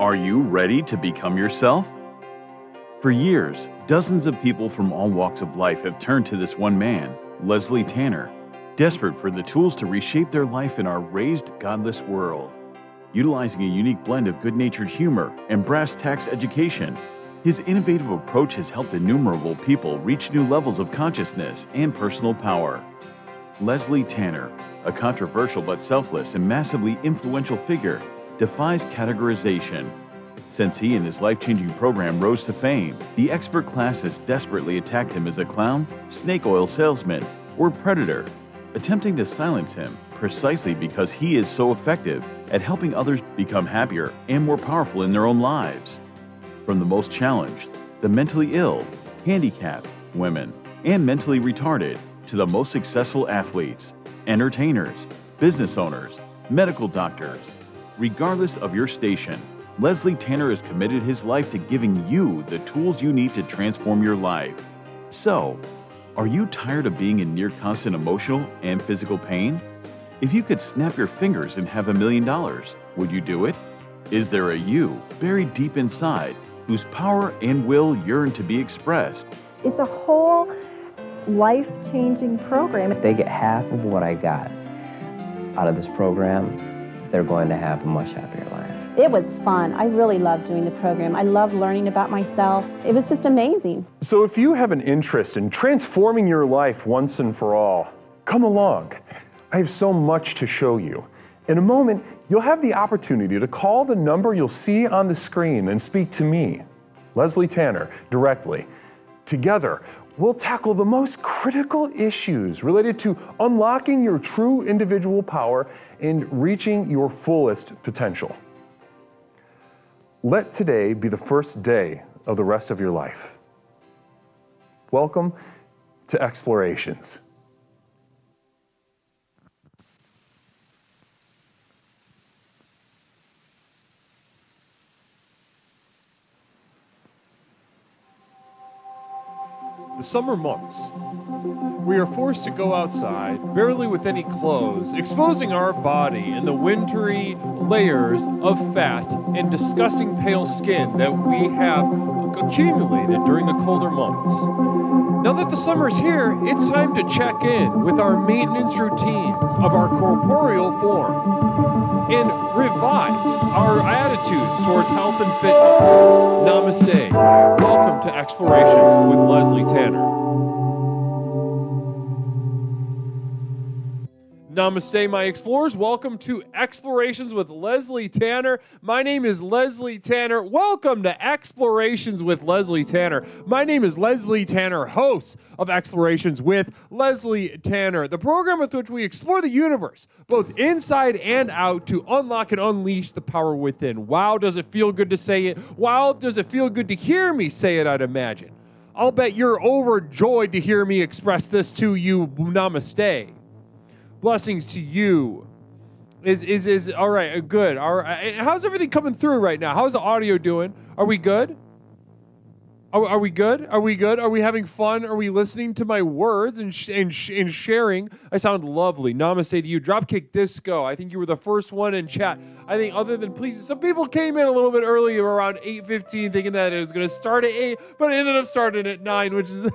Are you ready to become yourself? For years, dozens of people from all walks of life have turned to this one man, Leslie Tanner, desperate for the tools to reshape their life in our raised, godless world. Utilizing a unique blend of good-natured humor and brass tacks education, his innovative approach has helped innumerable people reach new levels of consciousness and personal power. Leslie Tanner, a controversial but selfless and massively influential figure, defies categorization. Since he and his life-changing program rose to fame, the expert class has desperately attacked him as a clown, snake oil salesman, or predator, attempting to silence him precisely because he is so effective at helping others become happier and more powerful in their own lives. From the most challenged, the mentally ill, handicapped, women, and mentally retarded, to the most successful athletes, entertainers, business owners, medical doctors. Regardless of your station, Leslie Tanner has committed his life to giving you the tools you need to transform your life. So, are you tired of being in near constant emotional and physical pain? If you could snap your fingers and have $1 million, would you do it? Is there a you buried deep inside whose power and will yearn to be expressed? It's a whole life-changing program. If they get half of what I got out of this program, they're going to have a much happier life. It was fun. I really loved doing the program. I loved learning about myself. It was just amazing. So if you have an interest in transforming your life once and for all, come along. I have so much to show you. In a moment, you'll have the opportunity to call the number you'll see on the screen and speak to me, Leslie Tanner, directly. Together, we'll tackle the most critical issues related to unlocking your true individual power and reaching your fullest potential. Let today be the first day of the rest of your life. Welcome to Explorations. The summer months. We are forced to go outside, barely with any clothes, exposing our body in the wintry layers of fat and disgusting pale skin that we have accumulated during the colder months. Now that the summer's here, it's time to check in with our maintenance routines of our corporeal form and revise our attitudes towards health and fitness. Namaste. Welcome to Explorations with Leslie Tanner. Namaste, my explorers. Welcome to Explorations with Leslie Tanner. My name is Leslie Tanner. Welcome to Explorations with Leslie Tanner. My name is Leslie Tanner, host of Explorations with Leslie Tanner, the program with which we explore the universe, both inside and out, to unlock and unleash the power within. Wow, does it feel good to say it? Wow, does it feel good to hear me say it, I'd imagine. I'll bet you're overjoyed to hear me express this to you. Namaste. Blessings to you. Is all right, good. All right. How's everything coming through right now? How's the audio doing? Are we good? Are we good? Are we good? Are we having fun? Are we listening to my words and sharing? I sound lovely. Namaste to you. Dropkick Disco. I think you were the first one in chat. I think other than please, some people came in a little bit earlier, around 8:15, thinking that it was going to start at 8, but it ended up starting at 9, which is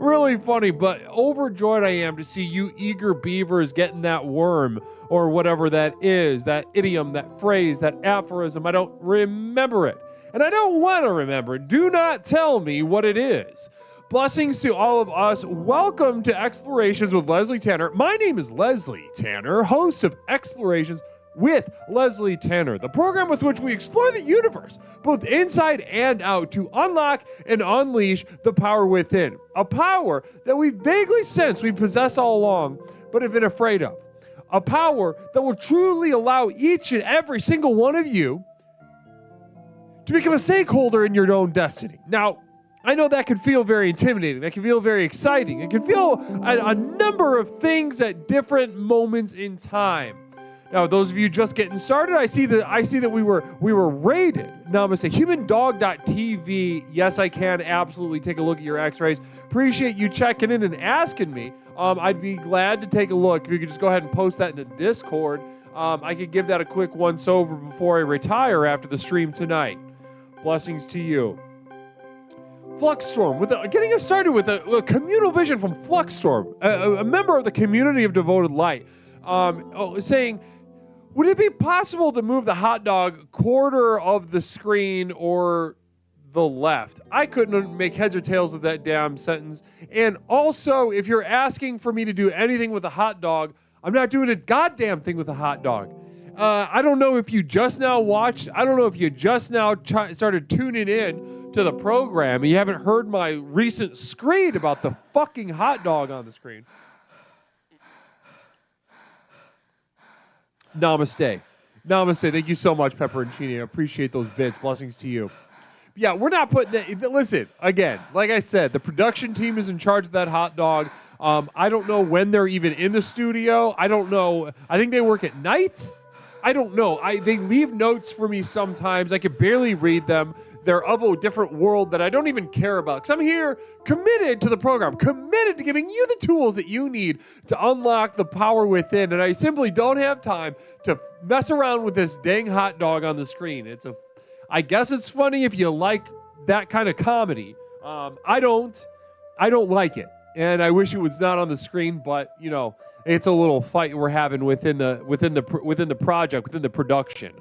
really funny. But overjoyed I am to see you eager beavers getting that worm, or whatever that is, that idiom, that phrase, that aphorism. I don't remember it. And I don't want to remember. Do not tell me what it is. Blessings to all of us. Welcome to Explorations with Leslie Tanner. My name is Leslie Tanner, host of Explorations with Leslie Tanner, the program with which we explore the universe, both inside and out, to unlock and unleash the power within. A power that we vaguely sense we possess all along, but have been afraid of. A power that will truly allow each and every single one of you to become a stakeholder in your own destiny. Now, I know that can feel very intimidating. That can feel very exciting. It can feel a number of things at different moments in time. Now, those of you just getting started, I see that we were rated. Namaste. HumanDog.tv. Yes, I can absolutely take a look at your X-rays. Appreciate you checking in and asking me. I'd be glad to take a look. If you could just go ahead and post that in the Discord. I could give that a quick once over before I retire after the stream tonight. Blessings to you. Fluxstorm, getting us started with a communal vision from Fluxstorm, a member of the community of devoted light, saying, would it be possible to move the hot dog quarter of the screen or the left? I couldn't make heads or tails of that damn sentence. And also, if you're asking for me to do anything with a hot dog, I'm not doing a goddamn thing with a hot dog. I don't know if you just now watched, I don't know if you just now started tuning in to the program and you haven't heard my recent screed about the fucking hot dog on the screen. Namaste. Namaste. Thank you so much, Pepperoncini. I appreciate those bits. Blessings to you. Yeah, we're not putting that. Listen, again, like I said, the production team is in charge of that hot dog. I don't know when they're even in the studio. I don't know. I think they work at night. I don't know. They leave notes for me sometimes. I can barely read them. They're of a different world that I don't even care about. Because I'm here committed to the program, committed to giving you the tools that you need to unlock the power within. And I simply don't have time to mess around with this dang hot dog on the screen. I guess it's funny if you like that kind of comedy. I don't like it. And I wish it was not on the screen, but you know, it's a little fight we're having within the project, within the production.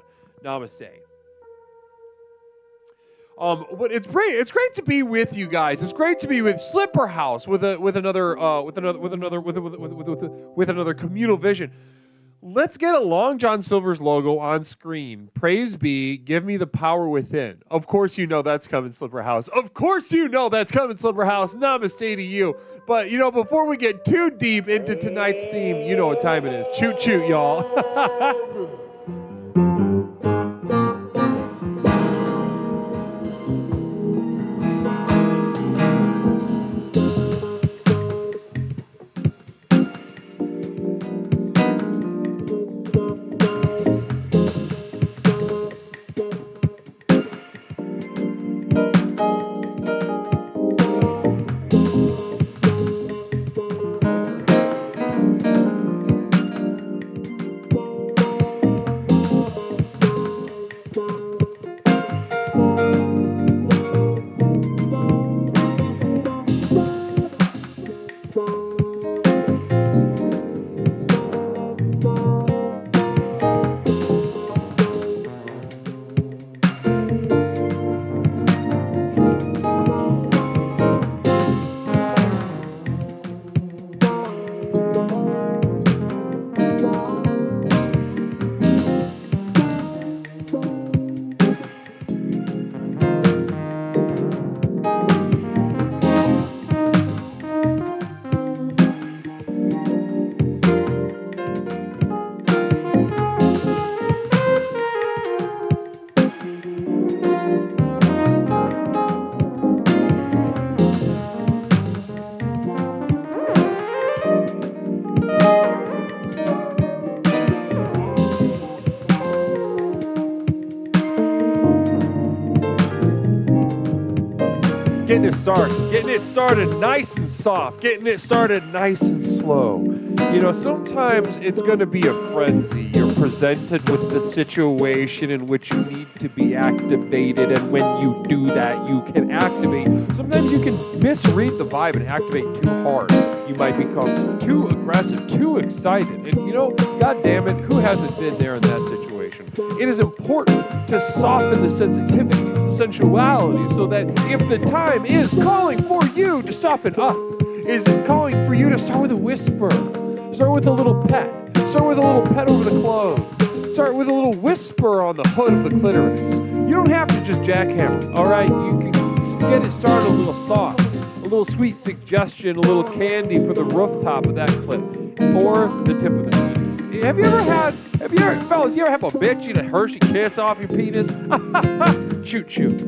Namaste. But it's great. It's great to be with you guys. It's great to be with Slipper House with another communal vision. Let's get a Long John Silver's logo on screen. Praise be. Give me the power within. Of course you know that's coming, Slipper House. Of course you know that's coming, Slipper House. Namaste to you. But, you know, before we get too deep into tonight's theme, you know what time it is. Choot choot, y'all. Getting it started nice and soft, getting it started nice and slow. You know, sometimes it's going to be a frenzy. You're presented with the situation in which you need to be activated, and when you do that, you can activate. Sometimes you can misread the vibe and activate too hard. You might become too aggressive, too excited. And, you know, God damn it, who hasn't been there in that situation? It is important to soften the sensitivity, the sensuality, so that if the time is calling for you to soften up, is calling for you to start with a whisper, start with a little pet, start with a little pet over the clothes, start with a little whisper on the hood of the clitoris. You don't have to just jackhammer, all right? You can get it started a little soft, a little sweet suggestion, a little candy for the rooftop of that clip, or the tip of the penis. Fellas, you ever have a bitch eat a Hershey Kiss off your penis? Shoot, shoot.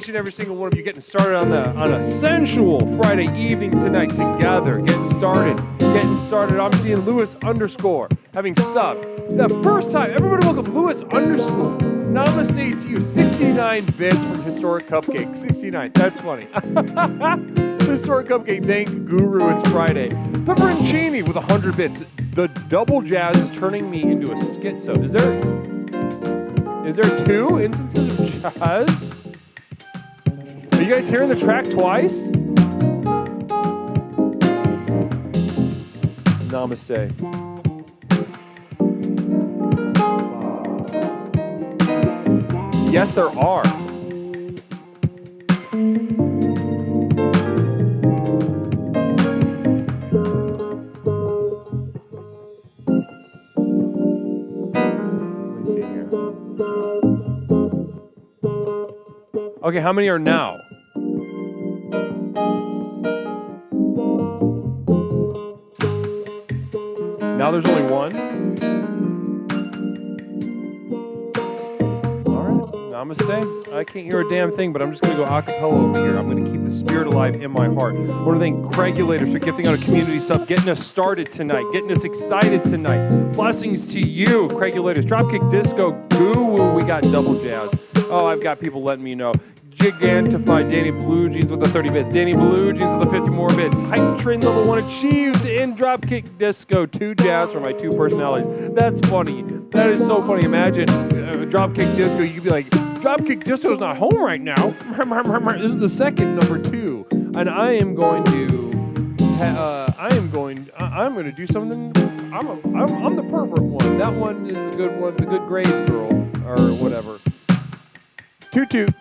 each and every single one of you getting started on a sensual Friday evening tonight together. Getting started. I'm seeing Lewis _ having sub. The first time, everybody welcome Lewis _ Namaste to you. 69 bits from Historic Cupcake. 69. That's funny. Historic Cupcake, thank Guru. It's Friday. Pepperoncini with 100 bits. The double jazz is turning me into a schizo. Is there 2 instances of jazz? Are you guys hearing the track twice? Namaste. Yes, there are. Okay, how many are now? Now there's only 1? Alright, namaste. I can't hear a damn thing, but I'm just going to go a cappella over here. I'm going to keep the spirit alive in my heart. I want to thank Craigulators for gifting out a community sub, getting us started tonight, getting us excited tonight. Blessings to you, Craigulators. Dropkick Disco, Goo, we got double jazz. Oh, I've got people letting me know. Gigantified Danny Blue Jeans with the 30 bits. Danny Blue Jeans with the 50 more bits. Hype train level 1 achieved in Dropkick Disco. 2 jazz for my 2 personalities. That's funny. That is so funny. Imagine Dropkick Disco. You could be like, Dropkick Disco's not home right now. This is the second number 2, and I'm going to do something. I'm the pervert one. That one is the good one, the good grades girl or whatever. Toot toot.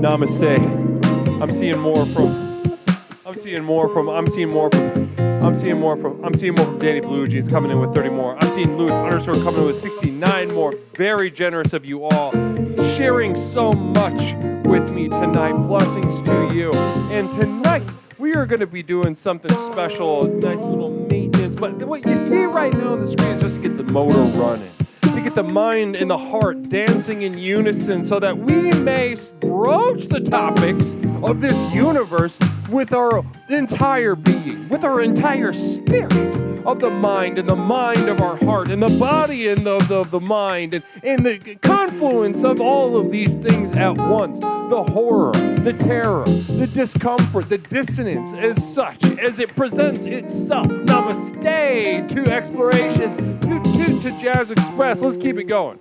Namaste. I'm seeing more from Danny Blue Jeans coming in with 30 more. I'm seeing Lewis _ coming in with 69 more. Very generous of you all, sharing so much with me tonight. Blessings to you. And tonight we are going to be doing something special, nice little maintenance. But what you see right now on the screen is just to get the motor running, to get the mind and the heart dancing in unison so that we may broach the topics of this universe with our entire being, with our entire spirit of the mind and the mind of our heart and the body and the mind and the confluence of all of these things at once. The horror, the terror, the discomfort, the dissonance as such as it presents itself. Namaste to explorations, to Jazz Express. Let's keep it going.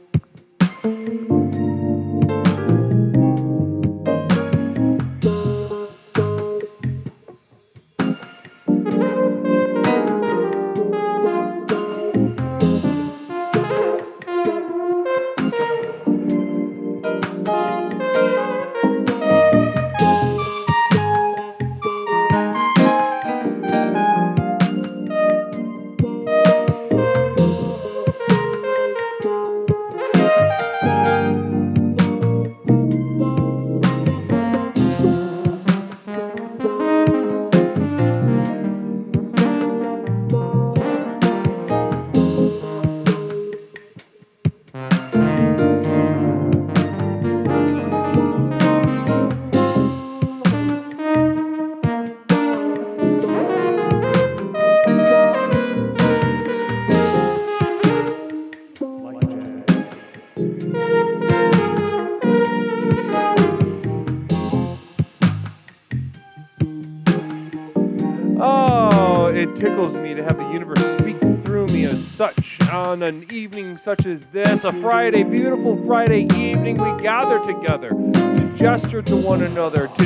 Tickles me to have the universe speak through me as on an evening such as this, a Friday, beautiful Friday evening, we gather together to gesture to one another, to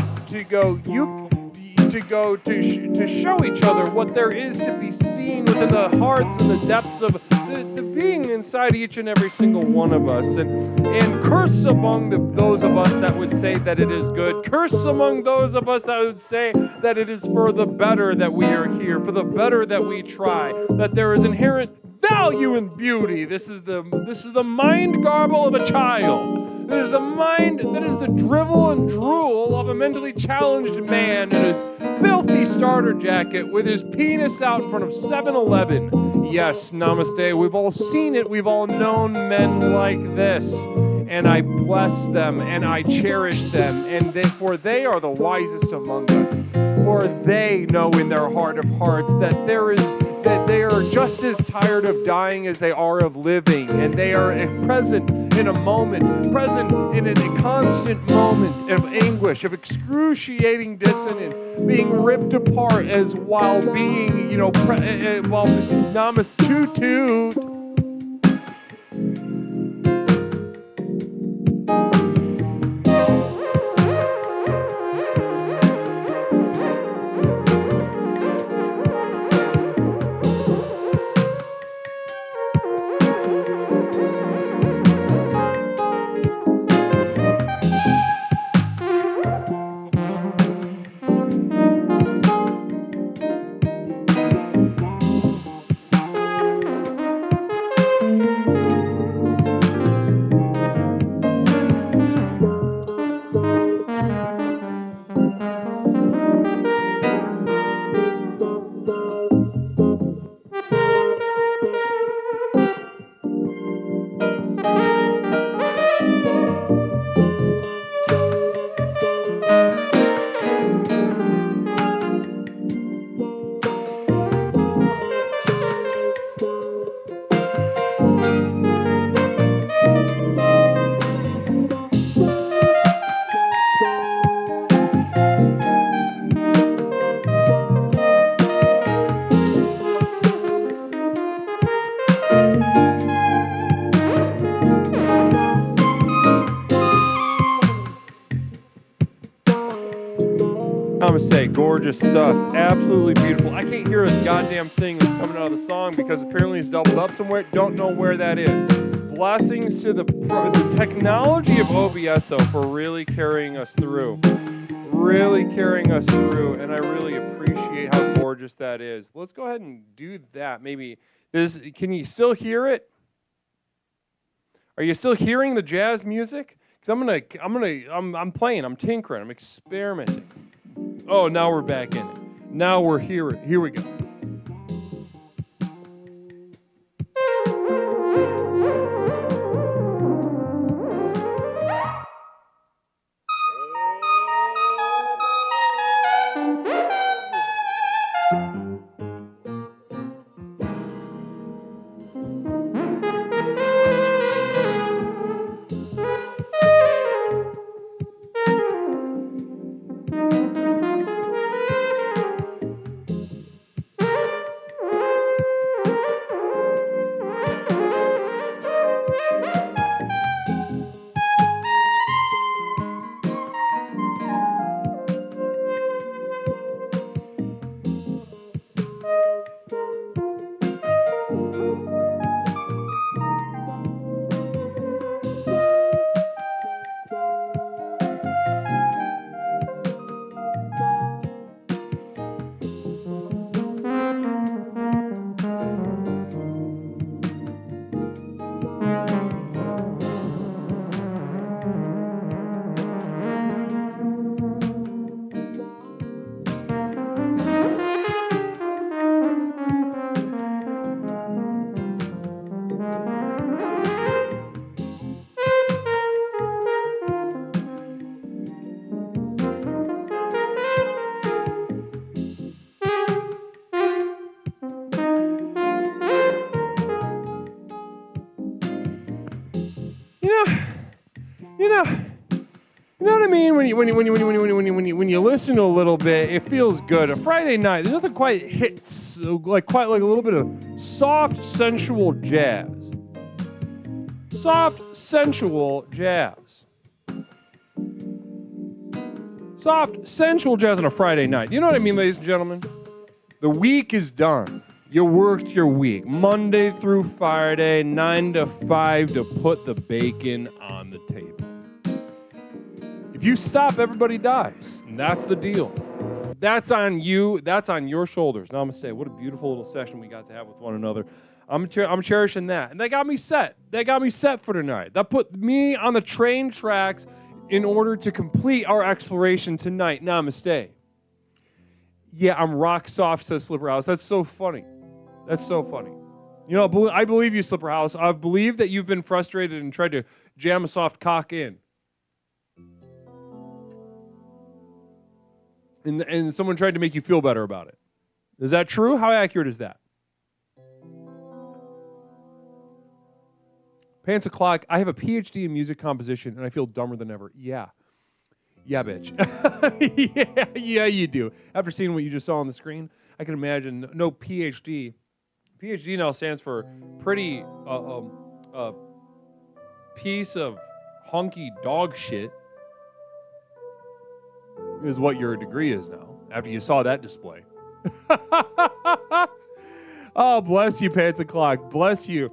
show each other what there is to be seen within the hearts and the depths of the being inside each and every single one of us, and curse among those of us that would say that it is good, curse among those of us that would say that it is for the better that we are here, for the better that we try, that there is inherent value in beauty. This is the mind garble of a child. It is the mind that is the drivel and drool of a mentally challenged man in his filthy starter jacket with his penis out in front of 7-Eleven. Yes, namaste. We've all seen it. We've all known men like this. And I bless them and I cherish them. And for they are the wisest among us. For they know in their heart of hearts that they are just as tired of dying as they are of living, and they are present in a moment, present in a constant moment of anguish, of excruciating dissonance, being ripped apart as while being, while namaste toot. Namaste, gorgeous stuff, absolutely beautiful. I can't hear a goddamn thing that's coming out of the song because apparently it's doubled up somewhere. Don't know where that is. Blessings to the technology of OBS though for really carrying us through, and I really appreciate how gorgeous that is. Let's go ahead and do that. Maybe can you still hear it? Are you still hearing the jazz music? Because I'm playing, I'm tinkering, I'm experimenting. Oh, now we're back in it. Now we're here. Here we go. I mean? When you listen to a little bit, it feels good. A Friday night, there's nothing quite hits quite like a little bit of soft, sensual jazz. Soft, sensual jazz. Soft, sensual jazz on a Friday night. You know what I mean, ladies and gentlemen? The week is done. You worked your week, Monday through Friday, 9 to 5 to put the bacon on the table. If you stop, everybody dies. And that's the deal. That's on you. That's on your shoulders. Namaste. What a beautiful little session we got to have with one another. I'm cherishing that. And they got me set. They got me set for tonight. That put me on the train tracks in order to complete our exploration tonight. Namaste. Yeah, I'm rock soft, says Slipper House. That's so funny. That's so funny. You know, I believe you, Slipper House. I believe that you've been frustrated and tried to jam a soft cock in. And someone tried to make you feel better about it. Is that true? How accurate is that? Pants o'clock. I have a PhD in music composition, and I feel dumber than ever. Yeah. Yeah, bitch. yeah, you do. After seeing what you just saw on the screen, I can imagine no PhD. PhD now stands for pretty piece of hunky dog shit is what your degree is now, after you saw that display. Oh, bless you, Pants O'Clock. Bless you.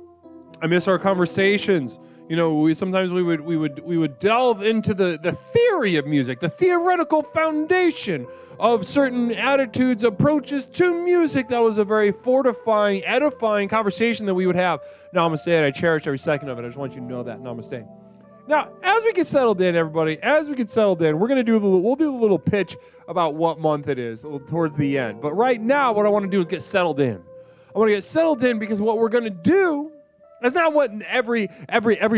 I miss our conversations. You know, sometimes we would delve into the theory of music, the theoretical foundation of certain attitudes, approaches to music. That was a very fortifying, edifying conversation that we would have. Namaste, and I cherish every second of it. I just want you to know that. Namaste. Now, as we get settled in, everybody, we'll do a little pitch about what month it is towards the end. But right now, what I want to do is get settled in. I want to get settled in because what we're going to do is not what every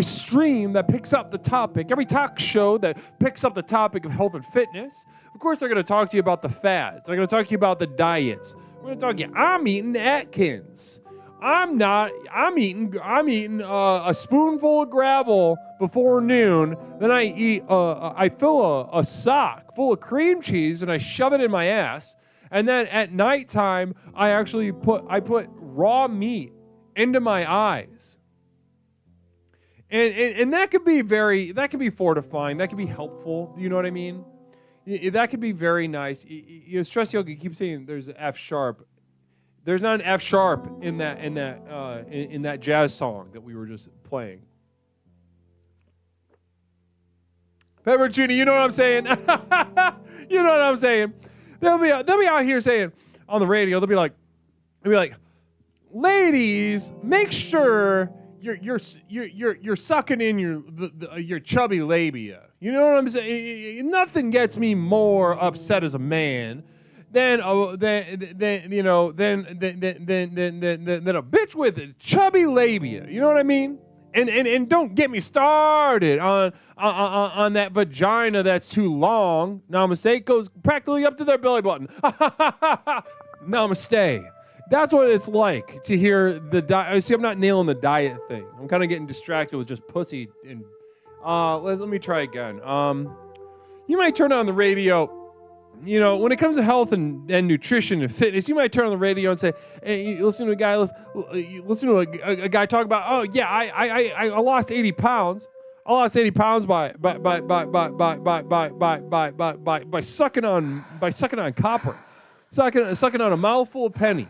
stream that picks up the topic, every talk show that picks up the topic of health and fitness. Of course, they're going to talk to you about the fads. They're going to talk to you about the diets. We're going to talk to you. I'm eating Atkins. I'm eating a spoonful of gravel before noon. Then I fill a sock full of cream cheese and I shove it in my ass. And then at nighttime, I put raw meat into my eyes. And that could be fortifying. That could be helpful. Do you know what I mean? That could be very nice. Stress Yoga keeps saying there's an F sharp. There's not an F sharp in that jazz song that we were just playing. Pepperoncini, you know what I'm saying? You know what I'm saying? They'll be out here saying on the radio. They'll be like, ladies, make sure you're sucking in your chubby labia. You know what I'm saying? Nothing gets me more upset as a man than a bitch with a chubby labia. You know what I mean? And don't get me started on that vagina that's too long. Namaste. It goes practically up to their belly button. Namaste. That's what it's like to hear the diet. See, I'm not nailing the diet thing. I'm kind of getting distracted with just pussy. And let me try again. You might turn on the radio. You know, when it comes to health and nutrition and fitness, you might turn on the radio and say, "Hey, you listen to a guy. Listen to a guy talk about, oh yeah, I lost 80 pounds. I lost 80 pounds by sucking on copper, sucking on a mouthful of pennies.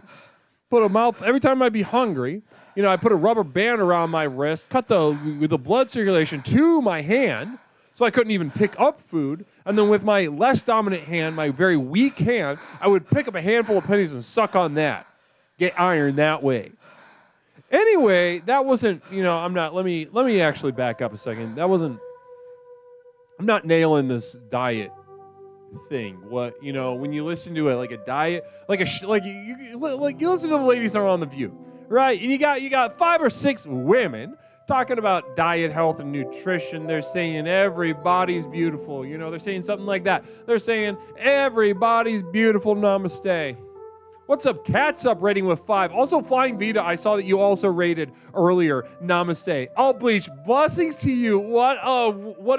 Every time I'd be hungry, you know, I put a rubber band around my wrist, cut the blood circulation to my hand, so I couldn't even pick up food. And then with my less dominant hand, my very weak hand, I would pick up a handful of pennies and suck on that, get iron that way. Anyway, that wasn't, you know, let me actually back up a second. I'm not nailing this diet thing. What, you know, when you listen to it like a diet, you listen to the ladies that are on The View, right? And you got 5 or 6 women talking about diet, health, and nutrition. They're saying everybody's beautiful. You know, they're saying something like that. They're saying everybody's beautiful. Namaste. What's up, Cats Up, rating with 5. Also, Flying Vita, I saw that you also rated earlier. Namaste. All Bleach, blessings to you. What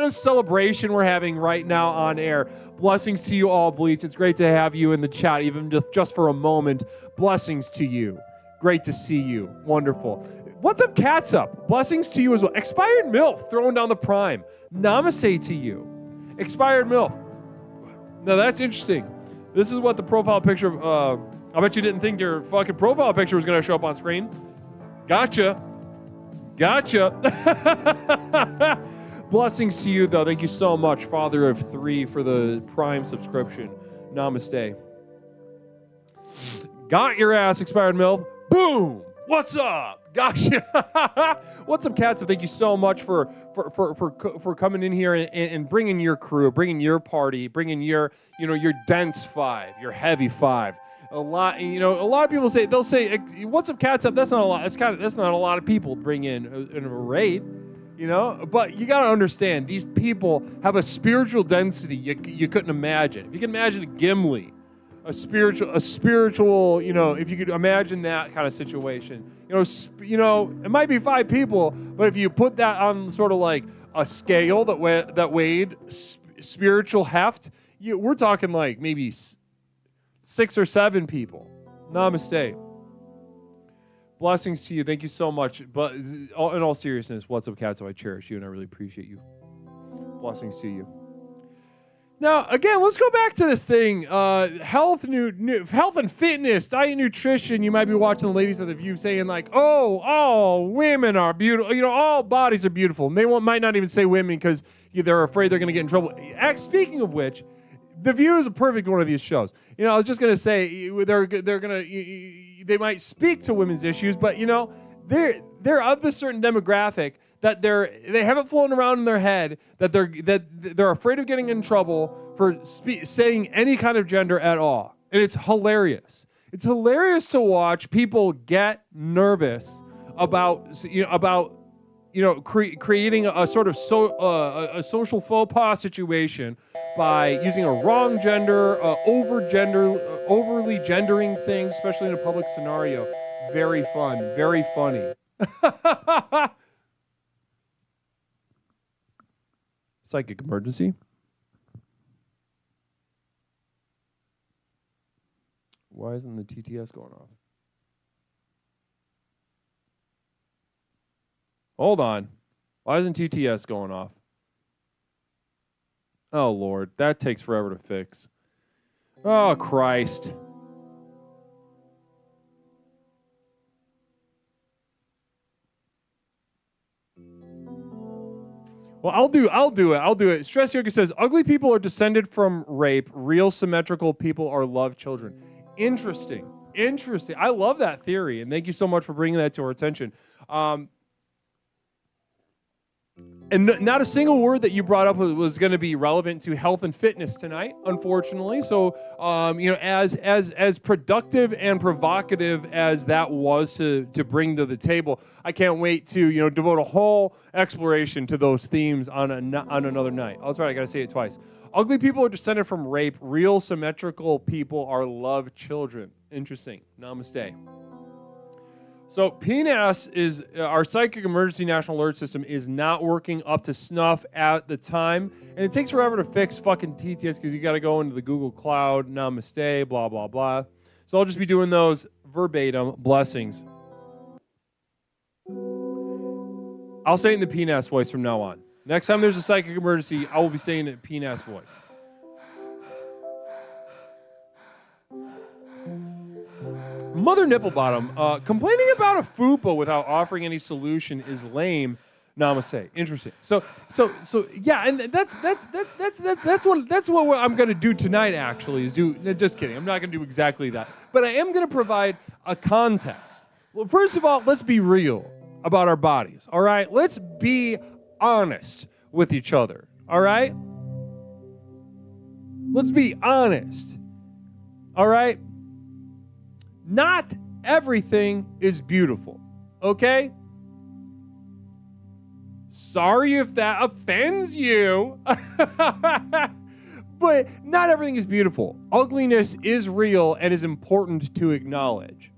a celebration we're having right now on air. Blessings to you, All Bleach. It's great to have you in the chat, even just for a moment. Blessings to you. Great to see you. Wonderful. What's up, Cats Up? Blessings to you as well. Expired MILF, throwing down the prime. Namaste to you. Expired MILF. Now, that's interesting. This is what the profile picture of... I bet you didn't think your fucking profile picture was going to show up on screen. Gotcha. Blessings to you, though. Thank you so much, Father of 3, for the Prime subscription. Namaste. Got your ass, Expired MILF. Boom. What's up? Gotcha. What's up, Cats? Thank you so much for coming in here and bringing your crew, bringing your party, bringing your dense 5, your heavy 5. A lot of people say, what's up, Cats Up? That's not a lot. That's not a lot of people bring in a raid, but you got to understand, these people have a spiritual density you couldn't imagine. If you can imagine a Gimli, a spiritual, if you could imagine that kind of situation, it might be 5 people, but if you put that on sort of like a scale that weighed spiritual heft, we're talking like maybe 6 or 7 people. Namaste. Blessings to you. Thank you so much. But in all seriousness, what's up, Cats? I cherish you, and I really appreciate you. Blessings to you. Now, again, let's go back to this thing. Health and fitness, diet, nutrition. You might be watching the ladies of the View saying like, oh, women are beautiful. All bodies are beautiful. And they might not even say women because they're afraid they're going to get in trouble. Speaking of which, The View is a perfect one of these shows. I was just gonna say they might speak to women's issues, but they're of the certain demographic that they have it floating around in their head that they're afraid of getting in trouble for saying any kind of gender at all, and it's hilarious. It's hilarious to watch people get nervous about creating a sort of a social faux pas situation by using a wrong gender, overly gendering things, especially in a public scenario. Very fun, very funny. Psychic emergency. Why isn't the TTS going off? Hold on. Why isn't TTS going off? Oh, Lord. That takes forever to fix. Oh, Christ. Well, I'll do it. Stress Yoga says, ugly people are descended from rape. Real symmetrical people are love children. Interesting. I love that theory, and thank you so much for bringing that to our attention. And not a single word that you brought up was going to be relevant to health and fitness tonight, unfortunately. So, as productive and provocative as that was to bring to the table, I can't wait to devote a whole exploration to those themes on another night. Oh, that's right, I got to say it twice. Ugly people are descended from rape. Real symmetrical people are love children. Interesting. Namaste. So PNAS is our Psychic Emergency National Alert System is not working up to snuff at the time, and it takes forever to fix fucking TTS because you got to go into the Google Cloud. Namaste, blah blah blah. So I'll just be doing those verbatim. Blessings. I'll say it in the PNAS voice from now on. Next time there's a psychic emergency, I will be saying it in PNAS voice. Mother Nipplebottom, complaining about a FUPA without offering any solution is lame. Namaste. Interesting. So yeah, and that's what I'm going to do tonight. Actually, is do. Just kidding. I'm not going to do exactly that, but I am going to provide a context. Well, first of all, let's be real about our bodies. All right, let's be honest with each other. All right, let's be honest. All right. Not everything is beautiful, okay? Sorry if that offends you, But not everything is beautiful. Ugliness is real and is important to acknowledge.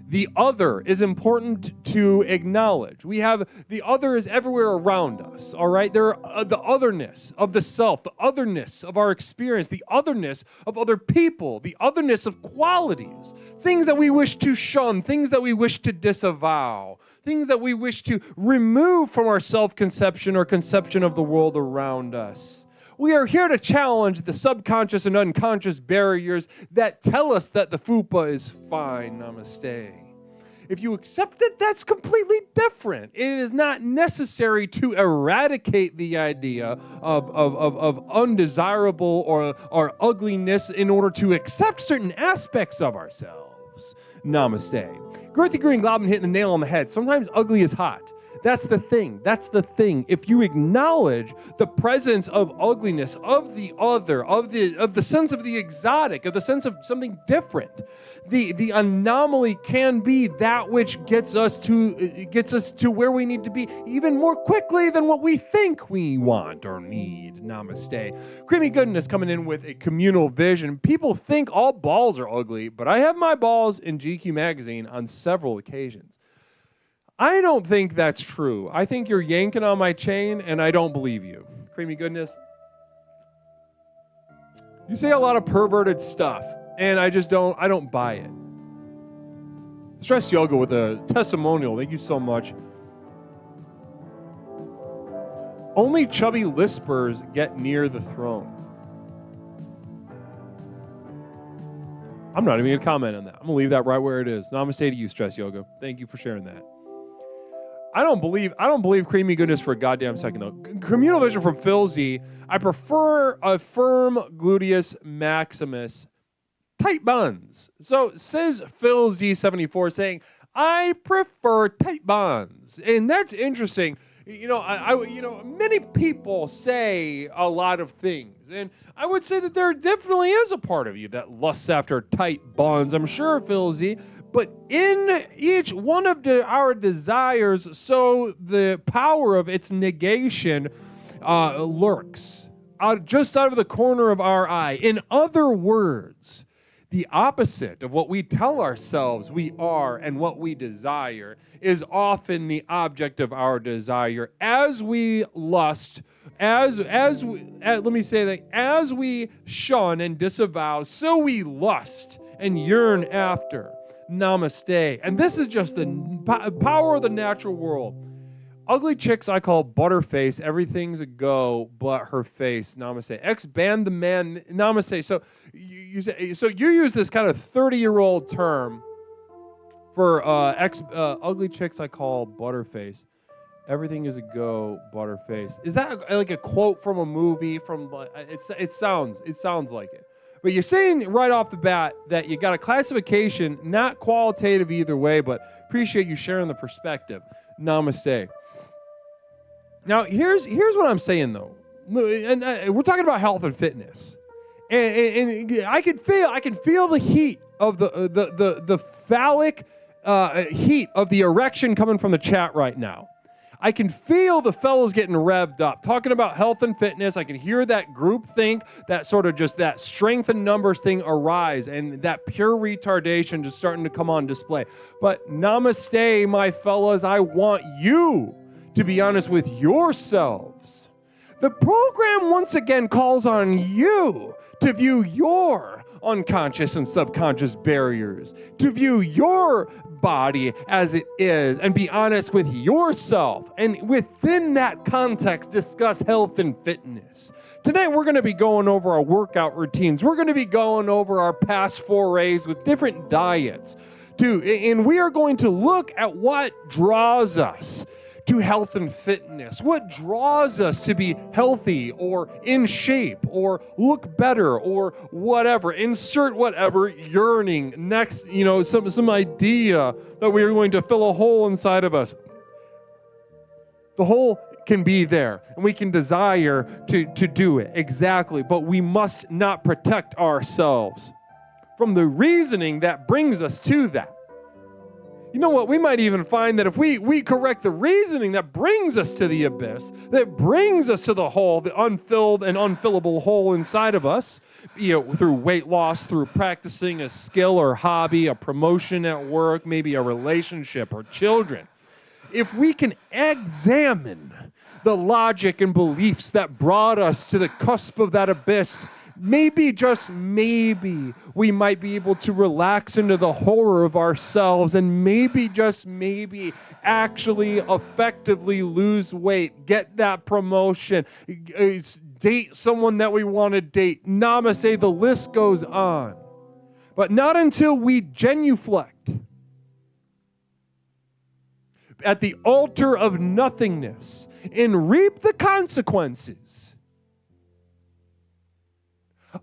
The other is important to acknowledge. We have the other is everywhere around us, all right? There are the otherness of the self, the otherness of our experience, the otherness of other people, the otherness of qualities, things that we wish to shun, things that we wish to disavow, things that we wish to remove from our self-conception or conception of the world around us. We are here to challenge the subconscious and unconscious barriers that tell us that the fupa is fine. Namaste. If you accept it, that's completely different. It is not necessary to eradicate the idea of undesirable or ugliness in order to accept certain aspects of ourselves. Namaste. Girthy Green Goblin hitting the nail on the head. Sometimes ugly is hot. That's the thing. That's the thing. If you acknowledge the presence of ugliness, of the other, of the sense of the exotic, of the sense of something different, the anomaly can be that which gets us to where we need to be even more quickly than what we think we want or need. Namaste. Creamy Goodness coming in with a communal vision. People think all balls are ugly, but I have my balls in GQ magazine on several occasions. I don't think that's true. I think you're yanking on my chain, and I don't believe you. Creamy Goodness. You say a lot of perverted stuff, and I don't buy it. Stress Yoga with a testimonial. Thank you so much. Only chubby lispers get near the throne. I'm not even going to comment on that. I'm going to leave that right where it is. Namaste to you, Stress Yoga. Thank you for sharing that. I don't believe Creamy Goodness for a goddamn second, though. Communal vision from Phil Z. I prefer a firm gluteus maximus. Tight buns. So says Phil Z74 saying, I prefer tight buns. And that's interesting. Many people say a lot of things. And I would say that there definitely is a part of you that lusts after tight buns. I'm sure, Phil Z. But in each one of our desires, so the power of its negation lurks just out of the corner of our eye. In other words, the opposite of what we tell ourselves we are and what we desire is often the object of our desire. As we lust, as we shun and disavow, so we lust and yearn after. Namaste. And this is just the power of the natural world. Ugly chicks I call butterface. Everything's a go but her face. Namaste. Ex-band the man. Namaste. So you use this kind of 30-year-old term for ugly chicks I call butterface. Everything is a go butterface. Is that like a quote from a movie? It sounds like it. But you're saying right off the bat that you got a classification, not qualitative either way, but appreciate you sharing the perspective. Namaste. Now, here's what I'm saying, though. And we're talking about health and fitness. And I can feel the heat of the phallic heat of the erection coming from the chat right now. I can feel the fellas getting revved up, talking about health and fitness. I can hear that group think, that sort of just that strength and numbers thing arise, and that pure retardation just starting to come on display. But namaste, my fellas, I want you to be honest with yourselves. The program once again calls on you to view your unconscious and subconscious barriers, to view your body as it is and be honest with yourself, and within that context discuss health and fitness. Tonight we're going to be going over our workout routines. We're going to be going over our past forays with different diets and we are going to look at what draws us to health and fitness, what draws us to be healthy or in shape or look better or whatever. Insert whatever yearning next, some idea that we are going to fill a hole inside of us. The hole can be there and we can desire to do it, exactly, but we must not protect ourselves from the reasoning that brings us to that. You know what? We might even find that if we correct the reasoning that brings us to the abyss, that brings us to the hole, the unfilled and unfillable hole inside of us, through weight loss, through practicing a skill or hobby, a promotion at work, maybe a relationship or children. If we can examine the logic and beliefs that brought us to the cusp of that abyss, maybe, just maybe, we might be able to relax into the horror of ourselves and maybe, just maybe, actually effectively lose weight, get that promotion, date someone that we want to date. Namaste, the list goes on. But not until we genuflect at the altar of nothingness and reap the consequences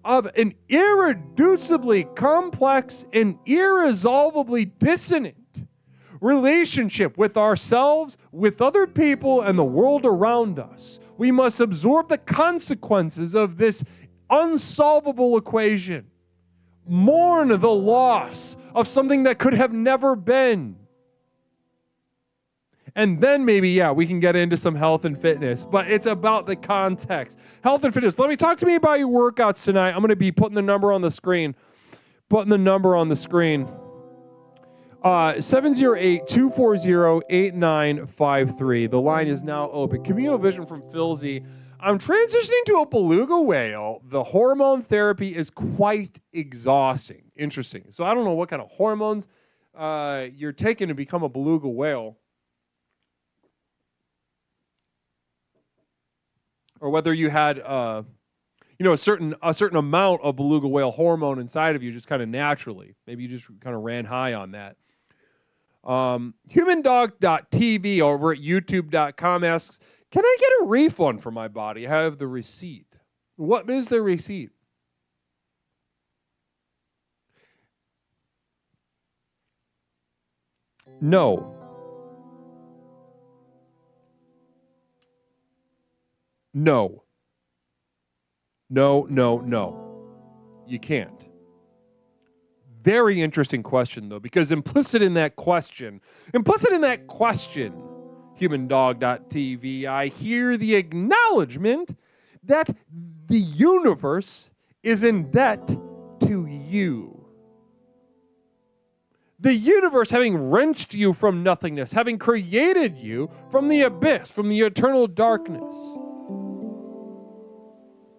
of an irreducibly complex and irresolvably dissonant relationship with ourselves, with other people, and the world around us. We must absorb the consequences of this unsolvable equation. Mourn the loss of something that could have never been. And then maybe, we can get into some health and fitness, but it's about the context. Health and fitness. Talk to me about your workouts tonight. I'm going to be putting the number on the screen. 708-240-8953. The line is now open. Communal Vision from Phil Z. I'm transitioning to a beluga whale. The hormone therapy is quite exhausting. Interesting. So I don't know what kind of hormones you're taking to become a beluga whale, or whether you had a certain amount of beluga whale hormone inside of you just kind of naturally. Maybe you just kind of ran high on that. Humandog.tv over at youtube.com asks, can I get a refund for my body? I have the receipt. What is the receipt? No. No. You can't. Very interesting question, though, because implicit in that question, humandog.tv, I hear the acknowledgement that the universe is in debt to you. The universe, having wrenched you from nothingness, having created you from the abyss, from the eternal darkness,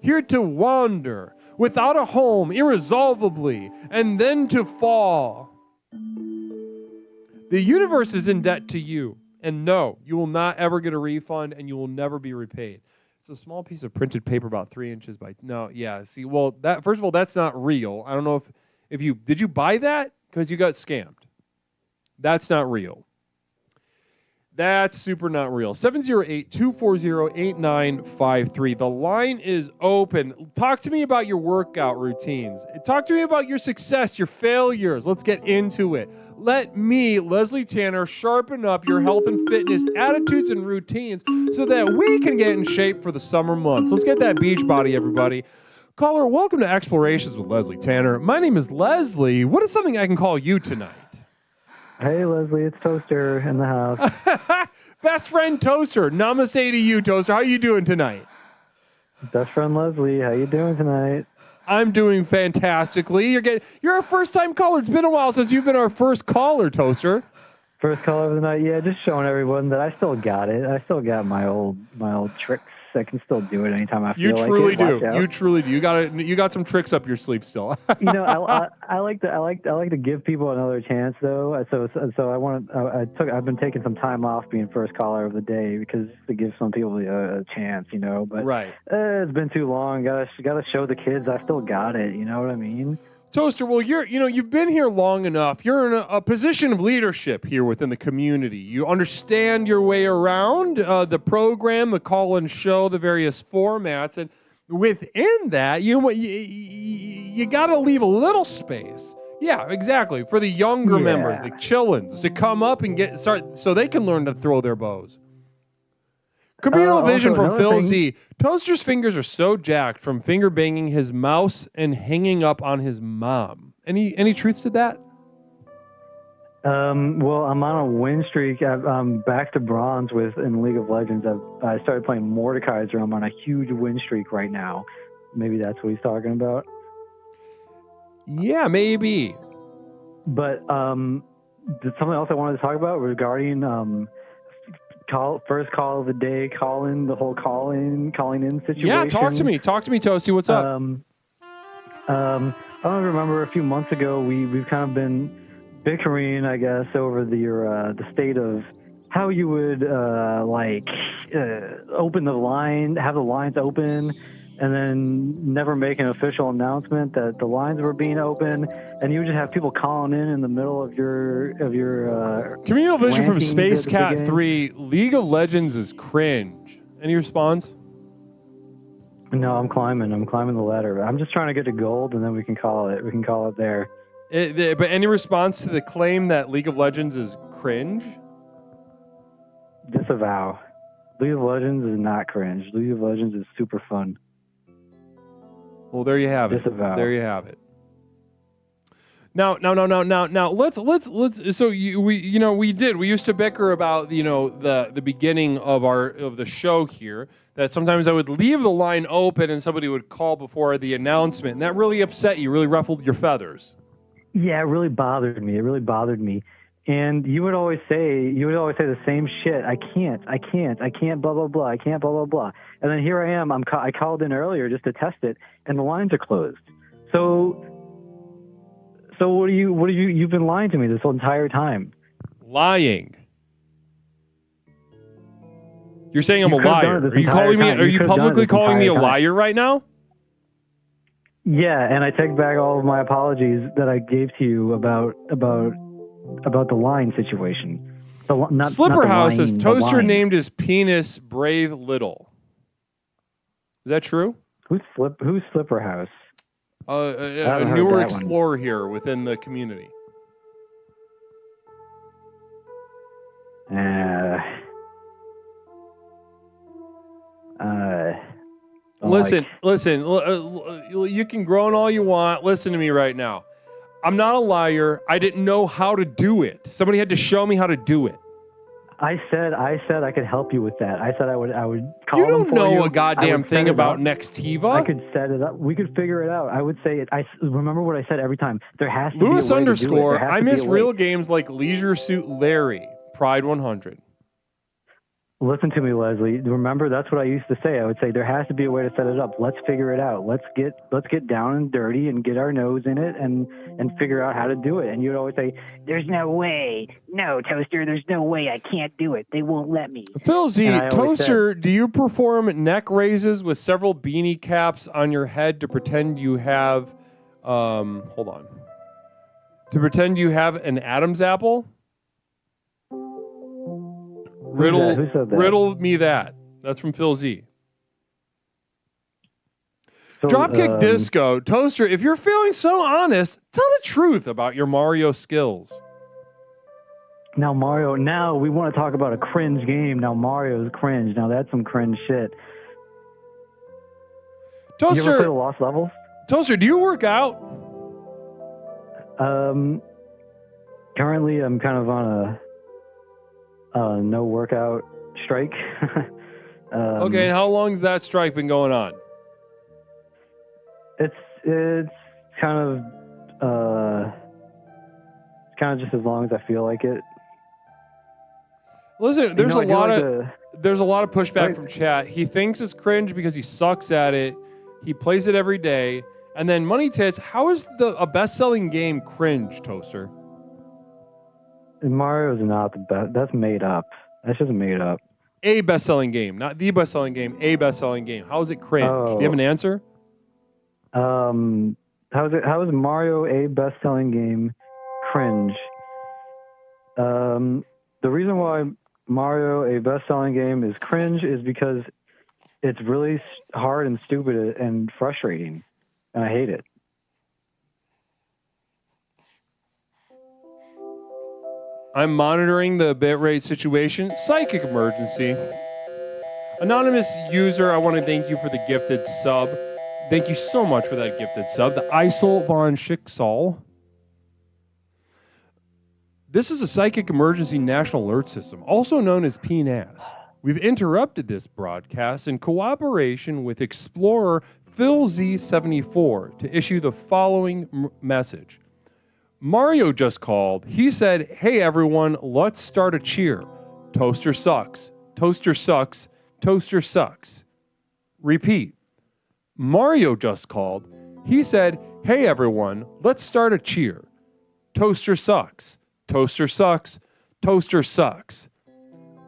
here to wander without a home, irresolvably, and then to fall. The universe is in debt to you. And no, you will not ever get a refund, and you will never be repaid. It's a small piece of printed paper about 3 inches by... No, yeah, see, well, that first of all, that's not real. I don't know if you... Did you buy that? Because you got scammed. That's not real. That's super not real. 708-240-8953. The line is open. Talk to me about your workout routines. Talk to me about your success, your failures. Let's get into it. Let me, Leslie Tanner, sharpen up your health and fitness attitudes and routines so that we can get in shape for the summer months. Let's get that beach body, everybody. Caller, welcome to Explorations with Leslie Tanner. My name is Leslie. What is something I can call you tonight? Hey, Leslie, it's Toaster in the house. Best friend Toaster. Namaste to you, Toaster. How you doing tonight? Best friend Leslie, how you doing tonight? I'm doing fantastically. You're our first-time caller. It's been a while since you've been our first caller, Toaster. First caller of the night. Yeah, just showing everyone that I still got it. I still got my old tricks. I can still do it anytime I feel like it. You truly do. You got some tricks up your sleeve still. I like to give people another chance though. I've been taking some time off being first caller of the day because to give some people a chance, But right. It's been too long. Gotta show the kids I still got it. You know what I mean? Toaster, well, you've been here long enough. You're in a position of leadership here within the community. You understand your way around the program, the call-in show, the various formats, and within that, you got to leave a little space. Yeah, exactly, for the younger members, the chillins, to come up and start so they can learn to throw their bows. Communal Vision from Phil Z. Toaster's fingers are so jacked from finger banging his mouse and hanging up on his mom. Any truth to that? Well, I'm on a win streak. I'm back to bronze in League of Legends. I started playing Mordekaiser. I'm on a huge win streak right now. Maybe that's what he's talking about. Yeah, maybe. But there's something else I wanted to talk about regarding first call of the day, calling in situation. Yeah, talk to me, Toasty. What's up? I don't remember. A few months ago, we've kind of been bickering, I guess, over the state of how you would open the line, have the lines open, and then never make an official announcement that the lines were being open, and you would just have people calling in the middle of your Communal Vision from ranting Space the Cat game. 3. League of Legends is cringe. Any response? No, I'm climbing the ladder. I'm just trying to get to gold, and then we can call it there. But any response to the claim that League of Legends is cringe? Disavow. League of Legends is not cringe. League of Legends is super fun. Well, there you have it. Disavow. There you have it. Now, let's. So we used to bicker about the beginning of the show here. That sometimes I would leave the line open and somebody would call before the announcement, and that really upset you, really ruffled your feathers. Yeah, it really bothered me. And you would always say the same shit. I can't, blah, blah, blah. I can't, blah, blah, blah. And then here I am. I called in earlier just to test it, and the lines are closed. So you've been lying to me this whole entire time. Lying. You're saying I'm a liar. Are you calling me? Are you publicly calling me a liar right now? Yeah, and I take back all of my apologies that I gave to you about the line situation. Slipperhouse says Toaster named his penis Brave Little. Is that true? Who's Slipperhouse? A newer explorer here within the community. Listen. You can groan all you want. Listen to me right now. I'm not a liar. I didn't know how to do it. Somebody had to show me how to do it. I said I could help you with that. I said I would call you them don't for know you. a goddamn thing about Nextiva. I could set it up. We could figure it out. I would say it. I remember what I said every time. There has to Lewis be a way to do it. _ I miss real games like Leisure Suit Larry, Pride 100. Listen to me, Leslie. Remember, that's what I used to say. I would say there has to be a way to set it up. Let's figure it out. Let's get down and dirty and get our nose in it and figure out how to do it. And you would always say, "There's no way. No, Toaster. There's no way. I can't do it. They won't let me." Phil Z, Toaster, do you perform neck raises with several beanie caps on your head to pretend you have? Hold on. To pretend you have an Adam's apple? Who said that? Riddle me that. That's from Phil Z. So, Dropkick Disco. Toaster, if you're feeling so honest, tell the truth about your Mario skills. Now, Mario, now we want to talk about a cringe game. Now, Mario's cringe. Now, that's some cringe shit. Toaster, you ever play the Lost Levels? Toaster, do you work out? Currently, I'm kind of on a no workout strike. Okay, and how long has that strike been going on? It's kind of just as long as I feel like it. Listen, there's a lot of pushback Right. from chat. He thinks it's cringe because he sucks at it. He plays it every day. And then Money Tits, how is a best-selling game cringe, Toaster? Mario's not the best. That's made up. That's just made up. A best-selling game, not the best-selling game, a best-selling game. How is it cringe? Do you have an answer? How is Mario a best-selling game cringe? The reason why Mario a best-selling game is cringe is because it's really hard and stupid and frustrating, and I hate it. I'm monitoring the bitrate situation. Psychic emergency. Anonymous user, I want to thank you for the gifted sub. Thank you so much for that gifted sub. The Isel von Schicksal. This is a Psychic Emergency National Alert System, also known as PNAS. We've interrupted this broadcast in cooperation with Explorer Phil Z74 to issue the following message. Mario just called. He said, "Hey everyone, let's start a cheer. Toaster sucks. Toaster sucks. Toaster sucks." Repeat. Mario just called. He said, "Hey everyone, let's start a cheer. Toaster sucks. Toaster sucks. Toaster sucks."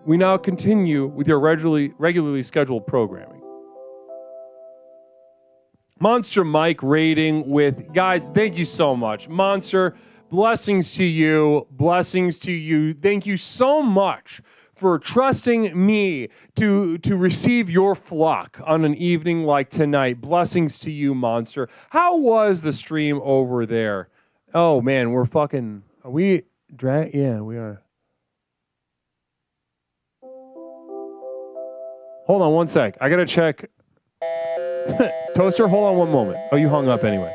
We now continue with your regularly scheduled programming. Monster Mike rating with, guys, thank you so much. Monster, blessings to you. Blessings to you. Thank you so much for trusting me to receive your flock on an evening like tonight. Blessings to you, Monster. How was the stream over there? Oh, man, we're fucking... Are we... Yeah, we are. Hold on one sec. I gotta check. Toaster, hold on one moment. Oh, you hung up anyway.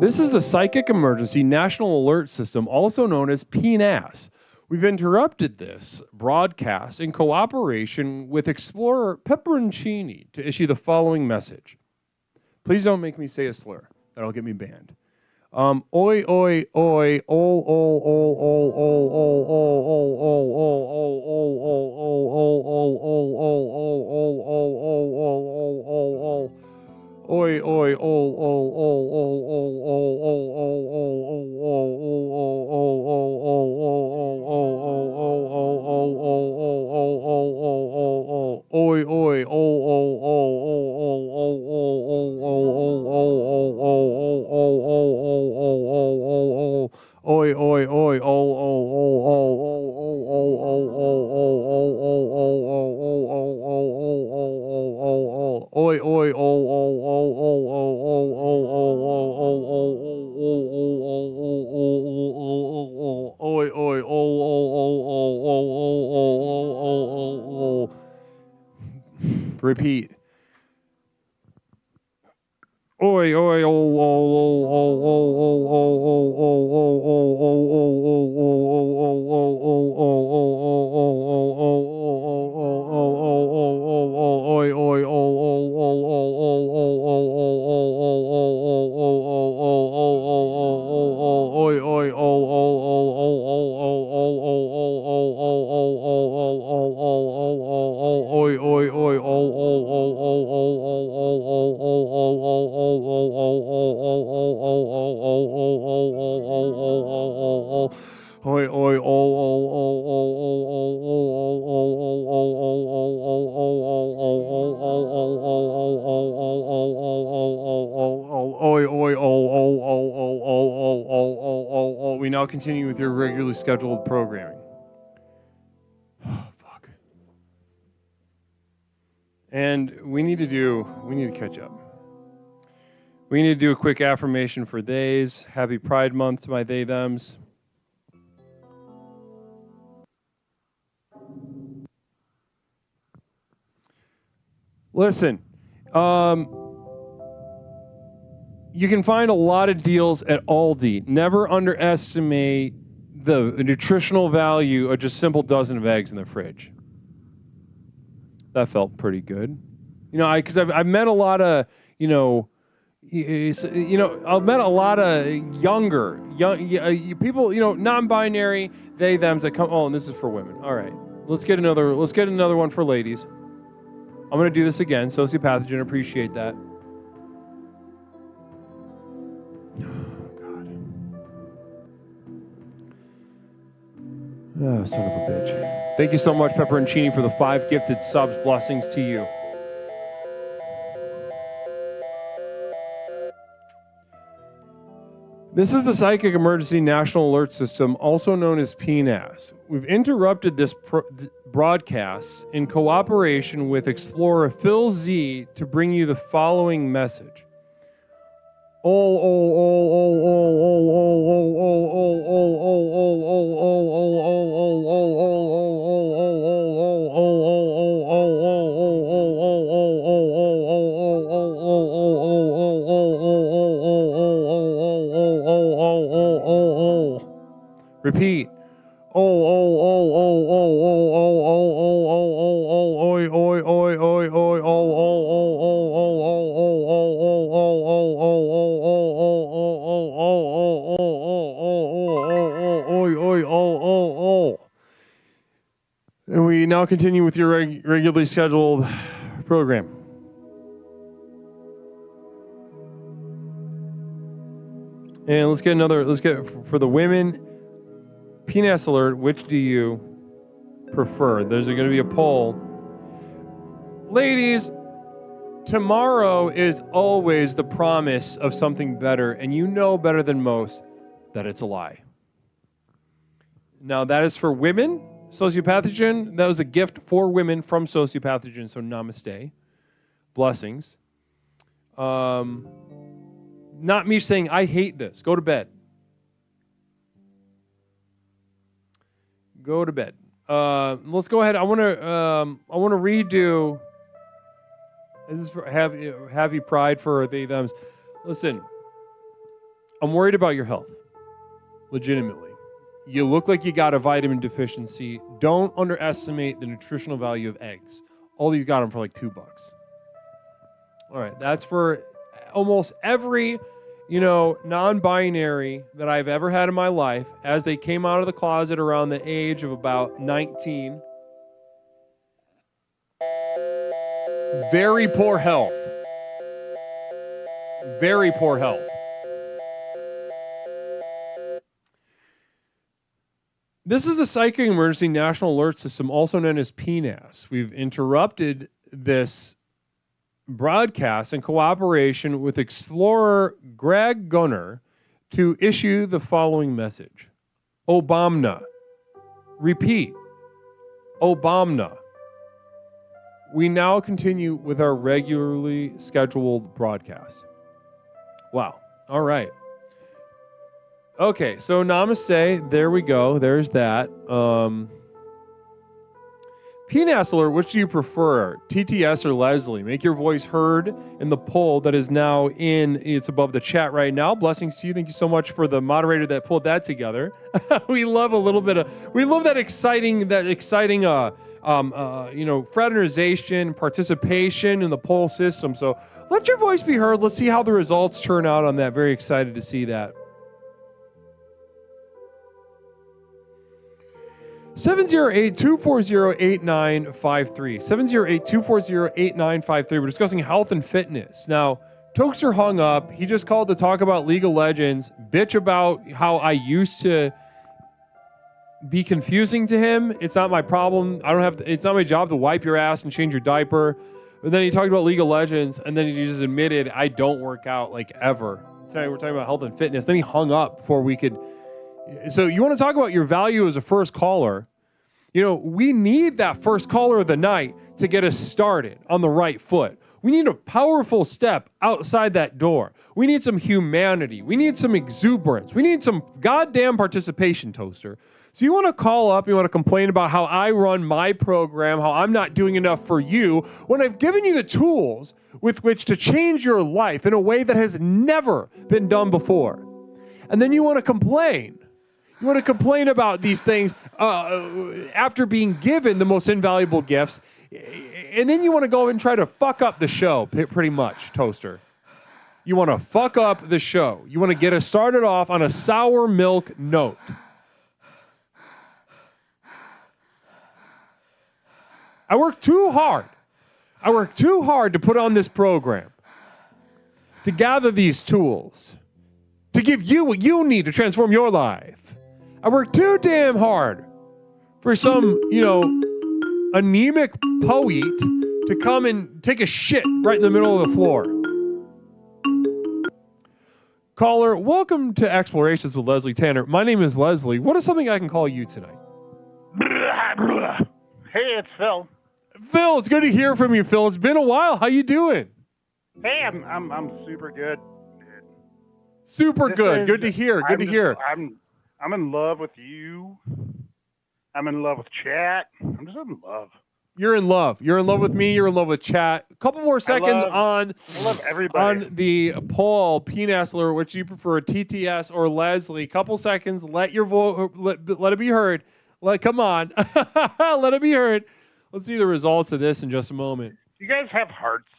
This is the Psychic Emergency National Alert System, also known as PNAS. We've interrupted this broadcast in cooperation with Explorer Pepperoncini to issue the following message. Please don't make me say a slur. That'll get me banned. Oi, oi, oi, Oi, oi, Repeat. Oi, oi, We now continue with your regularly scheduled programming. Oh, fuck. And we need to catch up. We need to do a quick affirmation for theys. Happy Pride Month to my they, thems. Listen, you can find a lot of deals at Aldi. Never underestimate the nutritional value of just simple dozen of eggs in the fridge. That felt pretty good. You know, because I've met a lot of, I've met a lot of younger people, non-binary, they, thems that come. Oh, and this is for women. All right, let's get another one for ladies. I'm going to do this again. Sociopathogen, appreciate that. Oh, God. Oh, son of a bitch. Thank you so much, Pepperoncini, for the 5 gifted subs. Blessings to you. This is the Psychic Emergency National Alert System, also known as PNAS. We've interrupted this broadcast in cooperation with Explorer Phil Z to bring you the following message. we now continue with your regularly scheduled program. And let's get for the women, penis alert, which do you prefer? There's going to be a poll. Ladies, tomorrow is always the promise of something better, and you know better than most that it's a lie. Now, that is for women. Sociopathogen, that was a gift for women from Sociopathogen, so namaste. Blessings. Not me saying, I hate this. Go to bed. Go to bed. Let's go ahead. I want to redo. This is for happy pride for the thems. Listen, I'm worried about your health. Legitimately. You look like you got a vitamin deficiency. Don't underestimate the nutritional value of eggs. All these got them for like $2. All right, that's for almost every, non-binary that I've ever had in my life as they came out of the closet around the age of about 19. Very poor health. Very poor health. This is a Psychic Emergency National Alert System, also known as PNAS. We've interrupted this broadcast in cooperation with explorer Greg Gunner to issue the following message. Obamna. Repeat. Obamna. We now continue with our regularly scheduled broadcast. Wow. All right. Okay, so namaste. There we go. There's that. PNAS alert, which do you prefer? TTS or Leslie? Make your voice heard in the poll that is now it's above the chat right now. Blessings to you. Thank you so much for the moderator that pulled that together. We love that exciting fraternization, participation in the poll system. So let your voice be heard. Let's see how the results turn out on that. Very excited to see that. 708-240-8953. 708-240-8953. We're discussing health and fitness. Now, Toaster hung up. He just called to talk about League of Legends, bitch about how I used to be confusing to him. It's not my problem. It's not my job to wipe your ass and change your diaper. But then he talked about League of Legends, and then he just admitted I don't work out like ever. Tonight we're talking about health and fitness. Then he hung up before we could. So you want to talk about your value as a first caller? We need that first caller of the night to get us started on the right foot. We need a powerful step outside that door. We need some humanity. We need some exuberance. We need some goddamn participation, Toaster. So you want to call up, you want to complain about how I run my program, how I'm not doing enough for you, when I've given you the tools with which to change your life in a way that has never been done before. And then you want to complain. You want to complain about these things after being given the most invaluable gifts, and then you want to go and try to fuck up the show, pretty much, Toaster. You want to fuck up the show. You want to get us started off on a sour milk note. I work too hard. To put on this program, to gather these tools, to give you what you need to transform your life. I work too damn hard for some, anemic poet to come and take a shit right in the middle of the floor. Caller, welcome to Explorations with Leslie Tanner. My name is Leslie. What is something I can call you tonight? Hey, it's Phil. Phil, it's good to hear from you, Phil. It's been a while. How you doing? Hey, I'm super good. Super good. Good to hear. Good to hear. I'm in love with you. I'm in love with chat. I'm just in love. You're in love. You're in love with me. You're in love with chat. A couple more seconds I love everybody. on the poll. Penis alert, which you prefer, TTS or Leslie. Couple seconds. Let your vote. Let it be heard. Come on. Let it be heard. Let's see the results of this in just a moment. You guys have hearts.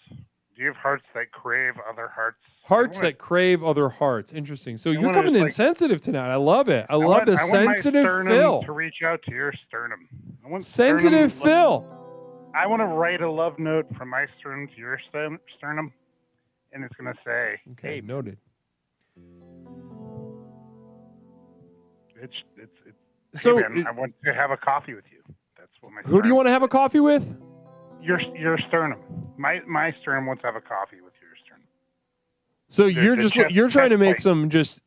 Do you have hearts that crave other hearts? Hearts that crave other hearts. Interesting. So you're wanna coming just, in like- sensitive tonight. I love it. I love the I want my sensitive sternum Phil. to reach out to your sternum. I want Sensitive Phil. I want to write a love note from my sternum to your sternum, and it's going to say, Okay, "Hey, noted. it's So, hey, man, I want to have a coffee with you." That's what my. who do you want to have a coffee with? Your sternum. My sternum wants to have a coffee with your sternum. So you're trying to make plate.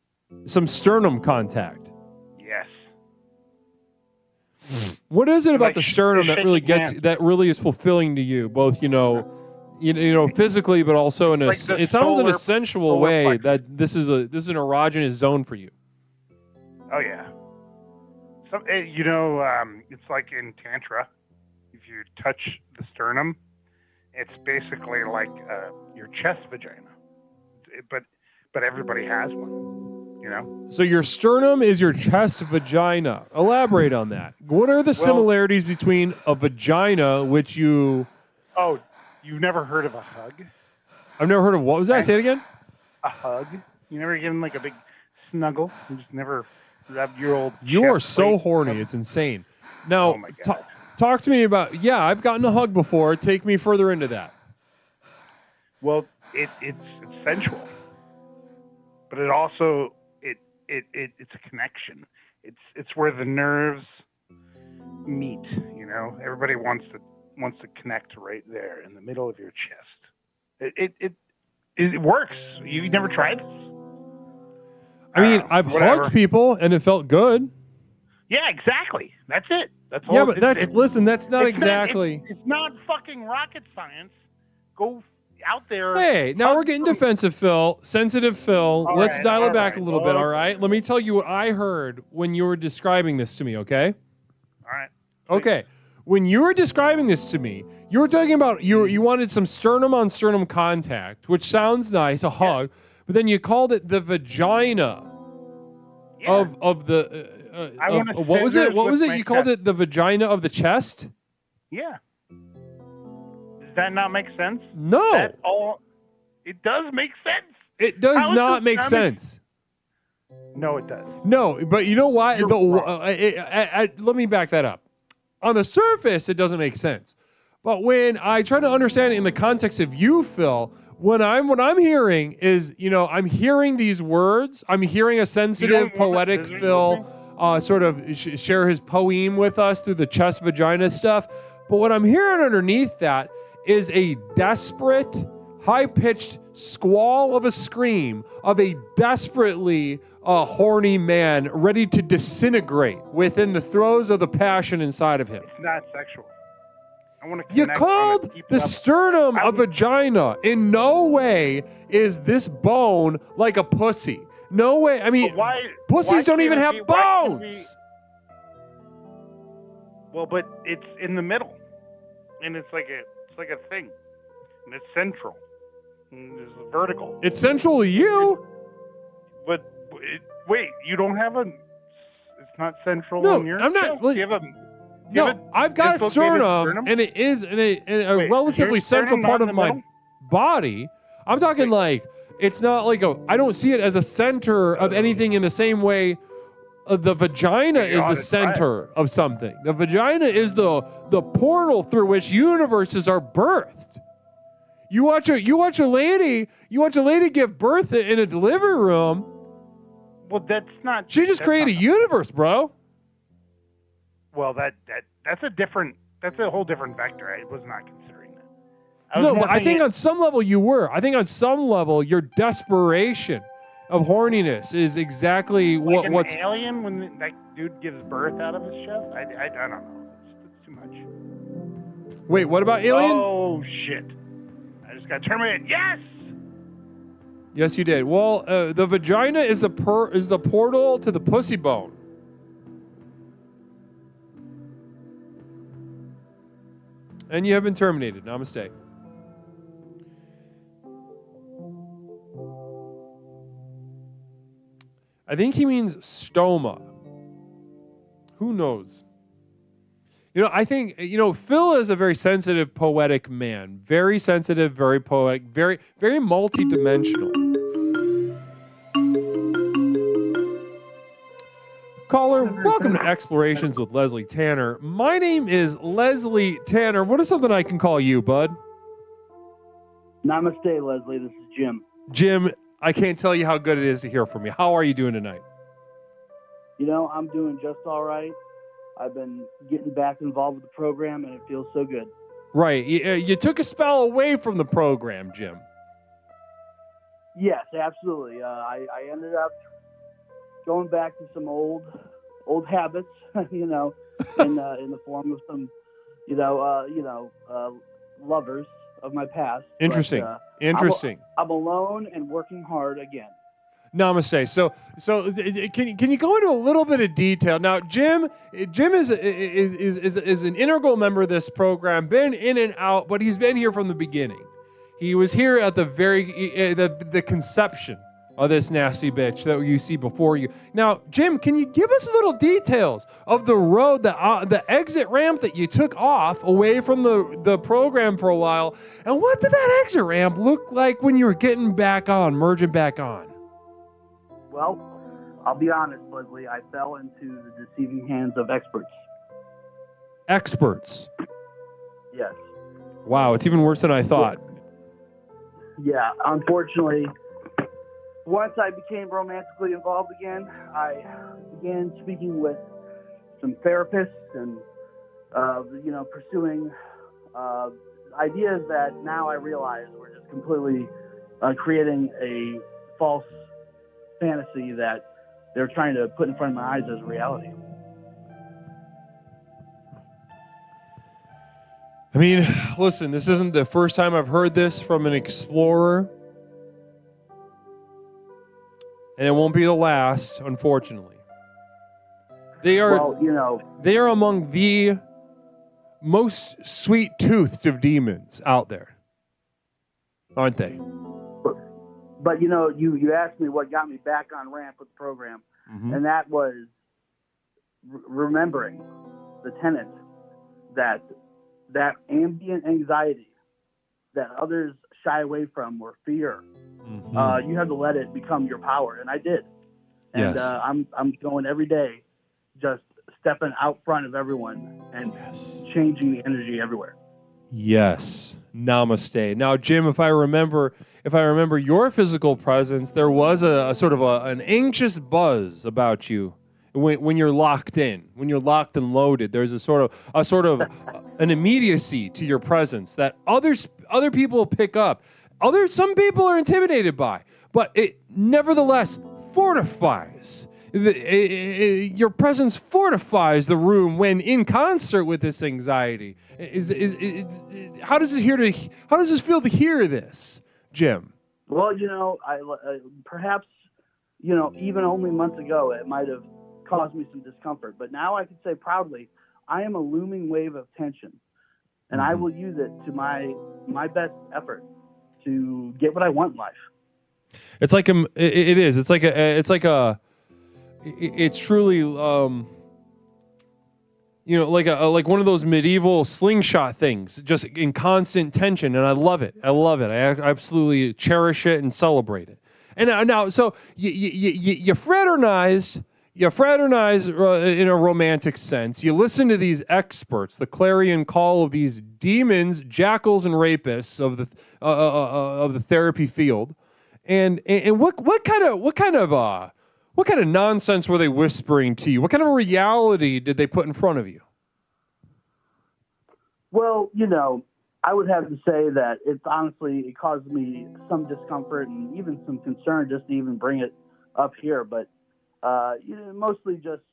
some sternum contact. Yes. What is it about Like the sternum that really shaking gets hands. that really is fulfilling to you, both physically, but also in Like the it sounds in a solar sensual way plexus. that this is an erogenous zone for you. Oh yeah. So it's like in tantra. If you touch the sternum, it's basically like your chest vagina. But everybody has one. You know. So your sternum is your chest vagina. Elaborate on that. What are the similarities between a vagina, which you? Oh, you've never heard of a hug? I've never heard of. What was that? Say it again. A hug? You never given like a big snuggle? You just never rubbed your old. You are chest so plate? horny. It's insane. Now, Oh my God. talk to me about. Yeah, I've gotten a hug before. Take me further into that. Well, it's sensual, but it also it's a connection. It's where the nerves meet. You know, everybody wants to connect right there in the middle of your chest. It works. You never tried this? I mean, I've whatever. hugged people and it felt good. Yeah, exactly. That's it. That's all. Yeah, but that's not it's exactly. It's not fucking rocket science. Go out there. Hey, now we're getting defensive, Phil. Sensitive, Phil. All Let's right, dial it all back right. a little bit, all Okay. right? Let me tell you what I heard when you were describing this to me, okay? All right. Okay. When you were describing this to me, you were talking about you wanted some sternum on sternum contact, which sounds nice, a hug, but then you called it the vagina Yeah. of the I wanna what was it? scissors What was with it? my You called chest. it the vagina of the chest? Yeah. Does that not make sense? No. That all. It does make sense. It does How is not this make not sense. No, it does. No, but you know what? You're wrong. Let me back that up. On the surface, it doesn't make sense. But when I try to understand it in the context of you, Phil, what I'm hearing is, I'm hearing these words. I'm hearing a sensitive, You don't want poetic scissors Phil with sort of share his poem with us through the chest vagina stuff. But what I'm hearing underneath that is a desperate, high-pitched squall of a scream of a desperately horny man ready to disintegrate within the throes of the passion inside of him. It's not sexual. I want to. You called the sternum a vagina. In no way is this bone like a pussy. No way. I mean, pussies don't even have bones. Well, but it's in the middle, and it's like a thing, and it's central, and it's vertical. It's central to you. But wait, you don't have a. It's not central No, on your. I'm not- chest? Do you have a? No, I've got a dislocated sternum, and it is in a Wait, is relatively your central sternum part not of in the my middle? body. I'm talking like it's not like I don't see it as a center of anything in the same way. The vagina You is ought the to try it. center of something. The vagina is the portal through which universes are birthed. You watch a lady give birth in a delivery room. Well, that's not. She just that's created a not- universe, bro. Well, that's a different. That's a whole different vector. I was not considering that. I was No, more but I think thinking- on some level you were. I think on some level your desperation of horniness is exactly like an what's. alien when that dude gives birth out of his chest. I don't know. It's too much. Wait, what about Alien? Oh shit! I just got terminated. Yes. Yes, you did. Well, the vagina is the portal to the pussy bone. And you have been terminated. Namaste. I think he means stoma. Who knows? I think, Phil is a very sensitive, poetic man. Very sensitive, very poetic, very, very multi-dimensional. Caller, welcome to Explorations with Leslie Tanner. My name is Leslie Tanner. What is something I can call you, bud? Namaste, Leslie. This is Jim. Jim, I can't tell you how good it is to hear from you. How are you doing tonight? I'm doing just all right. I've been getting back involved with the program, and it feels so good. Right. You took a spell away from the program, Jim. Yes, absolutely. I ended up going back to some old habits, in the form of some, lovers of my past. Interesting. But, Interesting. I'm alone and working hard again. Namaste. So can you go into a little bit of detail? Now, Jim is an integral member of this program, been in and out, but he's been here from the beginning. He was here at the the conception of this nasty bitch that you see before you. Now, Jim, can you give us little details of the road, the exit ramp that you took off away from the program for a while, and what did that exit ramp look like when you were getting back on, merging back on? Well, I'll be honest, Leslie. I fell into the deceiving hands of experts. Experts? Yes. Wow, it's even worse than I thought. Yeah, unfortunately, once I became romantically involved again, I began speaking with some therapists and, pursuing ideas that now I realize were just completely creating a false fantasy that they're trying to put in front of my eyes as reality. I mean, listen, this isn't the first time I've heard this from an explorer. And it won't be the last, unfortunately. They are among the most sweet-toothed of demons out there, aren't they? But you asked me what got me back on ramp with the program, and that was remembering the tenet that ambient anxiety that others shy away from or fear. You have to let it become your power, and I did. And yes. I'm going every day, just stepping out front of everyone and changing the energy everywhere. Yes. Namaste. Now, Jim, if I remember your physical presence, there was a sort of an anxious buzz about you when you're locked in, when you're locked and loaded. There's a sort of an immediacy to your presence that other people pick up. Some people are intimidated by, but it nevertheless fortifies. Your presence fortifies the room when in concert with this anxiety. How does this feel to hear this, Jim? Well, perhaps, even only months ago, it might have caused me some discomfort. But now I can say proudly, I am a looming wave of tension, and I will use it to my best effort to get what I want in life. It's like it's truly like one of those medieval slingshot things, just in constant tension, and I love it. I absolutely cherish it and celebrate it. And now, so you fraternize in a romantic sense. You listen to these experts, the clarion call of these demons, jackals, and rapists of the therapy field. And what kind of nonsense were they whispering to you? What kind of reality did they put in front of you? Well, I would have to say that it caused me some discomfort and even some concern just to even bring it up here. But mostly just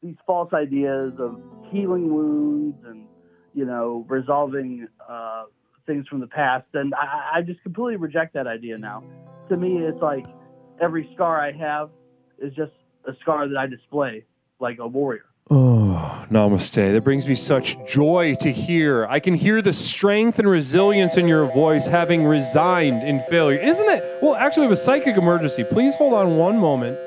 these false ideas of healing wounds and resolving things from the past, and I just completely reject that idea now. To me, it's like every scar I have is just a scar that I display like a warrior. Oh, namaste. That brings me such joy to hear. I can hear the strength and resilience in your voice, having resigned in failure. Isn't it? Well, actually, we have a psychic emergency. Please hold on one moment.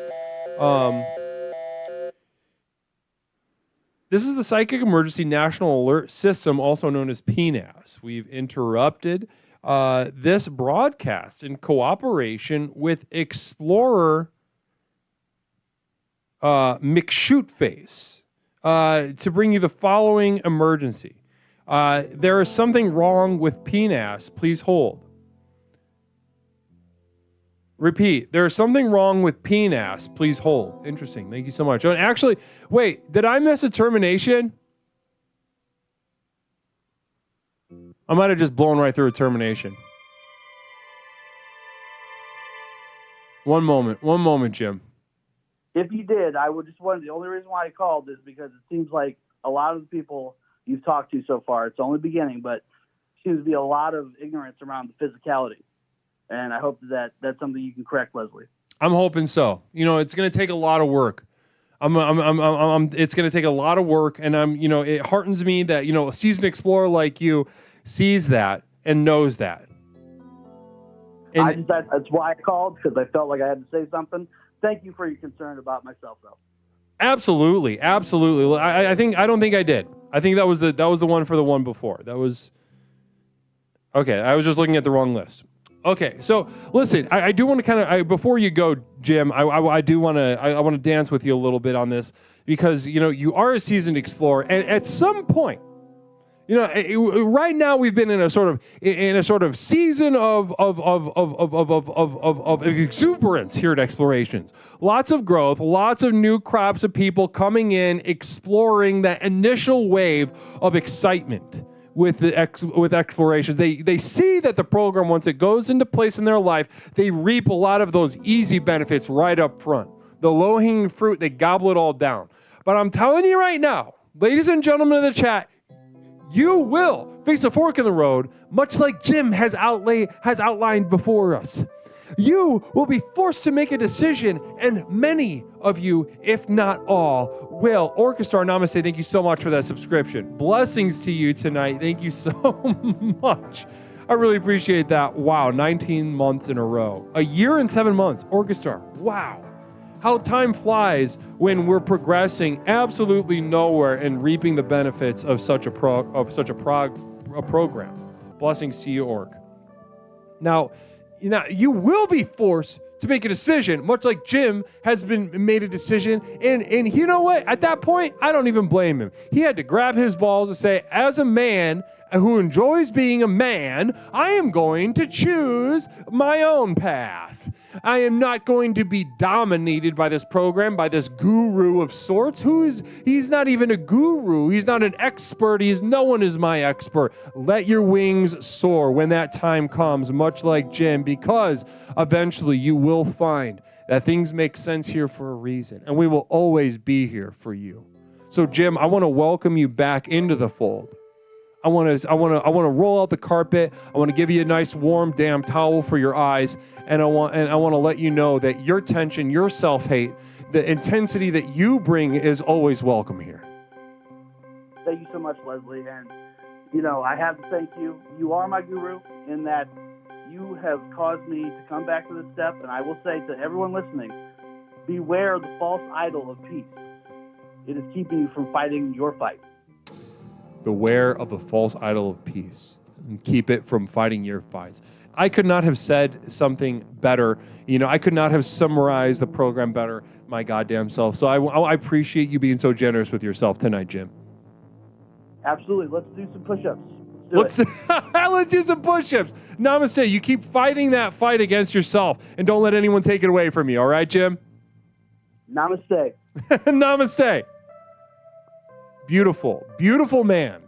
This is the Psychic Emergency National Alert System, also known as PNAS. We've interrupted this broadcast in cooperation with Explorer McShootface to bring you the following emergency. There is something wrong with PNAS. Please hold. Repeat. There is something wrong with PNAS. Please hold. Interesting. Thank you so much. Actually, wait. Did I miss a termination? I might have just blown right through a termination. One moment, Jim. If you did, I would just wonder. The only reason why I called is because it seems like a lot of the people you've talked to so far, it's only beginning, but seems to be a lot of ignorance around the physicality. And I hope that that's something you can correct, Leslie. I'm hoping so. You know, it's going to take a lot of work. It's going to take a lot of work, and it heartens me that, a seasoned explorer like you sees that and knows that. And that's why I called, because I felt like I had to say something. Thank you for your concern about myself, though. Absolutely. I don't think I did. I think that was the one for the one before. That was okay. I was just looking at the wrong list. Okay, so listen, I do want to before you go, Jim, I do want to dance with you a little bit on this, because you are a seasoned explorer, and at some point, right now we've been in a sort of season of exuberance here at Explorations. Lots of growth, lots of new crops of people coming in, exploring that initial wave of excitement with Explorations. They see that the program, once it goes into place in their life, they reap a lot of those easy benefits right up front. The low-hanging fruit, they gobble it all down. But I'm telling you right now, ladies and gentlemen of the chat, you will face a fork in the road, much like Jim has outlined before us. You will be forced to make a decision, and many of you, if not all, will. Orchestra Namaste, thank you so much for that subscription. Blessings to you tonight. Thank you so much. I really appreciate that. Wow, 19 months in a row. A year and 7 months. Orchestra, wow. How time flies when we're progressing absolutely nowhere and reaping the benefits of such a program. Blessings to you, Orc. Now, you will be forced to make a decision, much like Jim has made a decision. And you know what? At that point, I don't even blame him. He had to grab his balls and say, as a man who enjoys being a man, I am going to choose my own path. I am not going to be dominated by this program, by this guru of sorts. He's not even a guru. He's not an expert. No one is my expert. Let your wings soar when that time comes, much like Jim, because eventually you will find that things make sense here for a reason, and we will always be here for you. So, Jim, I want to welcome you back into the fold. I want to roll out the carpet. I want to give you a nice warm damn towel for your eyes, and I want to let you know that your tension, your self-hate, the intensity that you bring is always welcome here. Thank you so much, Leslie. And I have to thank you. You are my guru in that you have caused me to come back to this step. And I will say to everyone listening, beware of the false idol of peace. It is keeping you from fighting your fight. Beware of the false idol of peace, and keep it from fighting your fights. I could not have said something better. I could not have summarized the program better, my goddamn self. So I appreciate you being so generous with yourself tonight, Jim. Absolutely. Let's do some push-ups. Let's do some push-ups. Namaste. You keep fighting that fight against yourself, and don't let anyone take it away from you. All right, Jim? Namaste. Namaste. Beautiful, beautiful man,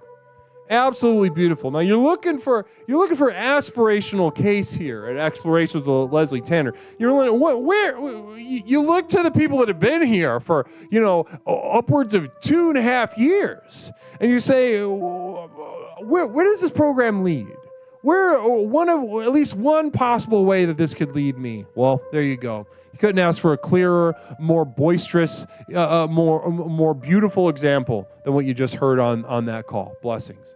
absolutely beautiful. Now you're looking for aspirational case here at Explorations with Leslie Tanner. You're where you look to the people that have been here for upwards of 2.5 years, and you say, where does this program lead? Where at least one possible way that this could lead me? Well, there you go. You couldn't ask for a clearer, more boisterous, more beautiful example than what you just heard on that call. Blessings.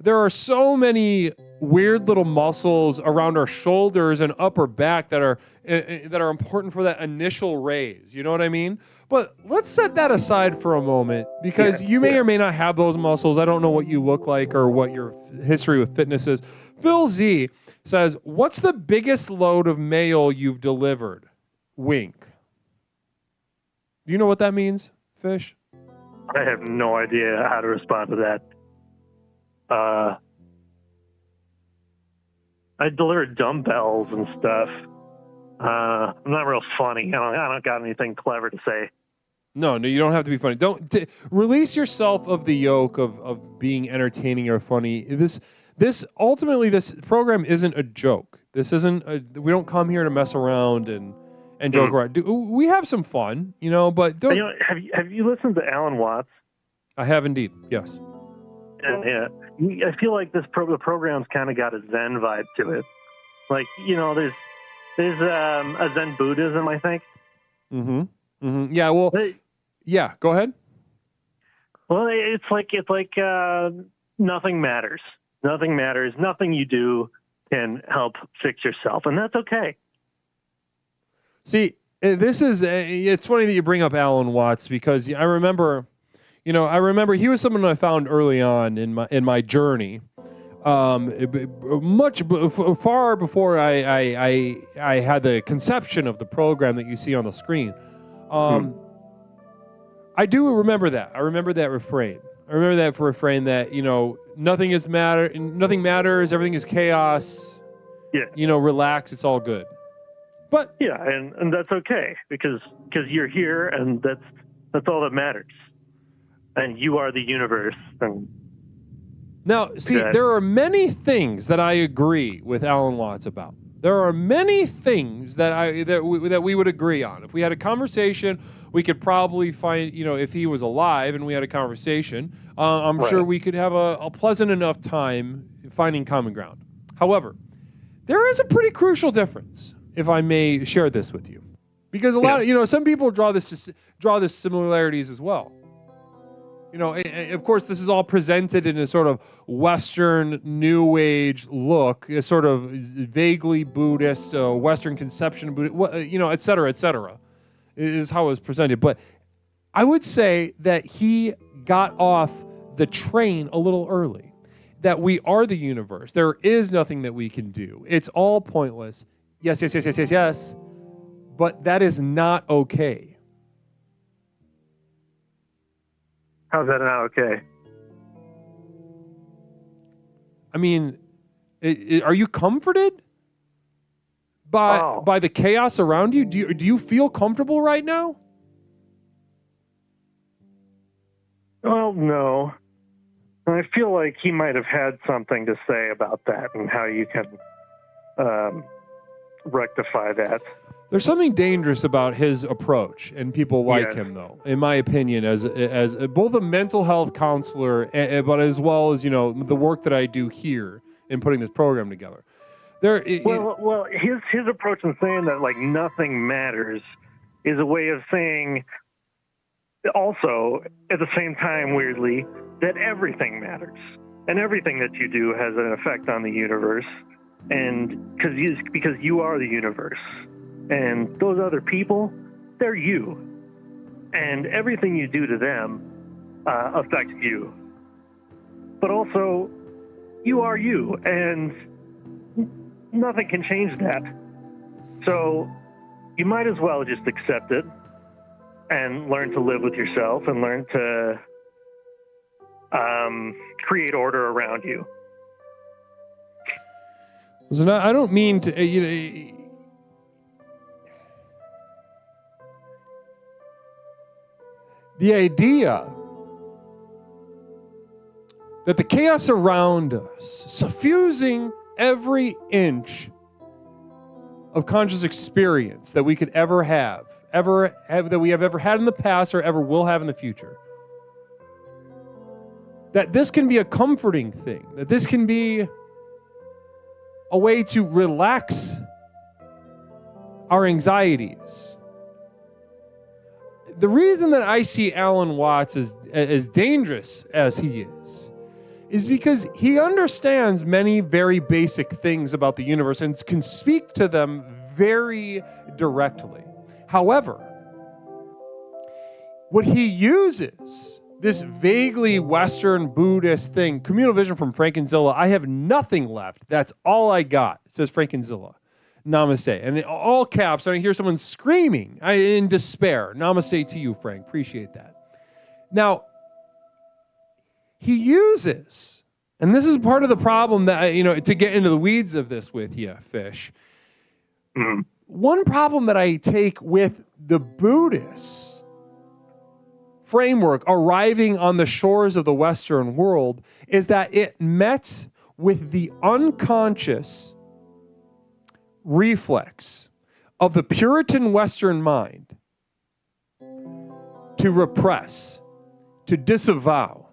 there are so many weird little muscles around our shoulders and upper back that are important for that initial raise. You know what I mean? But let's set that aside for a moment, because you may or may not have those muscles. I don't know what you look like or what your history with fitness is. Phil Z says, what's the biggest load of mail you've delivered? Wink. Do you know what that means, Fish? I have no idea how to respond to that. I delivered dumbbells and stuff. I'm not real funny. I don't got anything clever to say. No, you don't have to be funny. Release yourself of the yoke of being entertaining or funny. This ultimately, this program isn't a joke. This isn't. We don't come here to mess around and joke around. We have some fun, but don't. Have you listened to Alan Watts? I have indeed. Yes. And I feel like the program's kind of got a Zen vibe to it. Like, there's a Zen Buddhism, I think. Mm-hmm. Mm-hmm. Yeah. Well. Yeah. Go ahead. Well, it's like nothing matters. Nothing matters. Nothing you do can help fix yourself, and that's okay. See, it's funny that you bring up Alan Watts, because I remember he was someone I found early on in my journey, much far before I had the conception of the program that you see on the screen. I do remember that. I remember that refrain. I remember that refrain that, nothing matters, everything is chaos. Yeah. Relax, it's all good. But yeah, and that's okay, because you're here, and that's all that matters. And you are the universe. And now, see, there are many things that I agree with Alan Watts about. There are many things that we would agree on. If we had a conversation, we could probably find, if he was alive and we had a conversation, I'm sure we could have a pleasant enough time finding common ground. However, there is a pretty crucial difference, if I may share this with you, because a lot of, some people draw this similarities as well. Of course, this is all presented in a sort of Western New Age look, a sort of vaguely Buddhist, Western conception, et cetera, is how it was presented. But I would say that he got off the train a little early, that we are the universe. There is nothing that we can do. It's all pointless. Yes. But that is not okay. How's that not okay? I mean, are you comforted by the chaos around you? Do you feel comfortable right now? Well, no. I feel like he might have had something to say about that and how you can rectify that. There's something dangerous about his approach, and people like him, though, in my opinion, as both a mental health counselor, but as well as, the work that I do here in putting this program together. Well, his approach in saying that, like, nothing matters is a way of saying also, at the same time, weirdly, that everything matters. And everything that you do has an effect on the universe, and because you are the universe. And those other people, they're you. And everything you do to them affects you. But also, you are you, and nothing can change that. So you might as well just accept it and learn to live with yourself and learn to create order around you. Listen, I don't mean to... The idea that the chaos around us, suffusing every inch of conscious experience that we could ever have, that we have ever had in the past or ever will have in the future, that this can be a comforting thing, that this can be a way to relax our anxieties. The reason that I see Alan Watts as dangerous as he is because he understands many very basic things about the universe and can speak to them very directly. However, what he uses, this vaguely Western Buddhist thing, communal vision from Frankinzilla, I have nothing left. That's all I got. It says Frankinzilla. Namaste. And in all caps, I hear someone screaming in despair. Namaste to you, Frank. Appreciate that. Now, he uses, and this is part of the problem that, to get into the weeds of this with you, Fish. Mm-hmm. One problem that I take with the Buddhist framework arriving on the shores of the Western world is that it met with the unconscious reflex of the Puritan Western mind to repress, to disavow.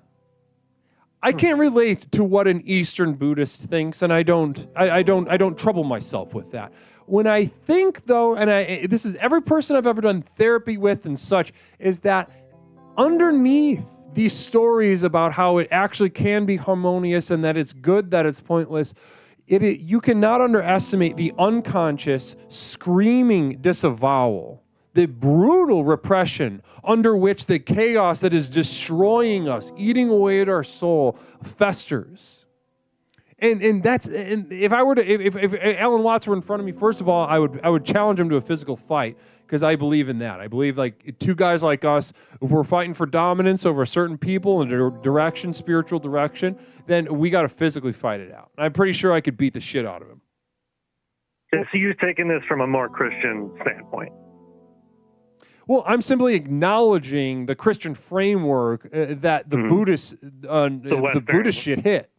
I can't relate to what an Eastern Buddhist thinks, and I don't trouble myself with that. When I think, though, and this is every person I've ever done therapy with and such, is that underneath these stories about how it actually can be harmonious and that it's good, that it's pointless, you cannot underestimate the unconscious screaming disavowal, the brutal repression under which the chaos that is destroying us, eating away at our soul, festers. And if Alan Watts were in front of me, first of all, I would challenge him to a physical fight, because I believe in that. I believe like two guys like us, if we're fighting for dominance over certain people in a direction, spiritual direction, then we got to physically fight it out. I'm pretty sure I could beat the shit out of him. So you're taking this from a more Christian standpoint. Well, I'm simply acknowledging the Christian framework that the Buddhist shit hit.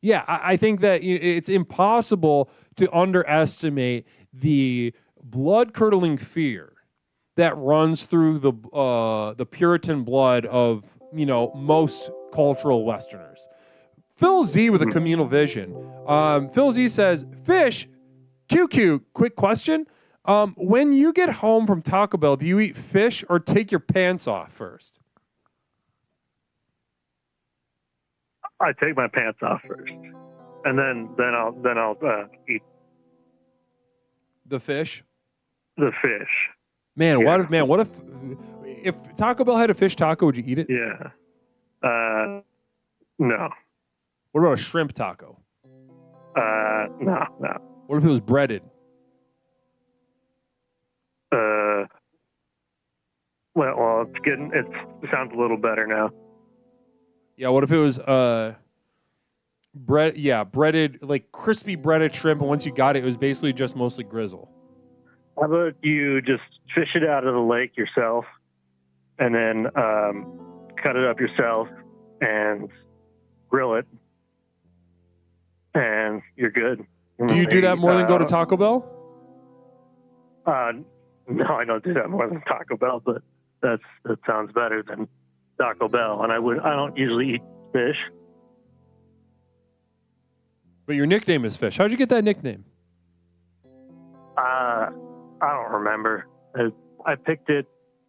Yeah, I think that it's impossible to underestimate the blood-curdling fear that runs through the Puritan blood of most cultural Westerners. Phil Z with a communal vision. Phil Z says, "Fish, QQ. Quick question: when you get home from Taco Bell, do you eat fish or take your pants off first?" I take my pants off first, and then I'll eat the fish. The fish. Man, yeah. What if Taco Bell had a fish taco? Would you eat it? Yeah. No. What about a shrimp taco? No. What if it was breaded? Well, it sounds a little better now. Yeah, what if it was breaded, like crispy breaded shrimp, and once you got it, it was basically just mostly grizzle? How about you just fish it out of the lake yourself, and then cut it up yourself and grill it, and you're good. Do you do that more than go to Taco Bell? No, I don't do that more than Taco Bell, but that sounds better than Taco Bell, and I don't usually eat fish. But your nickname is Fish. How'd you get that nickname? I don't remember. I picked it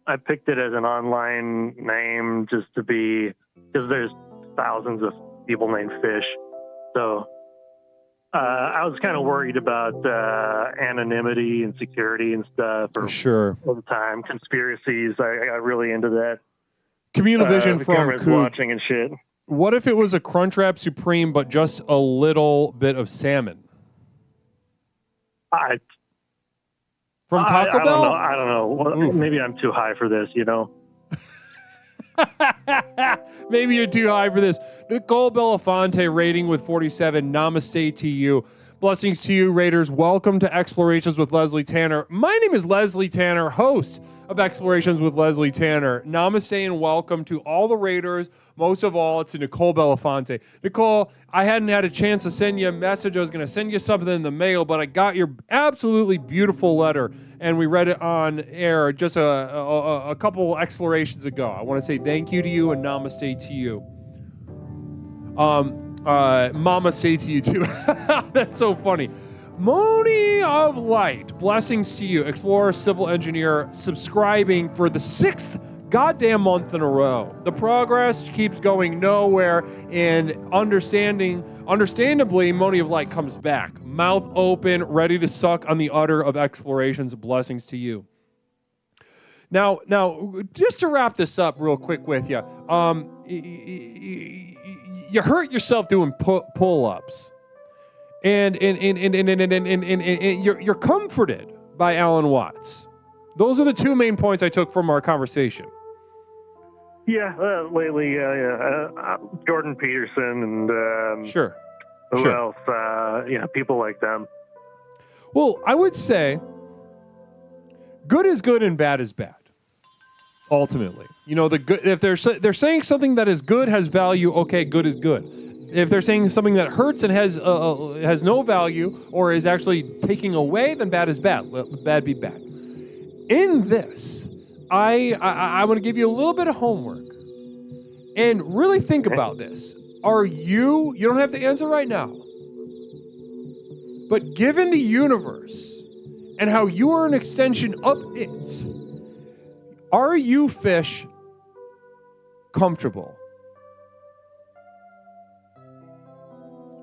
as an online name just to be, because there's thousands of people named Fish. So I was kind of worried about anonymity and security and stuff. For sure. All the time. Conspiracies. I got really into that. Communal vision from Coop. Watching and shit. What if it was a Crunchwrap Supreme, but just a little bit of salmon? From Taco Bell? I don't know. Well, maybe I'm too high for this, Maybe you're too high for this. Nicole Belafonte rating with 47. Namaste to you. Blessings to you, Raiders. Welcome to Explorations with Leslie Tanner. My name is Leslie Tanner, host of Explorations with Leslie Tanner. Namaste and welcome to all the Raiders. Most of all, to Nicole Belafonte. Nicole, I hadn't had a chance to send you a message. I was going to send you something in the mail, but I got your absolutely beautiful letter, and we read it on air just a couple explorations ago. I want to say thank you to you and namaste to you. Mama say to you too. That's so funny. Moni of Light, blessings to you. Explorer, civil engineer, subscribing for the 6th goddamn month in a row. The progress keeps going nowhere, and understandably, Moni of Light comes back, mouth open, ready to suck on the udder of explorations. Blessings to you. Now, just to wrap this up real quick with you, you hurt yourself doing pull-ups, and you're comforted by Alan Watts. Those are the two main points I took from our conversation. Yeah, lately, Jordan Peterson and Sure. Who else? People like them. Well, I would say good is good and bad is bad. Ultimately, the good. If they're saying something that is good has value, okay, good is good. If they're saying something that hurts and has no value or is actually taking away, then bad is bad. Let bad be bad. In this, I want to give you a little bit of homework and really think about this. You don't have to answer right now, but given the universe and how you are an extension of it, are you, fish, comfortable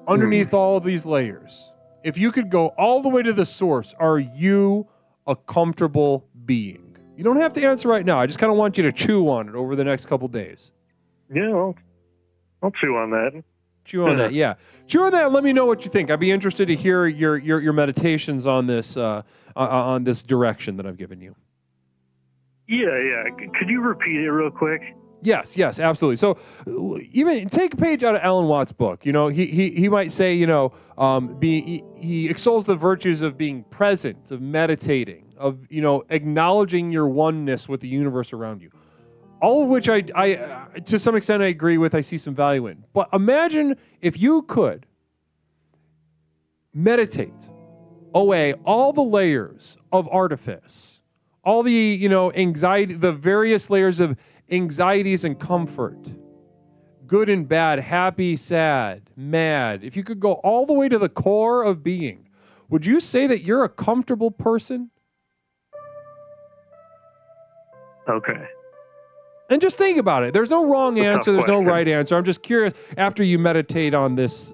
underneath all of these layers? If you could go all the way to the source, are you a comfortable being? You don't have to answer right now. I just kind of want you to chew on it over the next couple days. Yeah, I'll chew on that. Chew on that, yeah. Chew on that and let me know what you think. I'd be interested to hear your meditations on this direction that I've given you. Yeah. Could you repeat it real quick? Yes, absolutely. So even take a page out of Alan Watts' book. He might say, he extols the virtues of being present, of meditating, of, acknowledging your oneness with the universe around you. All of which I to some extent I agree with, I see some value in. But imagine if you could meditate away all the layers of artifice, all the, anxiety, the various layers of anxieties and comfort, good and bad, happy, sad, mad. If you could go all the way to the core of being, would you say that you're a comfortable person? Okay. And just think about it. There's no wrong answer. There's no right answer. I'm just curious, after you meditate on this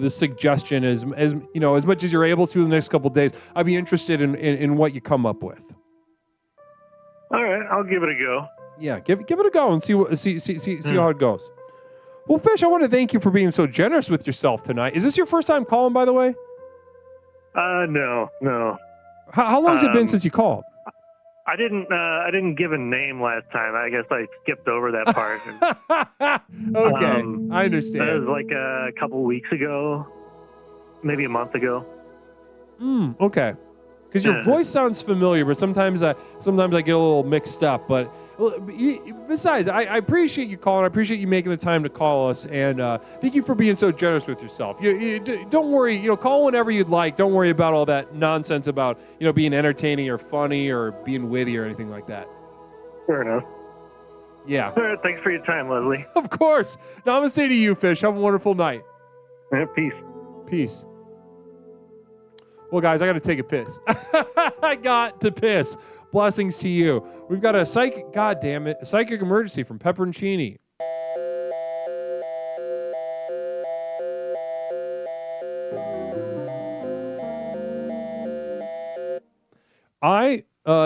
suggestion, as much as you're able to in the next couple of days, I'd be interested in what you come up with. All right, I'll give it a go. Yeah, give it a go and see how it goes. Well, Fish, I want to thank you for being so generous with yourself tonight. Is this your first time calling, by the way? No. How long has it been since you called? I didn't give a name last time. I guess I skipped over that part. Okay, I understand. That was like a couple weeks ago, maybe a month ago. Okay. Because your voice sounds familiar, but sometimes I get a little mixed up. But besides, I appreciate you calling. I appreciate you making the time to call us, and thank you for being so generous with yourself. You don't worry. Call whenever you'd like. Don't worry about all that nonsense about being entertaining or funny or being witty or anything like that. Fair enough. Yeah. All right, thanks for your time, Leslie. Of course. Namaste to you, Fish. Have a wonderful night. Yeah, peace. Peace. Well, guys, I got to take a piss. I got to piss. Blessings to you. We've got a psychic emergency from Pepperoncini.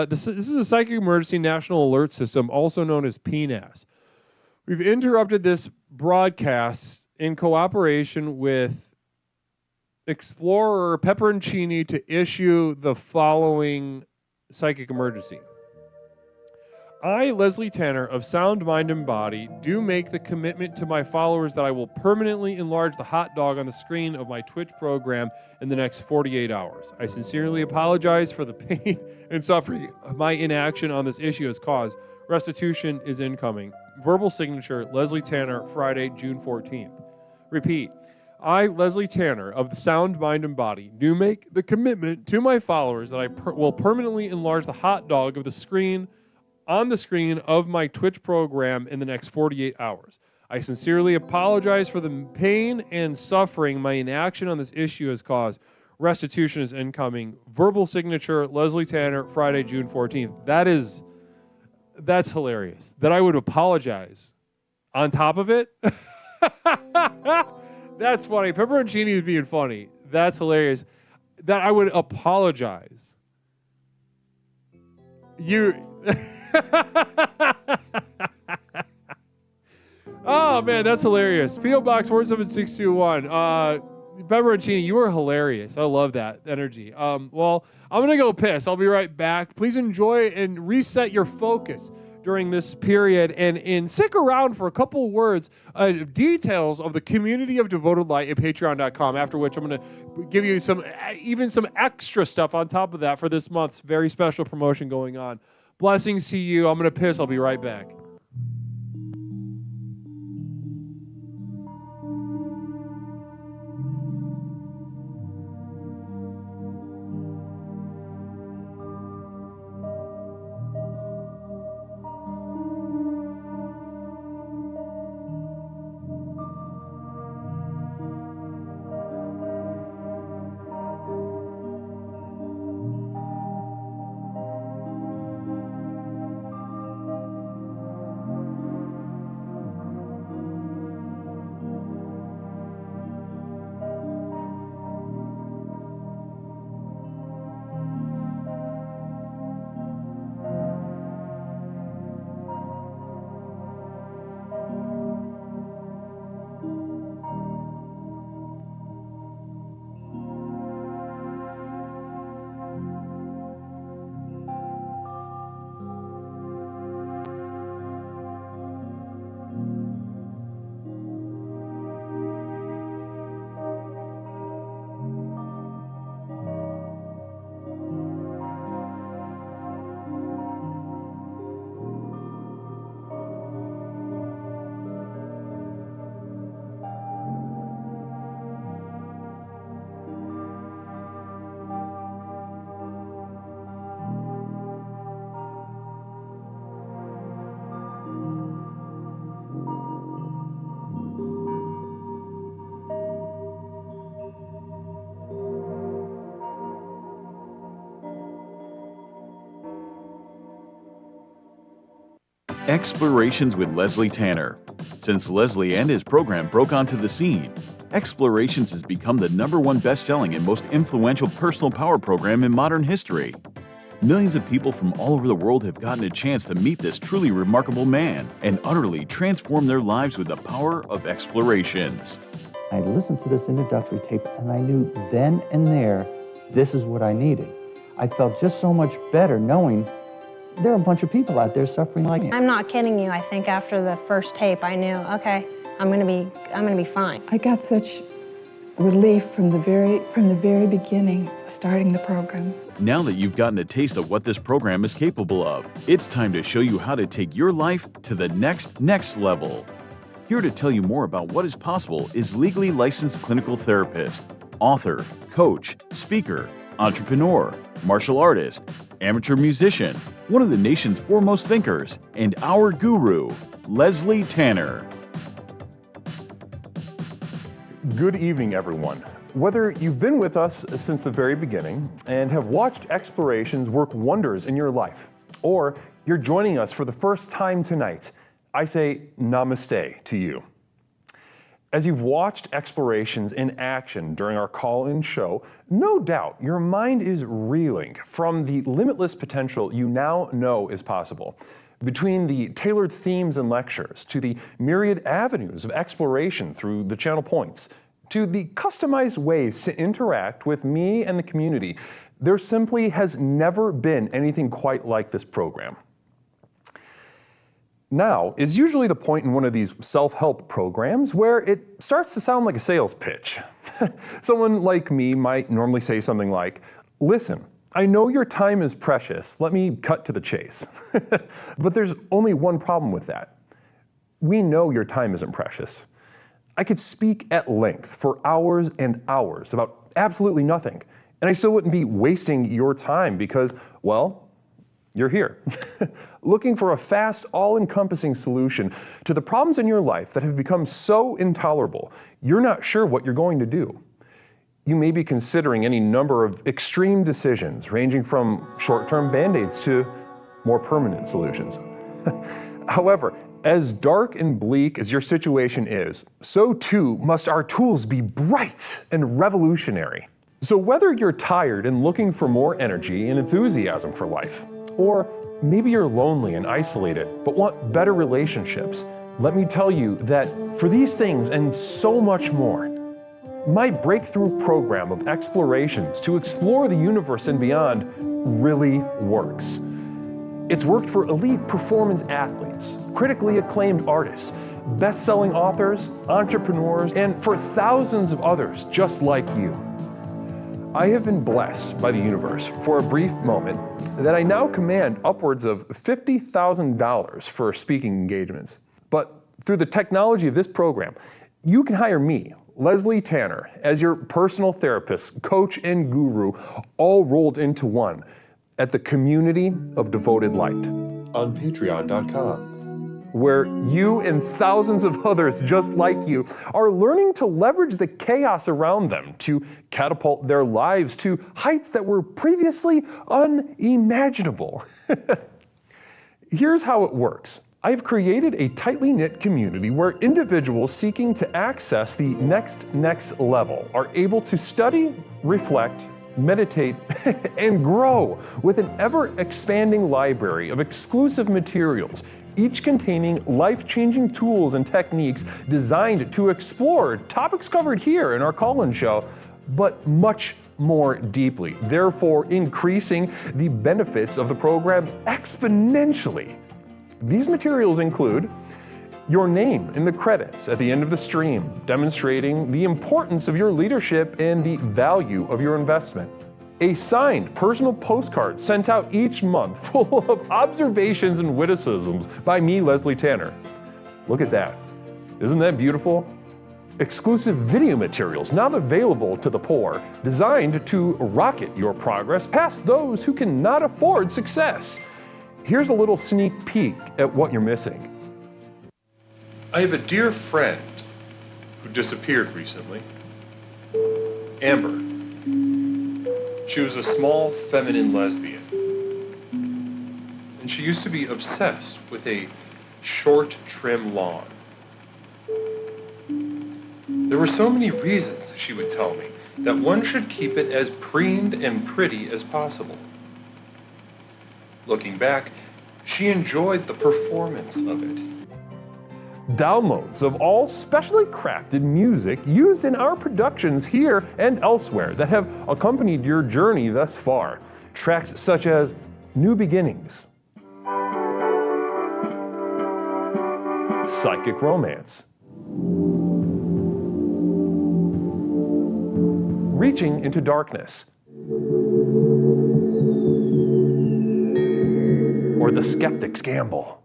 This is a psychic emergency national alert system, also known as PNAS. We've interrupted this broadcast in cooperation with Explorer Pepperoncini to issue the following psychic emergency. I, Leslie Tanner, of sound mind and body, do make the commitment to my followers that I will permanently enlarge the hot dog on the screen of my Twitch program in the next 48 hours. I sincerely apologize for the pain and suffering my inaction on this issue has caused. Restitution is incoming. Verbal signature, Leslie Tanner, Friday, June 14th. Repeat. I, Leslie Tanner, of the sound mind and body, do make the commitment to my followers that I will permanently enlarge the hot dog of the screen on the screen of my Twitch program in the next 48 hours. I sincerely apologize for the pain and suffering my inaction on this issue has caused. Restitution is incoming. Verbal signature, Leslie Tanner, Friday, June 14th. That's hilarious. That I would apologize on top of it. That's funny. Pepperoncini is being funny. That's hilarious. That I would apologize. You. Oh, man, that's hilarious. P.O. Box 47621. Pepperoncini, you are hilarious. I love that energy. Well, I'm going to go piss. I'll be right back. Please enjoy and reset your focus during this period, and stick around for a couple words, details of the community of Devoted Light at patreon.com, after which I'm going to give you some extra stuff on top of that for this month's very special promotion going on. Blessings to you. I'm going to piss. I'll be right back. Explorations with Leslie Tanner. Since Leslie and his program broke onto the scene, Explorations has become the #1 best-selling and most influential personal power program in modern history. Millions of people from all over the world have gotten a chance to meet this truly remarkable man and utterly transform their lives with the power of Explorations. I listened to this introductory tape and I knew then and there, this is what I needed. I felt just so much better knowing there are a bunch of people out there suffering like me. I'm not kidding you. I think after the first tape, I knew, okay, I'm gonna be fine. I got such relief from the very beginning, starting the program. Now that you've gotten a taste of what this program is capable of, it's time to show you how to take your life to the next level. Here to tell you more about what is possible is legally licensed clinical therapist, author, coach, speaker, entrepreneur, martial artist, amateur musician, one of the nation's foremost thinkers, and our guru, Leslie Tanner. Good evening, everyone. Whether you've been with us since the very beginning and have watched Explorations work wonders in your life, or you're joining us for the first time tonight, I say namaste to you. As you've watched Explorations in action during our call-in show, no doubt your mind is reeling from the limitless potential you now know is possible. Between the tailored themes and lectures, to the myriad avenues of exploration through the channel points, to the customized ways to interact with me and the community, there simply has never been anything quite like this program. Now is usually the point in one of these self-help programs where it starts to sound like a sales pitch. Someone like me might normally say something like, "Listen, I know your time is precious. Let me cut to the chase." But there's only one problem with that. We know your time isn't precious. I could speak at length for hours and hours about absolutely nothing, and I still wouldn't be wasting your time because, well, you're here, looking for a fast, all-encompassing solution to the problems in your life that have become so intolerable, you're not sure what you're going to do. You may be considering any number of extreme decisions, ranging from short-term band-aids to more permanent solutions. However, as dark and bleak as your situation is, so too must our tools be bright and revolutionary. So whether you're tired and looking for more energy and enthusiasm for life, or maybe you're lonely and isolated but want better relationships, let me tell you that for these things and so much more, my breakthrough program of explorations to explore the universe and beyond really works. It's worked for elite performance athletes, critically acclaimed artists, best-selling authors, entrepreneurs, and for thousands of others just like you. I have been blessed by the universe for a brief moment that I now command upwards of $50,000 for speaking engagements. But through the technology of this program, you can hire me, Leslie Tanner, as your personal therapist, coach, and guru, all rolled into one at the Community of Devoted Light on patreon.com, where you and thousands of others just like you are learning to leverage the chaos around them to catapult their lives to heights that were previously unimaginable. Here's how it works. I've created a tightly knit community where individuals seeking to access the next level are able to study, reflect, meditate, and grow with an ever-expanding library of exclusive materials, each containing life-changing tools and techniques designed to explore topics covered here in our call-in show, but much more deeply, therefore increasing the benefits of the program exponentially. These materials include your name in the credits at the end of the stream, demonstrating the importance of your leadership and the value of your investment. A signed personal postcard sent out each month full of observations and witticisms by me, Leslie Tanner. Look at that. Isn't that beautiful? Exclusive video materials not available to the poor, designed to rocket your progress past those who cannot afford success. Here's a little sneak peek at what you're missing. I have a dear friend who disappeared recently. Amber. She was a small, feminine lesbian. And she used to be obsessed with a short, trim lawn. There were so many reasons, she would tell me, that one should keep it as preened and pretty as possible. Looking back, she enjoyed the performance of it. Downloads of all specially crafted music used in our productions here and elsewhere that have accompanied your journey thus far. Tracks such as New Beginnings, Psychic Romance, Reaching into Darkness, or The Skeptic's Gamble.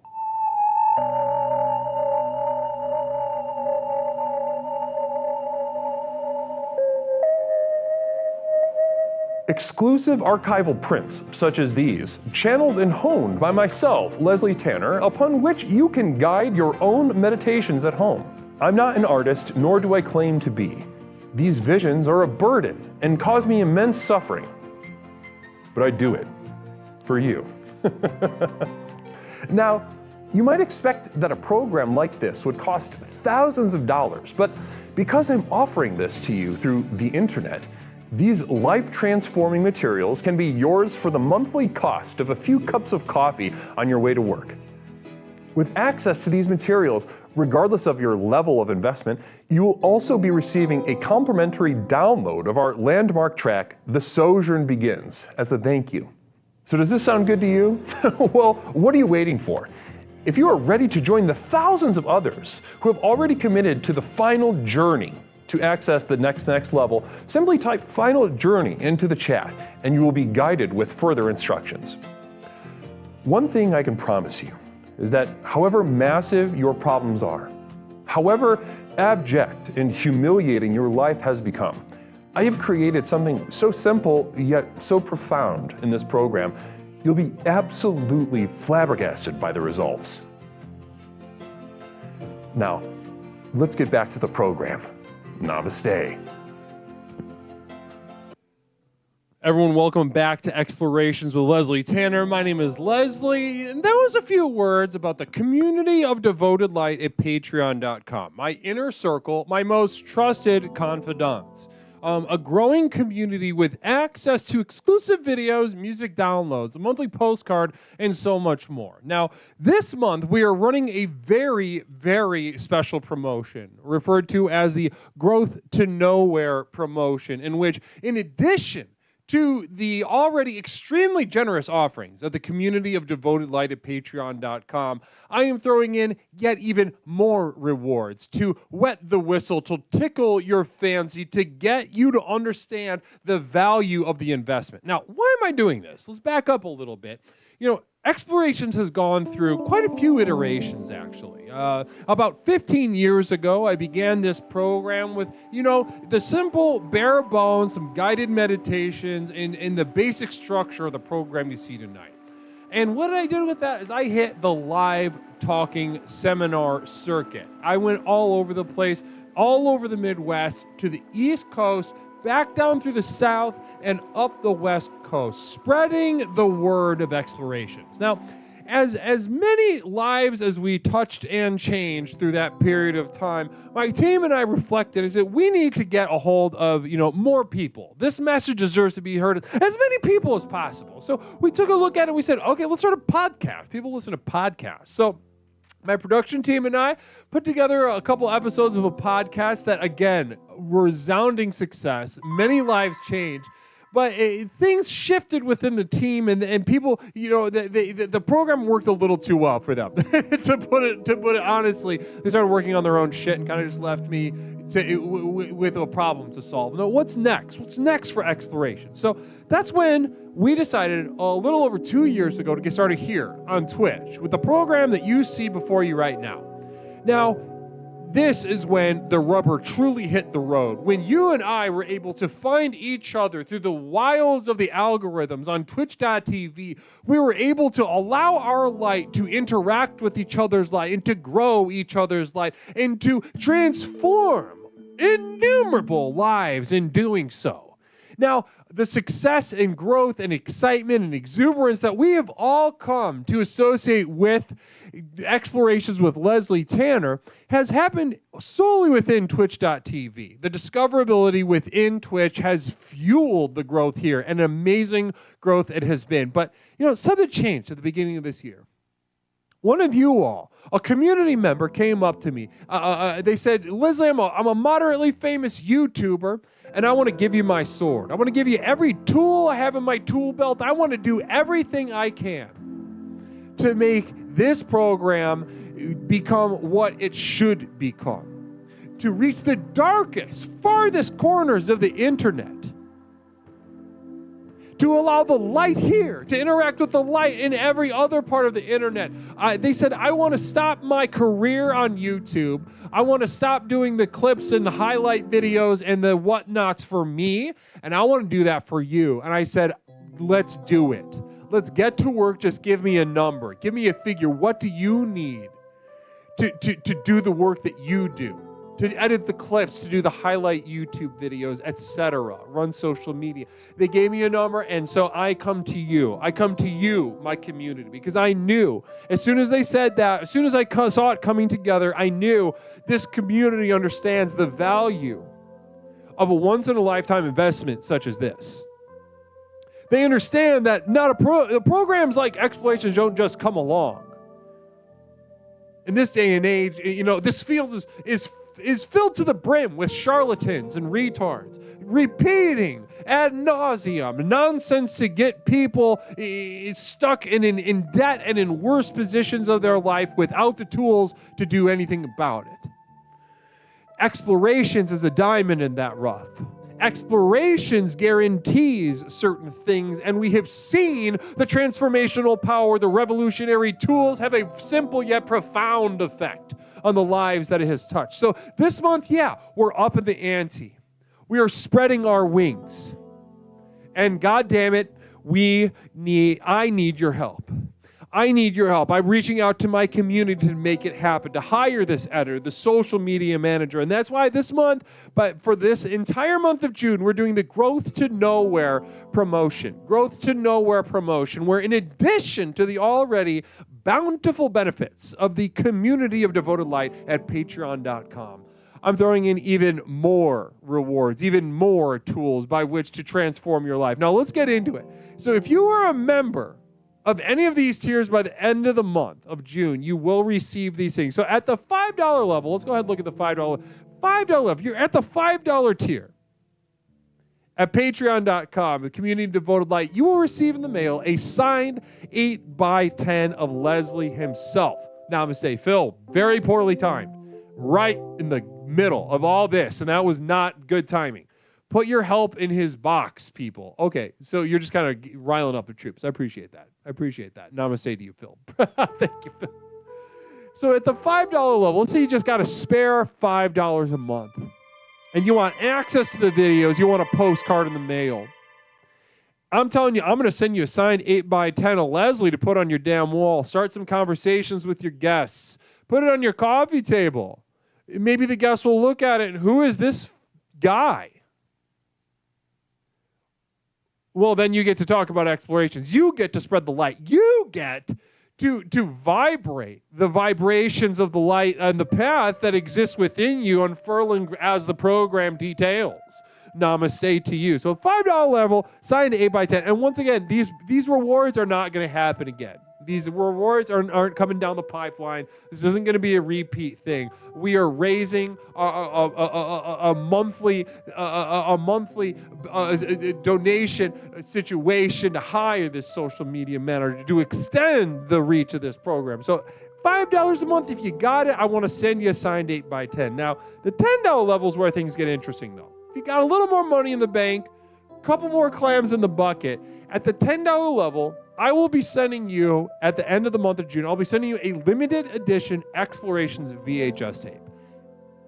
Exclusive archival prints such as these, channeled and honed by myself, Leslie Tanner, upon which you can guide your own meditations at home. I'm not an artist, nor do I claim to be. These visions are a burden and cause me immense suffering. But I do it for you. Now, you might expect that a program like this would cost thousands of dollars, but because I'm offering this to you through the internet, these life-transforming materials can be yours for the monthly cost of a few cups of coffee on your way to work. With access to these materials, regardless of your level of investment, you will also be receiving a complimentary download of our landmark track, The Sojourn Begins, as a thank you. So does this sound good to you? Well, what are you waiting for? If you are ready to join the thousands of others who have already committed to the final journey to access the next level, simply type Final Journey into the chat and you will be guided with further instructions. One thing I can promise you is that however massive your problems are, however abject and humiliating your life has become, I have created something so simple yet so profound in this program, you'll be absolutely flabbergasted by the results. Now, let's get back to the program. Namaste. Everyone, welcome back to Explorations with Leslie Tanner. My name is Leslie, and that was a few words about the community of devoted light at patreon.com. My inner circle, my most trusted confidants. A growing community with access to exclusive videos, music downloads, a monthly postcard, and so much more. Now, this month, we are running a very, very special promotion, referred to as the Growth to Nowhere promotion, in which, in addition to the already extremely generous offerings of the community of devoted light at patreon.com, I am throwing in yet even more rewards to wet the whistle, to tickle your fancy, to get you to understand the value of the investment. Now, why am I doing this? Let's back up a little bit. Explorations has gone through quite a few iterations, actually. About 15 years ago, I began this program with, the simple, bare bones, some guided meditations, and the basic structure of the program you see tonight. And what I did with that is I hit the live talking seminar circuit. I went all over the place, all over the Midwest, to the East Coast, back down through the South, and up the West Coast, spreading the word of explorations. Now, as many lives as we touched and changed through that period of time, my team and I reflected and said, we need to get a hold of, more people. This message deserves to be heard as many people as possible. So we took a look at it and we said, okay, let's start a podcast. People listen to podcasts. So my production team and I put together a couple episodes of a podcast that, again, resounding success, many lives changed. But things shifted within the team, and people, the program worked a little too well for them. to put it honestly, they started working on their own shit and kind of just left me with a problem to solve. Now, what's next? What's next for exploration? So that's when we decided a little over 2 years ago to get started here on Twitch with the program that you see before you right now. Now, this is when the rubber truly hit the road, when you and I were able to find each other through the wilds of the algorithms on twitch.tv. We were able to allow our light to interact with each other's light and to grow each other's light and to transform innumerable lives in doing so. Now, the success and growth and excitement and exuberance that we have all come to associate with Explorations with Leslie Tanner has happened solely within twitch.tv. The discoverability within Twitch has fueled the growth here, and amazing growth it has been. But, something changed at the beginning of this year. One of you all, a community member, came up to me. They said, Leslie, I'm a moderately famous YouTuber, and I want to give you my sword. I want to give you every tool I have in my tool belt. I want to do everything I can to make this program become what it should become, to reach the darkest, farthest corners of the internet, to allow the light here to interact with the light in every other part of the internet. They said, I want to stop my career on YouTube. I want to stop doing the clips and the highlight videos and the whatnots for me, and I want to do that for you. And I said, let's do it. Let's get to work. Just give me a number. Give me a figure. What do you need to do the work that you do? To edit the clips, to do the highlight YouTube videos, etc., run social media. They gave me a number, and so I come to you. I come to you, my community, because I knew, as soon as they said that, as soon as I saw it coming together, I knew this community understands the value of a once-in-a-lifetime investment such as this. They understand that programs like Explorations don't just come along. In this day and age, this field is filled to the brim with charlatans and retards, repeating ad nauseum nonsense to get people stuck in debt and in worse positions of their life without the tools to do anything about it. Explorations is a diamond in that rough. Explorations guarantees certain things, and we have seen the transformational power, the revolutionary tools have a simple yet profound effect on the lives that it has touched. So this month, we're up in the ante. We are spreading our wings. And God damn it, I need your help. I need your help. I'm reaching out to my community to make it happen, to hire this editor, the social media manager. And that's why this month, but for this entire month of June, we're doing the Growth to Nowhere promotion. Growth to Nowhere promotion, where in addition to the already bountiful benefits of the community of devoted light at patreon.com, I'm throwing in even more rewards, even more tools by which to transform your life. Now, let's get into it. So if you are a member of any of these tiers by the end of the month of June, you will receive these things. So at the $5 level, let's go ahead and look at the $5 level. You're at the $5 tier. At patreon.com, the community of devoted light, you will receive in the mail a signed 8x10 of Leslie himself. Namaste. Phil, very poorly timed. Right in the middle of all this, and that was not good timing. Put your help in his box, people. Okay, so you're just kind of riling up the troops. I appreciate that. Namaste to you, Phil. Thank you, Phil. So at the $5 level, let's say you just got a spare $5 a month, and you want access to the videos, you want a postcard in the mail. I'm telling you, I'm going to send you a signed 8x10 of Leslie to put on your damn wall. Start some conversations with your guests. Put it on your coffee table. Maybe the guests will look at it and who is this guy? Well, then you get to talk about explorations. You get to spread the light. You get to vibrate the vibrations of the light and the path that exists within you, unfurling as the program details. Namaste to you. So $5 level, signed 8x10. And once again, these rewards are not going to happen again. These rewards aren't coming down the pipeline. This isn't going to be a repeat thing. We are raising a monthly donation situation to hire this social media manager to extend the reach of this program. So $5 a month, if you got it, I want to send you a signed 8x10. Now, the $10 level is where things get interesting, though. If you got a little more money in the bank, a couple more clams in the bucket, at the $10 level, I will be sending you, at the end of the month of June, I'll be sending you a limited edition Explorations VHS tape.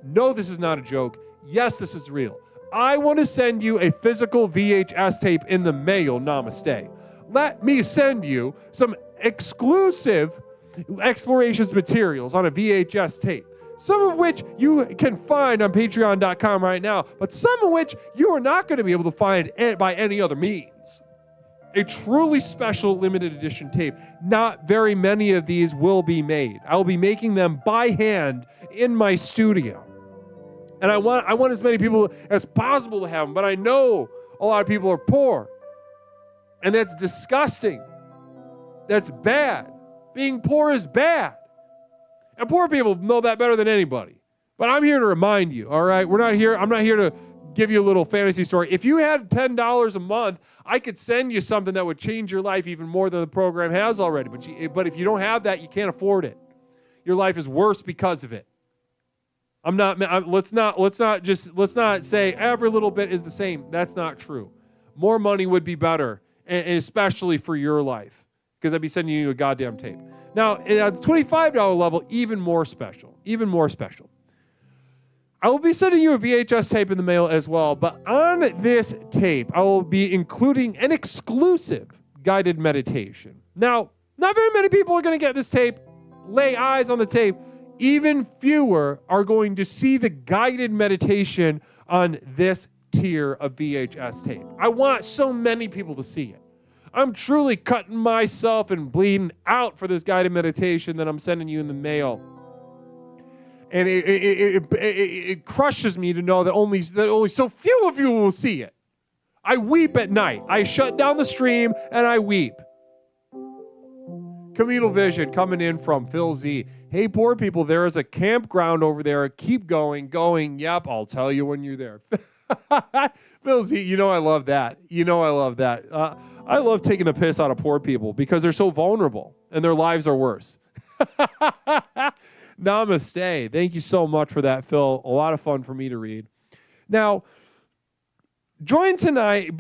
No, this is not a joke. Yes, this is real. I want to send you a physical VHS tape in the mail. Namaste. Let me send you some exclusive Explorations materials on a VHS tape. Some of which you can find on patreon.com right now, but some of which you are not going to be able to find by any other means. A truly special limited edition tape. Not very many of these will be made. I will be making them by hand in my studio. And I want as many people as possible to have them, but I know a lot of people are poor. And that's disgusting. That's bad. Being poor is bad. And poor people know that better than anybody. But I'm here to remind you, all right? I'm not here to give you a little fantasy story. If you had $10 a month, I could send you something that would change your life even more than the program has already. But if you don't have that, you can't afford it. Your life is worse because of it. Let's not say every little bit is the same. That's not true. More money would be better, and especially for your life, because I'd be sending you a goddamn tape. Now, at the $25 level, even more special. I will be sending you a VHS tape in the mail as well, but on this tape, I will be including an exclusive guided meditation. Now, not very many people are going to get this tape, lay eyes on the tape. Even fewer are going to see the guided meditation on this tier of VHS tape. I want so many people to see it. I'm truly cutting myself and bleeding out for this guided meditation that I'm sending you in the mail. And it crushes me to know that only so few of you will see it. I weep at night. I shut down the stream and I weep. Communal Vision coming in from Phil Z. Hey, poor people, there is a campground over there. Keep going. Yep, I'll tell you when you're there. Phil Z, you know I love that. I love taking the piss out of poor people because they're so vulnerable and their lives are worse. Namaste. Thank you so much for that, Phil. A lot of fun for me to read. Now, join tonight,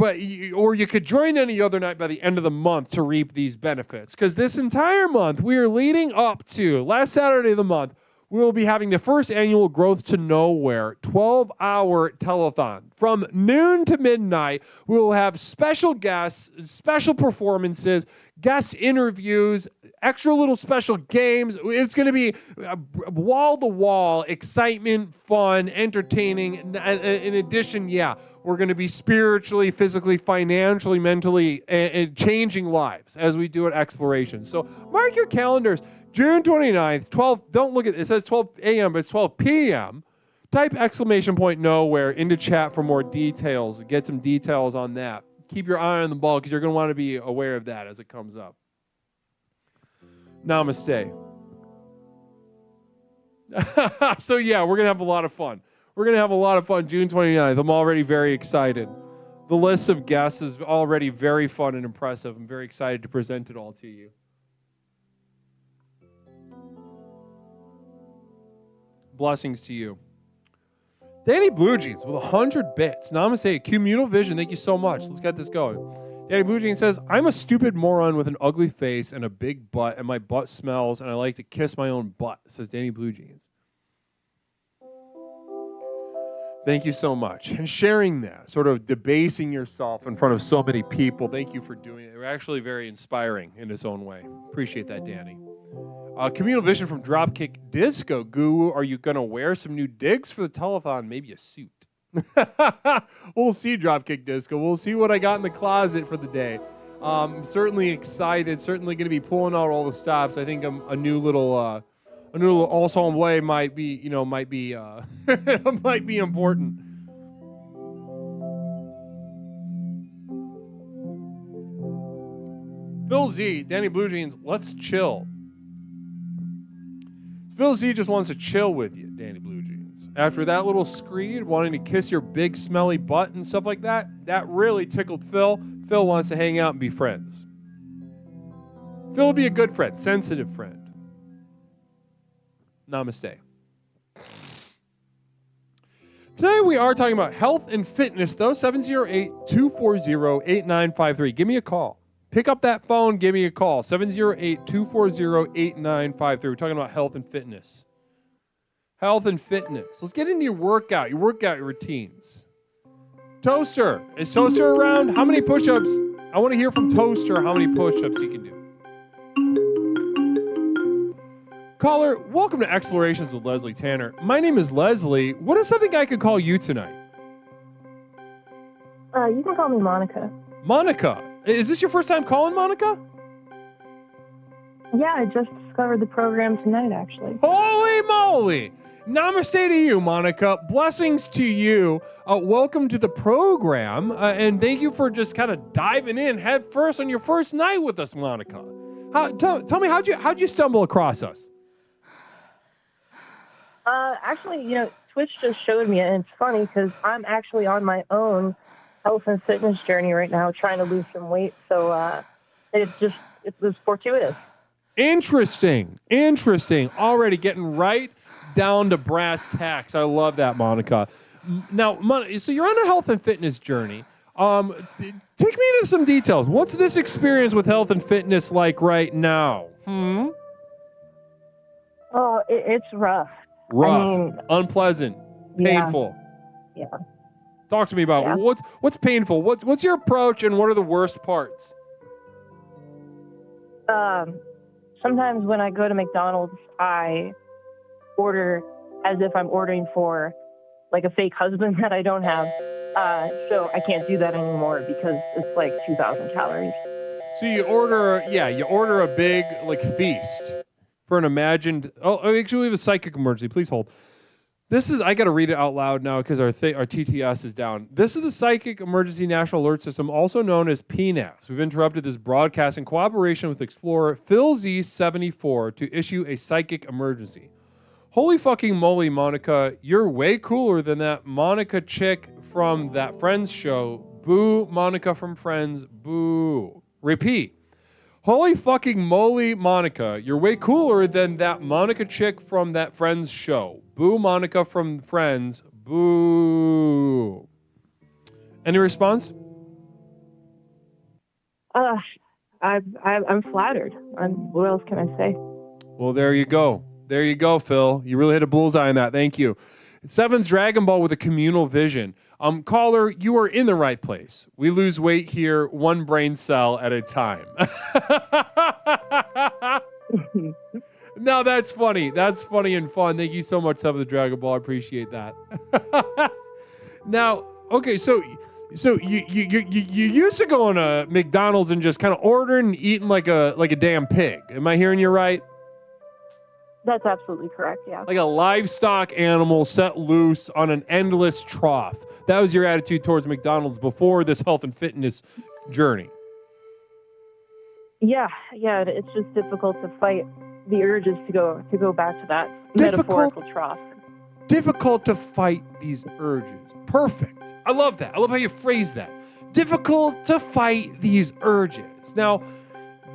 or you could join any other night by the end of the month to reap these benefits. Because this entire month, we are leading up to last Saturday of the month, we will be having the first annual Growth to Nowhere 12-hour telethon. From noon to midnight, we will have special guests, special performances, guest interviews, extra little special games. It's going to be wall-to-wall excitement, fun, entertaining. In addition, we're going to be spiritually, physically, financially, mentally, and changing lives as we do at Exploration. So mark your calendars. June 29th, 12, don't look at it. It says 12 a.m., but it's 12 p.m. Type !nowhere into chat for more details. Get some details on that. Keep your eye on the ball because you're going to want to be aware of that as it comes up. Namaste. So we're going to have a lot of fun. We're going to have a lot of fun June 29th. I'm already very excited. The list of guests is already very fun and impressive. I'm very excited to present it all to you. Blessings to you. Danny Blue Jeans with 100 bits. Namaste. Communal Vision. Thank you so much. Let's get this going. Danny Blue Jeans says, I'm a stupid moron with an ugly face and a big butt, and my butt smells, and I like to kiss my own butt, says Danny Blue Jeans. Thank you so much. And sharing that, sort of debasing yourself in front of so many people, thank you for doing it. You're actually very inspiring in its own way. Appreciate that, Danny. Communal Vision from Dropkick Disco. Guru, are you going to wear some new digs for the telethon? Maybe a suit. We'll see, Dropkick Disco. We'll see what I got in the closet for the day. Certainly excited. Certainly going to be pulling out all the stops. I think a new little ensemble might be might be important. Phil Z, Danny Blue Jeans, let's chill. Phil Z just wants to chill with you, Danny Blue Jeans. After that little screed, wanting to kiss your big smelly butt and stuff like that, that really tickled Phil. Phil wants to hang out and be friends. Phil will be a good friend, sensitive friend. Namaste. Today we are talking about health and fitness, though. 708-240-8953. Give me a call. Pick up that phone, give me a call. 708-240-8953. We're talking about health and fitness. Health and fitness. Let's get into your workout routines. Toaster. Is Toaster around? How many push-ups? I want to hear from Toaster how many push-ups he can do. Caller, welcome to Explorations with Leslie Tanner. My name is Leslie. What is something I could call you tonight? You can call me Monica. Monica. Is this your first time calling, Monica? Yeah, I just discovered the program tonight, actually. Holy moly! Namaste to you, Monica. Blessings to you. Welcome to the program, and thank you for just kind of diving in head first on your first night with us, Monica. Tell me, how'd you stumble across us? Actually, Twitch just showed me, and it's funny because I'm actually on my own health and fitness journey right now, trying to lose some weight. So it was fortuitous. Interesting. Already getting right down to brass tacks. I love that, Monica. Now, so you're on a health and fitness journey. Take me into some details. What's this experience with health and fitness like right now? Oh, it's rough. Unpleasant, painful. Yeah. Talk to me about what's painful. What's your approach, and what are the worst parts? Sometimes when I go to McDonald's, I order as if I'm ordering for like a fake husband that I don't have. So I can't do that anymore because it's like 2,000 calories. So you order a big feast for an imagined. Oh, actually, we have a psychic emergency. Please hold. I got to read it out loud now because our TTS is down. This is the Psychic Emergency National Alert System, also known as PNAS. We've interrupted this broadcast in cooperation with Explorer Phil Z74 to issue a psychic emergency. Holy fucking moly, Monica, you're way cooler than that Monica chick from that Friends show. Boo, Monica from Friends, boo. Repeat. Holy fucking moly, Monica, you're way cooler than that Monica chick from that Friends show. Boo, Monica from Friends, boo. Any response? I'm flattered. What else can I say? Well, there you go. There you go, Phil. You really hit a bullseye on that. Thank you. Seven's Dragon Ball with a communal vision. Caller, you are in the right place. We lose weight here, one brain cell at a time. No, that's funny. That's funny and fun. Thank you so much, Sub of the Dragon Ball. I appreciate that. Now, okay, so you used to go on a McDonald's and just kind of ordering and eating like a damn pig. Am I hearing you right? That's absolutely correct, yeah. Like a livestock animal set loose on an endless trough. That was your attitude towards McDonald's before this health and fitness journey. Yeah, it's just difficult to fight the urges to go back to that metaphorical trough. Difficult to fight these urges. Perfect. I love that. I love how you phrase that. Difficult to fight these urges. Now,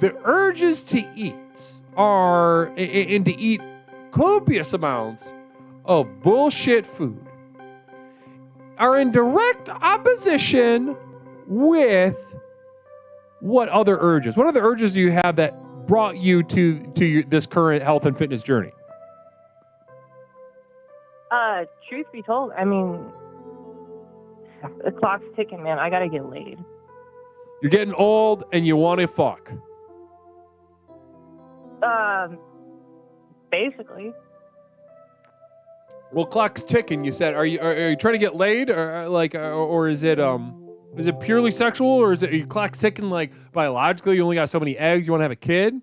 the urges to eat are, and to eat copious amounts of bullshit food, are in direct opposition with what other urges? What other urges do you have that brought you to this current health and fitness journey? Truth be told, I mean, the clock's ticking, man. I gotta get laid. You're getting old and you want to fuck. Basically. Well, clock's ticking. You said, are you trying to get laid, or is it purely sexual, or is it are you clock ticking like biologically? You only got so many eggs. You want to have a kid?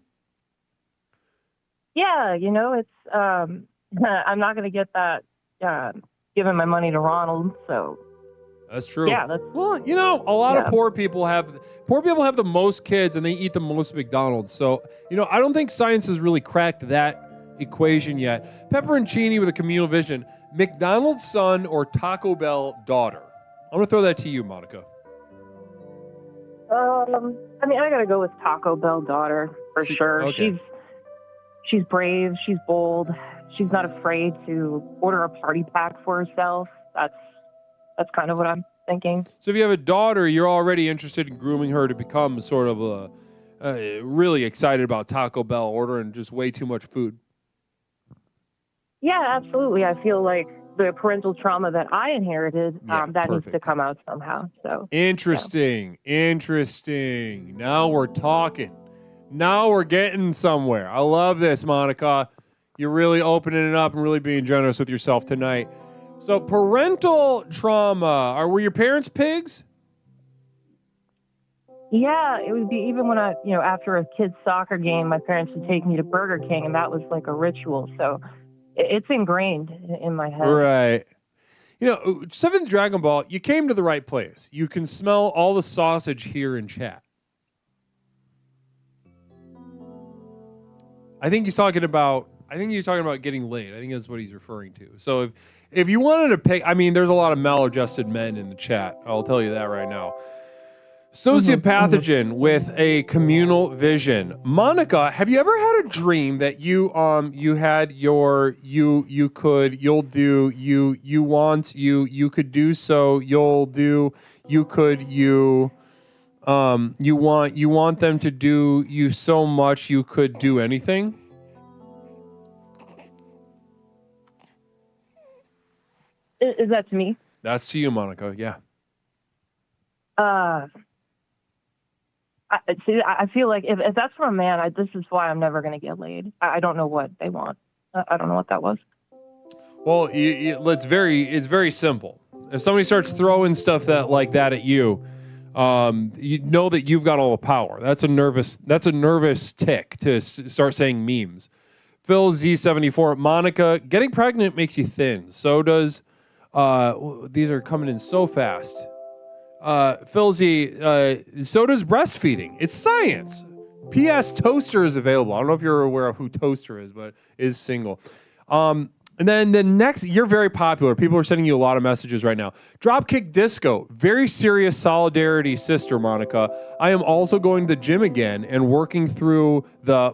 Yeah, it's I'm not gonna get that giving my money to Ronald, so. That's true. Yeah, well, a lot of poor people have the most kids and they eat the most McDonald's. So, I don't think science has really cracked that equation yet. Pepperoncini with a communal vision, McDonald's son or Taco Bell daughter? I'm going to throw that to you, Monica. I got to go with Taco Bell daughter for sure. Okay. She's brave, she's bold, she's not afraid to order a party pack for herself. That's kind of what I'm thinking. So if you have a daughter, you're already interested in grooming her to become sort of really excited about Taco Bell, ordering just way too much food. Yeah, absolutely. I feel like the parental trauma that I inherited, that needs to come out somehow. So Interesting. Now we're talking. Now we're getting somewhere. I love this, Monica. You're really opening it up and really being generous with yourself tonight. So parental trauma. Were your parents pigs? Yeah, it would be even when after a kid's soccer game, my parents would take me to Burger King, and that was like a ritual. So it's ingrained in my head. Right. Seventh Dragon Ball, you came to the right place. You can smell all the sausage here in chat. I think he's talking about getting laid. I think that's what he's referring to. So if you wanted to pick, there's a lot of maladjusted men in the chat. I'll tell you that right now. Sociopathogen with a communal vision. Monica, have you ever had a dream that you had your you could you'll do you want you could do so you'll do you could you want them to do you so much you could do anything? Is that to me? That's to you, Monica. Yeah. I feel like if that's from a man, this is why I'm never going to get laid. I don't know what they want. I don't know what that was. Well, it's very simple. If somebody starts throwing stuff like that at you, you know that you've got all the power. That's a nervous tick to start saying memes. Phil Z74, Monica, getting pregnant makes you thin. So does these are coming in so fast. Phil Z, so does breastfeeding. It's science. P.S. Toaster is available. I don't know if you're aware of who Toaster is, but is single. And then the next, you're very popular. People are sending you a lot of messages right now. Dropkick Disco, very serious solidarity, sister Monica. I am also going to the gym again and working through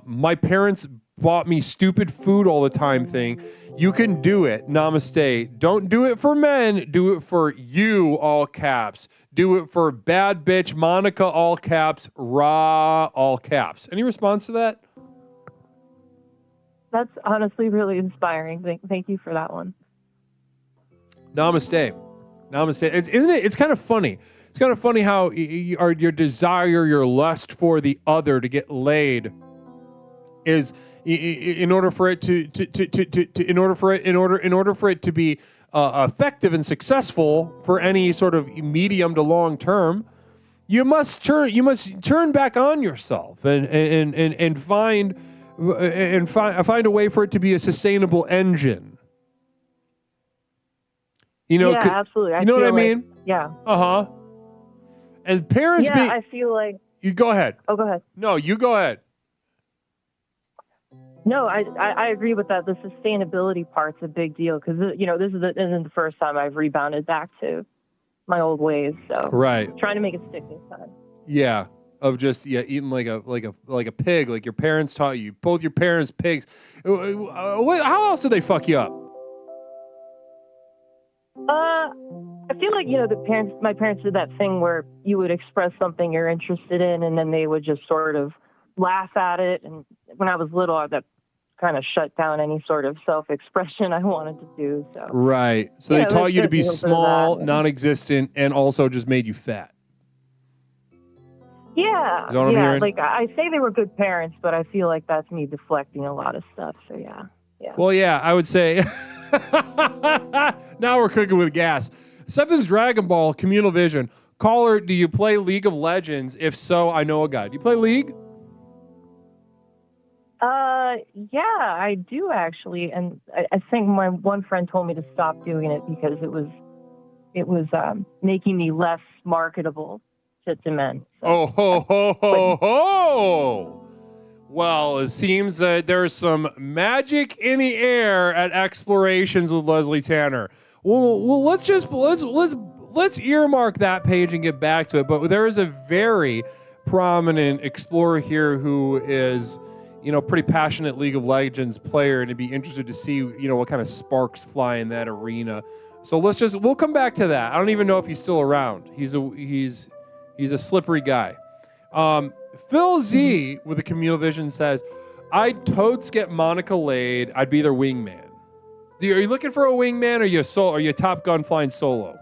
my parents bought me stupid food all the time thing. You can do it. Namaste. Don't do it for men. Do it for you, all caps. Do it for bad bitch Monica, all caps. Raw, all caps. Any response to that? That's honestly really inspiring. Thank you for that one. Namaste. Isn't it? It's kind of funny. It's kind of funny how your desire, your lust for the other to get laid is in order for it to be effective and successful for any sort of medium to long term, you must turn back on yourself and find a way for it to be a sustainable engine. Yeah, absolutely. You know what I mean? Yeah. And parents I feel like... You go ahead. Oh, go ahead. No, you go ahead. No, I agree with that. The sustainability part's a big deal because, this isn't the first time I've rebounded back to my old ways. So right, trying to make it stick this time. Yeah, of just eating like a pig, like your parents taught you. Both your parents pigs. How else did they fuck you up? I feel like my parents did that thing where you would express something you're interested in, and then they would just sort of laugh at it. And when I was little, that kind of shut down any sort of self-expression I wanted to do. So right. So they taught you to be small, non-existent, and also just made you fat. Yeah. Is that what I'm hearing? Like I say they were good parents, but I feel like that's me deflecting a lot of stuff. So yeah. Well, yeah, I would say. Now we're cooking with gas. Seventh Dragon Ball Communal Vision. Caller, do you play League of Legends? If so, I know a guy. Do you play League? Yeah, I do actually, and I think my one friend told me to stop doing it because it was making me less marketable to men. So. Oh ho ho ho ho! Well, it seems that there's some magic in the air at Explorations with Leslie Tanner. Well, let's earmark that page and get back to it. But there is a very prominent explorer here who is, pretty passionate League of Legends player, and to be interested to see, what kind of sparks fly in that arena. So we'll come back to that. I don't even know if he's still around. He's a slippery guy. Phil Z with a Communal Vision says, I'd totes get Monica laid. I'd be their wingman. Are you looking for a wingman, or are you a Top Gun flying solo?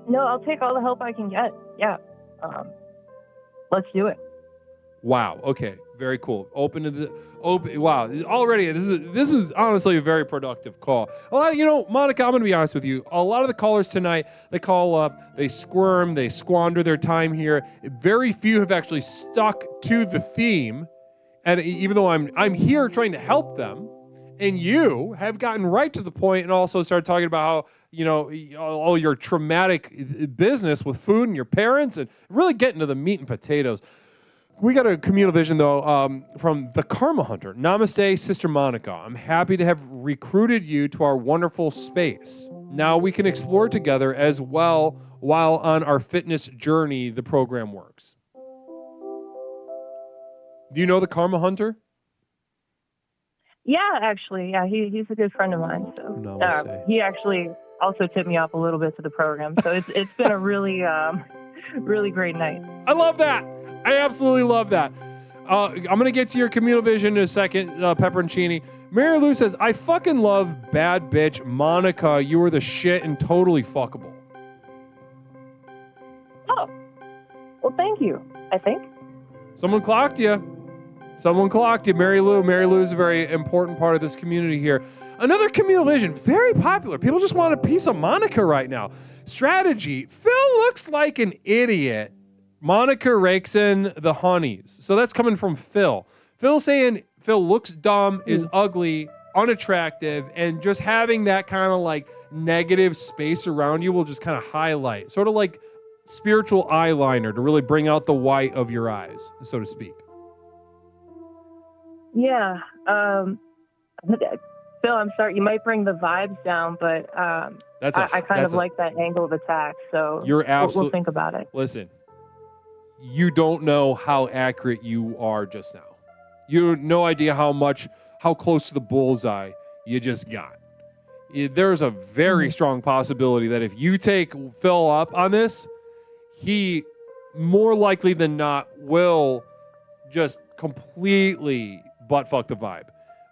No, I'll take all the help I can get. Yeah. Let's do it. Wow. Okay. Very cool. Wow. Already, this is honestly a very productive call. A lot of, Monica, I'm going to be honest with you. A lot of the callers tonight, they call up, they squirm, they squander their time here. Very few have actually stuck to the theme. And even though I'm here trying to help them, and you have gotten right to the point and also started talking about how, all your traumatic business with food and your parents, and really getting to the meat and potatoes. We got a Communal Vision, though, from the Karma Hunter. Namaste, Sister Monica. I'm happy to have recruited you to our wonderful space. Now we can explore together as well while on our fitness journey the program works. Do you know the Karma Hunter? Yeah, actually. Yeah, he's a good friend of mine. So he actually also tipped me up a little bit to the program. So it's been a really, really great night. I love that. I absolutely love that. I'm going to get to your Communal Vision in a second, Pepperoncini. Mary Lou says, I fucking love bad bitch Monica. You were the shit and totally fuckable. Oh, well, thank you, I think. Someone clocked you. Mary Lou. Mary Lou is a very important part of this community here. Another Communal Vision, very popular. People just want a piece of Monica right now. Strategy. Phil looks like an idiot. Monica rakes in the honeys. So that's coming from Phil. Phil saying Phil looks dumb, is ugly, unattractive, and just having that kind of like negative space around you will just kind of highlight, sort of like spiritual eyeliner to really bring out the white of your eyes, so to speak. Yeah. Phil, I'm sorry, you might bring the vibes down, but I kind of like that angle of attack, so we'll think about it. Listen, you don't know how accurate you are just now. You have no idea how close to the bullseye you just got. There's a very strong possibility that if you take Phil up on this, he more likely than not will just completely butt fuck the vibe.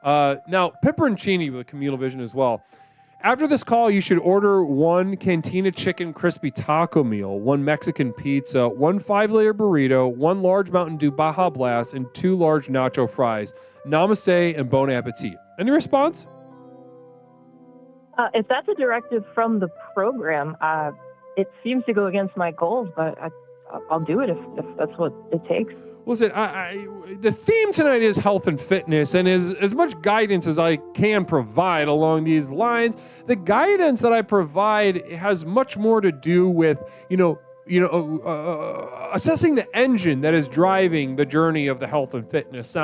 Now, Pepperoncini with a Communal Vision as well. After this call, you should order 1 Cantina Chicken Crispy Taco Meal, 1 Mexican Pizza, 1 5-layer burrito, 1 large Mountain Dew Baja Blast, and 2 large nacho fries. Namaste and bon appetit. Any response? If that's a directive from the program, it seems to go against my goals, but I'll do it if that's what it takes. Listen, the theme tonight is health and fitness, and as much guidance as I can provide along these lines, the guidance that I provide has much more to do with, assessing the engine that is driving the journey of the health and fitness.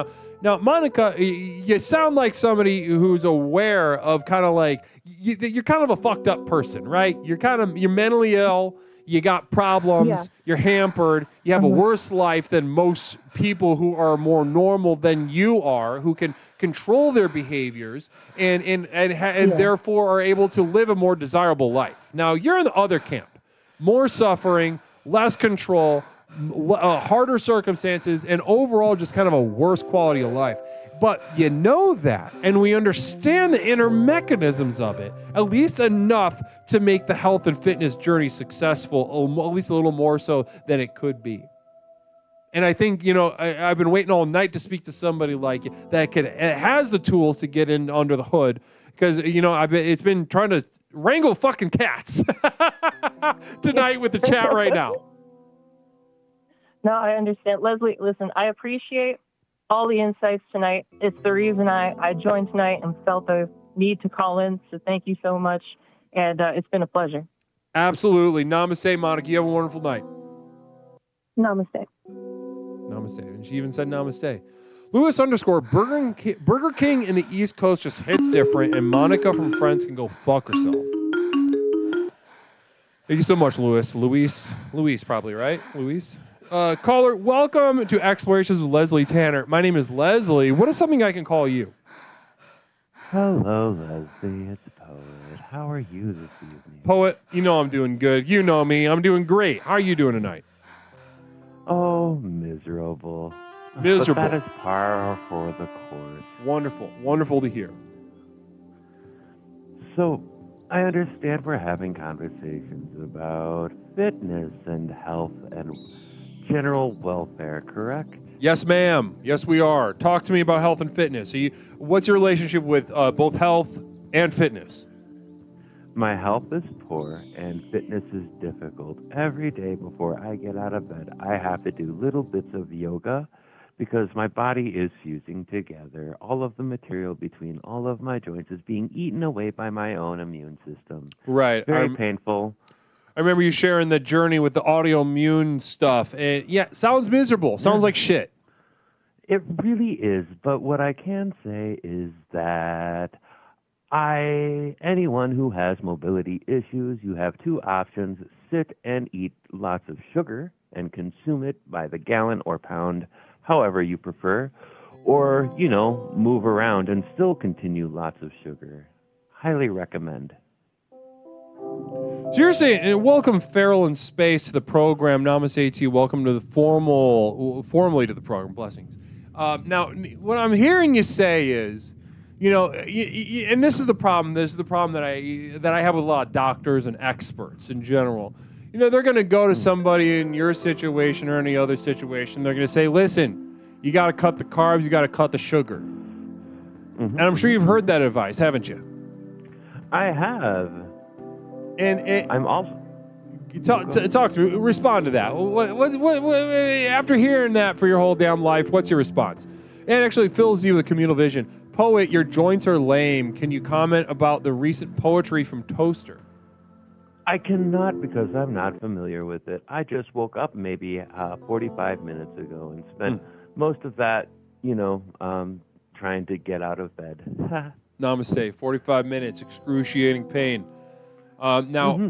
Now, Monica, you sound like somebody who's aware of kind of like, you're kind of a fucked up person, right? You're mentally ill. You got problems, You're hampered, you have a worse life than most people who are more normal than you are, who can control their behaviors and therefore are able to live a more desirable life. Now, you're in the other camp. More suffering, less control, harder circumstances, and overall just kind of a worse quality of life. But you know that, and we understand the inner mechanisms of it, at least enough to make the health and fitness journey successful, at least a little more so than it could be. And I think, I've been waiting all night to speak to somebody like you that has the tools to get in under the hood, because, it's been trying to wrangle fucking cats tonight with the chat right now. No, I understand. Leslie, listen, I appreciate all the insights tonight. It's the reason I joined tonight and felt the need to call in. So thank you so much. And it's been a pleasure. Absolutely. Namaste, Monica. You have a wonderful night. Namaste. Namaste. And she even said namaste. Lewis _ Burger King in the East Coast just hits different, and Monica from Friends can go fuck herself. Thank you so much, Lewis. Luis probably, right? Luis? Caller, welcome to Explorations with Leslie Tanner. My name is Leslie. What is something I can call you? Hello, Leslie. It's Poet. How are you this evening? Poet, I'm doing good. You know me. I'm doing great. How are you doing tonight? Oh, miserable. Miserable. But that is par for the course. Wonderful. Wonderful to hear. So, I understand we're having conversations about fitness and health and general welfare, correct? Yes, ma'am. Yes, we are. Talk to me about health and fitness. What's your relationship with both health and fitness? My health is poor and fitness is difficult. Every day before I get out of bed, I have to do little bits of yoga because my body is fusing together. All of the material between all of my joints is being eaten away by my own immune system. Right. Very painful. I remember you sharing the journey with the autoimmune stuff. And yeah, sounds miserable. Sounds like shit. It really is. But what I can say is that anyone who has mobility issues, you have 2 options: sit and eat lots of sugar and consume it by the gallon or pound, however you prefer, or, move around and still continue lots of sugar. Highly recommend. So you're saying, and welcome Feral in Space to the program. Namaste to you. Welcome to the formally to the program. Blessings. Now, what I'm hearing you say is, and this is the problem. This is the problem that I have with a lot of doctors and experts in general. They're going to go to somebody in your situation or any other situation. They're going to say, listen, you got to cut the carbs, you got to cut the sugar. Mm-hmm. And I'm sure you've heard that advice, haven't you? I have. And I'm also... Talk to me. Respond to that. What, after hearing that for your whole damn life, what's your response? And actually fills you with a communal vision. Poet, your joints are lame. Can you comment about the recent poetry from Toaster? I cannot because I'm not familiar with it. I just woke up maybe 45 minutes ago and spent most of that, trying to get out of bed. Namaste. 45 minutes, excruciating pain. Now, go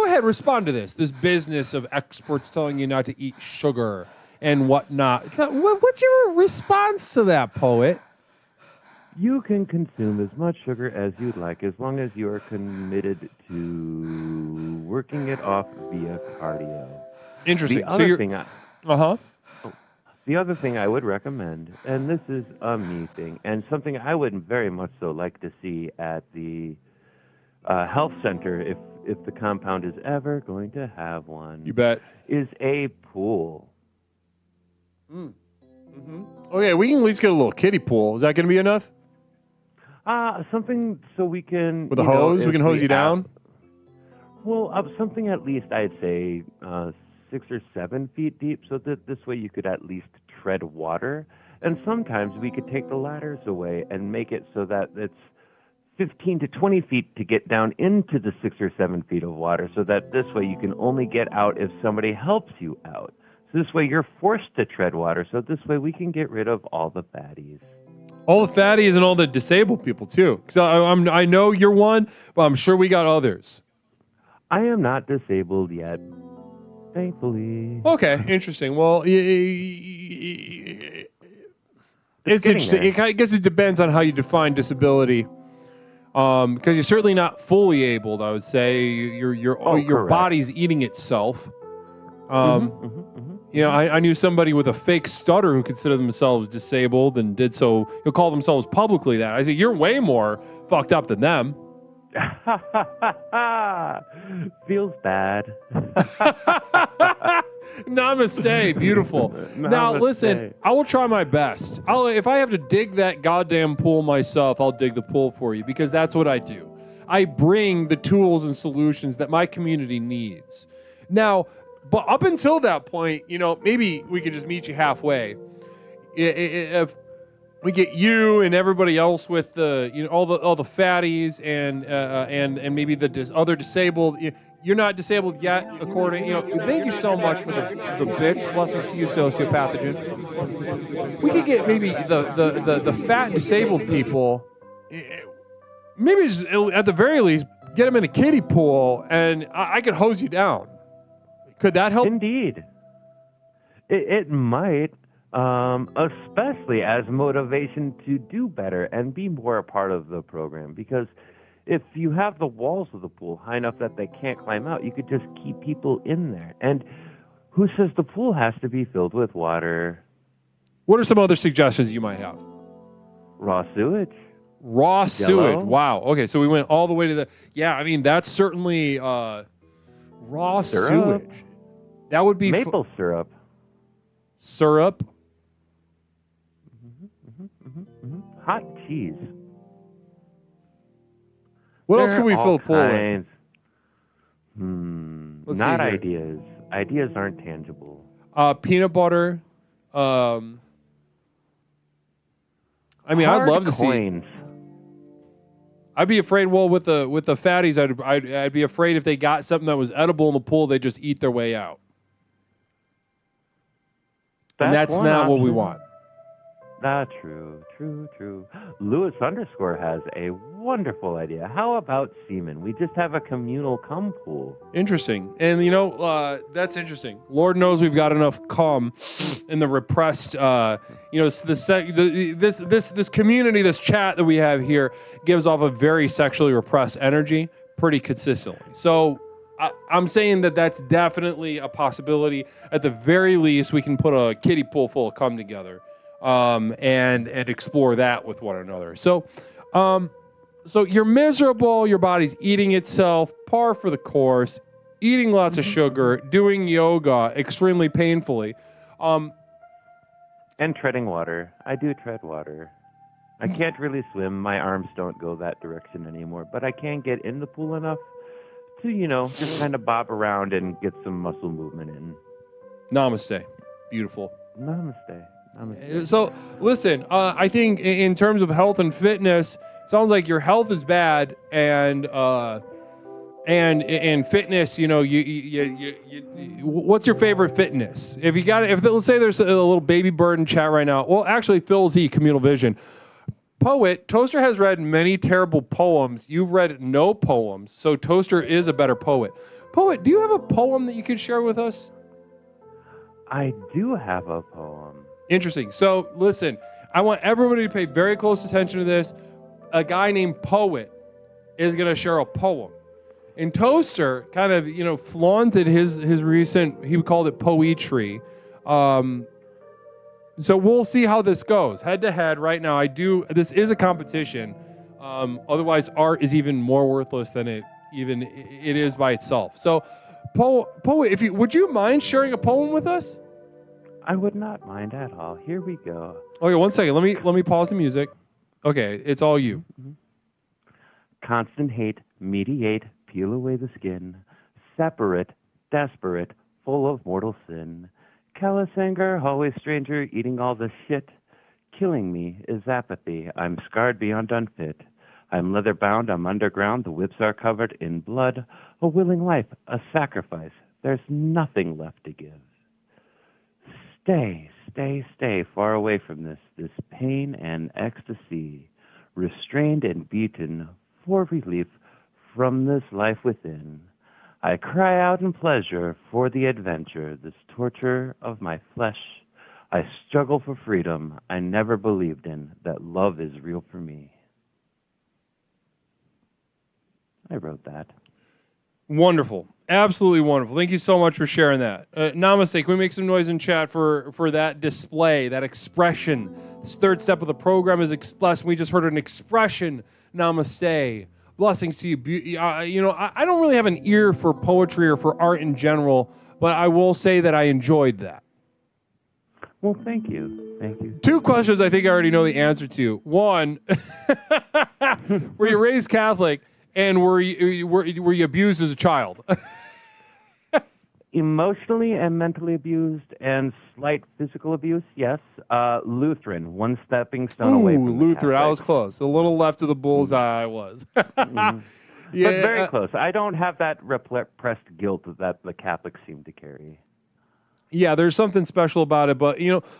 ahead, respond to this. This business of experts telling you not to eat sugar and whatnot. What's your response to that, Poet? You can consume as much sugar as you'd like as long as you are committed to working it off via cardio. Interesting. The other thing Uh-huh. The other thing I would recommend, and this is a me thing, and something I would very much so like to see at the health center, if the compound is ever going to have one, You bet. is a pool. Okay, we can at least get a little kiddie pool. Is that going to be enough? Something so we can... With a hose? We can hose you down? Well, something at least, I'd say, 6 or 7 feet deep, so that this way you could at least tread water. And sometimes we could take the ladders away and make it so that it's 15 to 20 feet to get down into the 6 or 7 feet of water, so that this way you can only get out if somebody helps you out. So this way you're forced to tread water, so this way we can get rid of all the fatties. All the fatties and all the disabled people, too. Because I know you're one, but I'm sure we got others. I am not disabled yet, thankfully. Okay, interesting. Well, it's interesting. I guess it depends on how you define disability. Because you're certainly not fully abled, I would say. Your body's eating itself. You know, I knew somebody with a fake stutter who considered themselves disabled and did so. You'll call themselves publicly that. I say you're way more fucked up than them. Feels bad. Namaste, beautiful. Now, listen, I will try my best. If I have to dig that goddamn pool myself, I'll dig the pool for you, because that's what I do. I bring the tools and solutions that my community needs. Now, but up until that point, you know, maybe we could just meet you halfway. If we get you and everybody else with the, you know, all the fatties and maybe the other disabled. You're not disabled yet, according, you know. Thank you so much for the bits. Blessings to you, sociopathogen. We could get maybe the fat disabled people. Maybe just, at the very least, get them in a kiddie pool, and I could hose you down. Could that help? Indeed. It might, especially as motivation to do better and be more a part of the program. Because if you have the walls of the pool high enough that they can't climb out, you could just keep people in there. And who says the pool has to be filled with water? What are some other suggestions you might have? Raw sewage. Raw Yellow. sewage. Wow. Okay, so we went all the way to the... Yeah, I mean, that's certainly raw Syrup. sewage. That would be... Maple syrup. Syrup. Hot cheese. What else can we fill the pool with? Let's Not see here. ideas. Ideas aren't tangible. Peanut butter. I mean, Hard I'd love to coins. see. I'd be afraid. Well, with the fatties, I'd be afraid if they got something that was edible in the pool, they just eat their way out. And that's one not what we option. want. True. Lewis _ has a wonderful idea. How about semen? We just have a communal cum pool. Interesting. And, you know, that's interesting. Lord knows we've got enough cum in the repressed, you know, this community, this chat that we have here gives off a very sexually repressed energy pretty consistently. So I'm saying that that's definitely a possibility. At the very least, we can put a kiddie pool full of cum together. And explore that with one another. So you're miserable, your body's eating itself, par for the course, eating lots of sugar, doing yoga extremely painfully. And treading water. I do tread water. I can't really swim. My arms don't go that direction anymore, but I can get in the pool enough to, you know, just kind of bob around and get some muscle movement in. Namaste. Beautiful. Namaste. So, listen, I think in terms of health and fitness, sounds like your health is bad, and fitness. You know, you what's your favorite fitness? If let's say there's a little baby bird in chat right now. Well, actually, Phil Z, Communal Vision, poet. Toaster has read many terrible poems. You've read no poems, so Toaster is a better poet. Poet, do you have a poem that you could share with us? I do have a poem. Interesting. So, listen, I want everybody to pay very close attention to this. A guy named Poet is going to share a poem. And Toaster kind of, you know, flaunted his recent, he called it poetry. So we'll see how this goes. Head to head right now. This is a competition. Otherwise, art is even more worthless than it is by itself. So, Poe, would you mind sharing a poem with us? I would not mind at all. Here we go. Okay, 1 second. Let me pause the music. Okay, it's all you. Constant hate, mediate, peel away the skin. Separate, desperate, full of mortal sin. Callous anger, always stranger, eating all the shit. Killing me is apathy. I'm scarred beyond unfit. I'm leather bound, I'm underground, the whips are covered in blood. A willing life, a sacrifice. There's nothing left to give. Stay, stay, stay far away from this pain and ecstasy. Restrained and beaten for relief from this life within. I cry out in pleasure for the adventure, this torture of my flesh. I struggle for freedom I never believed in, that love is real for me. I wrote that. Wonderful. Absolutely wonderful. Thank you so much for sharing that. Namaste. Can we make some noise in chat for that display, that expression? This third step of the program is express. We just heard an expression. Namaste. Blessings to you. I don't really have an ear for poetry or for art in general, but I will say that I enjoyed that. Well, thank you. Thank you. 2 questions I think I already know the answer to. 1, were you raised Catholic, and were you abused as a child? Emotionally and mentally abused and slight physical abuse, yes. Lutheran, one stepping stone away from Lutheran. I Catholic. was close. A little left of the bullseye I was. Yeah, but very close. I don't have that repressed guilt that the Catholics seem to carry. Yeah, there's something special about it, but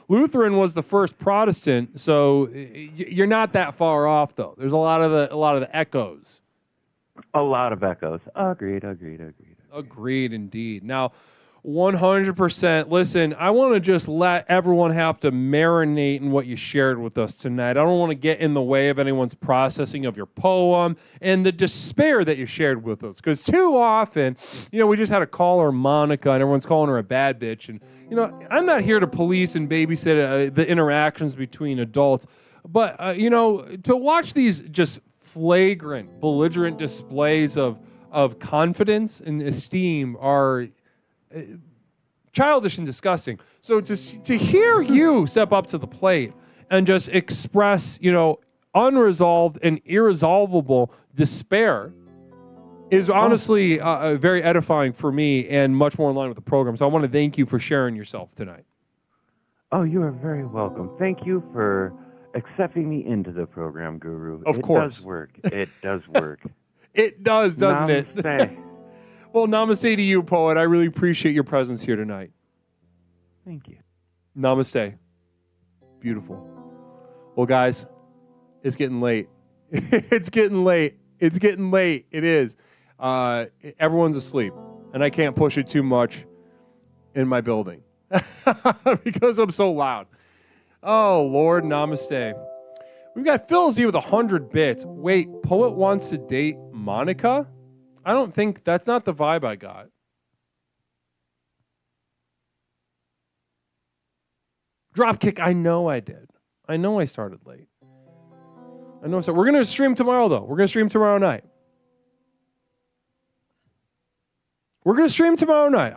Lutheran was the first Protestant, so you're not that far off, though. There's a lot of the echoes. A lot of echoes. Agreed. Agreed, indeed. Now, 100%. Listen, I want to just let everyone have to marinate in what you shared with us tonight. I don't want to get in the way of anyone's processing of your poem and the despair that you shared with us. Because too often, we just had a caller, Monica, and everyone's calling her a bad bitch. And, I'm not here to police and babysit the interactions between adults. But, to watch these just flagrant, belligerent displays of confidence and esteem are childish and disgusting. So to hear you step up to the plate and just express, unresolved and irresolvable despair is honestly very edifying for me and much more in line with the program. So I want to thank you for sharing yourself tonight. Oh, you are very welcome. Thank you for accepting me into the program, Guru. Of course. It does work. It does work. It does, doesn't Namaste. it? Well, namaste to you, poet. I really appreciate your presence here tonight. Thank you. Namaste. Beautiful. Well, guys, it's getting late. It's getting late. It is. Everyone's asleep, and I can't push it too much in my building because I'm so loud. Oh, Lord, namaste. We've got Phil Z with 100 bits. Wait, poet wants to date Monica? I don't think that's not the vibe I got. Dropkick, I know I did. I know I started late. We're going to stream tomorrow, though. We're going to stream tomorrow night.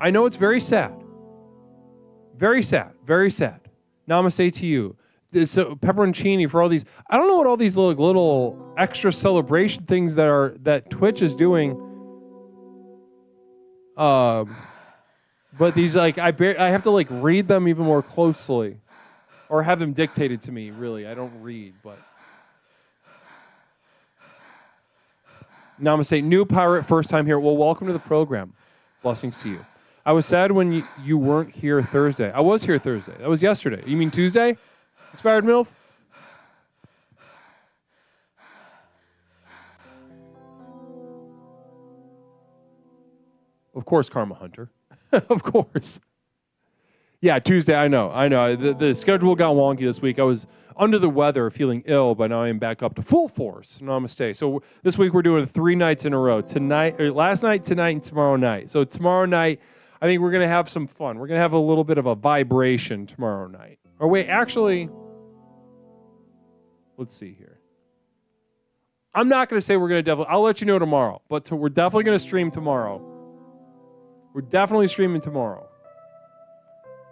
I know it's very sad. Very sad. Very sad. Namaste to you. So pepperoncini for all these. I don't know what all these little extra celebration things that Twitch is doing. But these I have to read them even more closely, or have them dictated to me. Really, I don't read. But namaste, new pirate, first time here. Well, welcome to the program. Blessings to you. I was sad when you weren't here Thursday. I was here Thursday. That was yesterday. You mean Tuesday? Expired MILF? Of course, Karma Hunter. Of course. Yeah, Tuesday, I know. The schedule got wonky this week. I was under the weather, feeling ill, but now I am back up to full force. Namaste. So this week we're doing 3 nights in a row. Last night, tonight, and tomorrow night. So tomorrow night, I think we're going to have some fun. We're going to have a little bit of a vibration tomorrow night. Or wait, actually, let's see here. I'm not going to say we're going to definitely, I'll let you know tomorrow, but we're definitely going to stream tomorrow. We're definitely streaming tomorrow.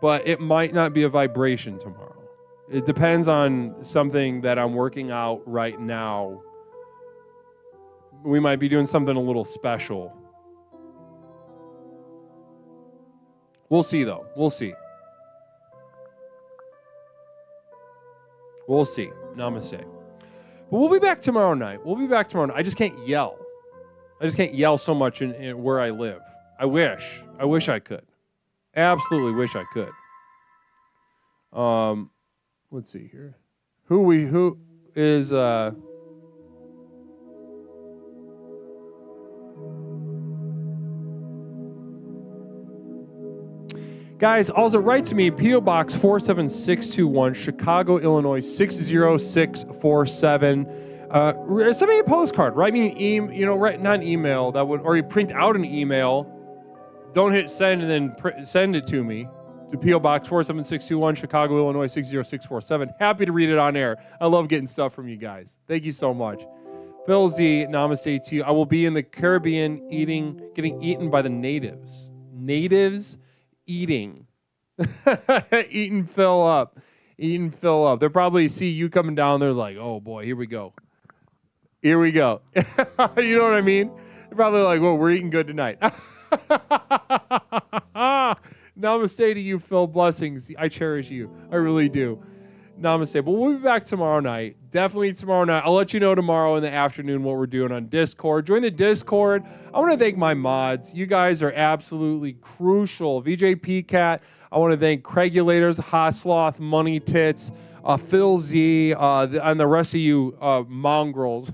But it might not be a vibration tomorrow. It depends on something that I'm working out right now. We might be doing something a little special. We'll see, though. We'll see. We'll see. Namaste. But we'll be back tomorrow night. I just can't yell. I just can't yell so much in where I live. I wish I could. Absolutely wish I could. Let's see here. Who is Guys, also write to me, P.O. Box 47621, Chicago, Illinois 60647. Send me a postcard. Write me an email, not an email or you print out an email. Don't hit send and then send it to me to P.O. Box 47621, Chicago, Illinois 60647. Happy to read it on air. I love getting stuff from you guys. Thank you so much. Phil Z, namaste to you. I will be in the Caribbean getting eaten by the natives. Natives eating Phil up. They'll probably see you coming down. They're like, oh boy, here we go. You know what I mean? They're probably like, well, we're eating good tonight. Namaste to you, Phil. Blessings. I cherish you. I really do. Namaste. But we'll be back tomorrow night. Definitely tomorrow night. I'll let you know tomorrow in the afternoon what we're doing on Discord. Join the Discord. I want to thank my mods. You guys are absolutely crucial. VJ PCAT. I want to thank Craigulators, Hot Sloth, Money Tits, Phil Z, and the rest of you mongrels.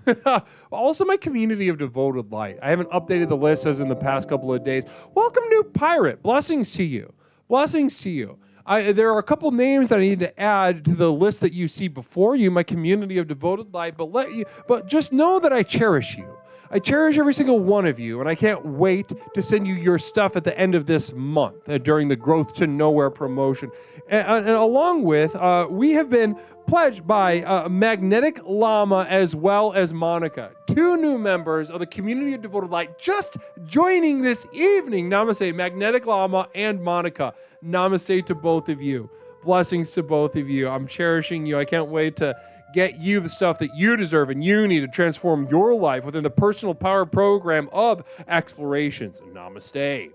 Also my community of devoted light. I haven't updated the list as in the past couple of days. Welcome, new pirate. Blessings to you. Blessings to you. There are a couple names that I need to add to the list that you see before you, my community of devoted light, but just know that I cherish you. I cherish every single one of you, and I can't wait to send you your stuff at the end of this month during the Growth to Nowhere promotion. And along with, we have been pledged by Magnetic Llama as well as Monica, 2 new members of the community of devoted light just joining this evening. Namaste, Magnetic Llama and Monica. Namaste to both of you. Blessings to both of you. I'm cherishing you. I can't wait to get you the stuff that you deserve and you need to transform your life within the personal power program of Explorations. Namaste.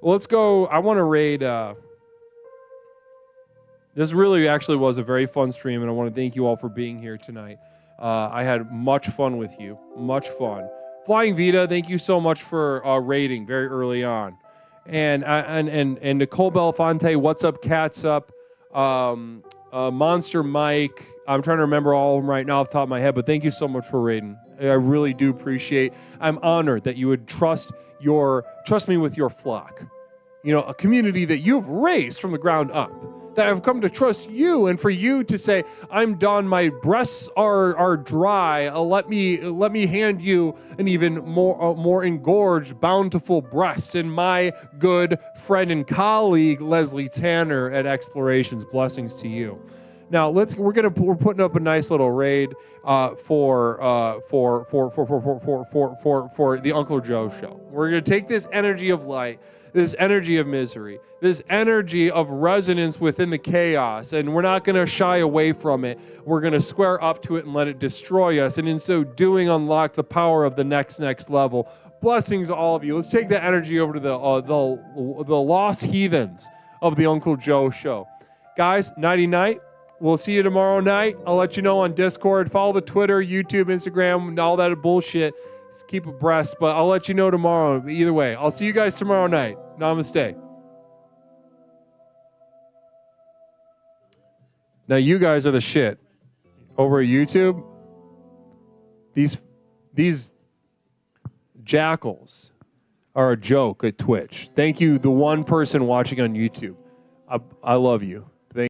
Well, let's go. I want to raid. This really actually was a very fun stream, and I want to thank you all for being here tonight. I had much fun with you. Much fun. Flying Vita, thank you so much for raiding very early on. And Nicole Belfonte, what's up, Cats up, Monster Mike. I'm trying to remember all of them right now off the top of my head, but thank you so much for raiding. I really do appreciate. I'm honored that you would trust me with your flock. A community that you've raised from the ground up, that have come to trust you, and for you to say, I'm done, my breasts are dry, let me hand you an even more engorged, bountiful breast, and my good friend and colleague, Leslie Tanner at Explorations. Blessings to you. Now we're putting up a nice little raid for the Uncle Joe show. We're gonna take this energy of light, this energy of misery, this energy of resonance within the chaos, and we're not going to shy away from it. We're going to square up to it and let it destroy us, and in so doing unlock the power of the next level. Blessings to all of you. Let's take that energy over to the lost heathens of the Uncle Joe show. Guys, nighty-night. We'll see you tomorrow night. I'll let you know on Discord. Follow the Twitter, YouTube, Instagram, and all that bullshit. Keep abreast, but I'll let you know tomorrow. Either way, I'll see you guys tomorrow night. Namaste. Now you guys are the shit. Over at YouTube, these jackals are a joke at Twitch. Thank you, the one person watching on YouTube. I love you.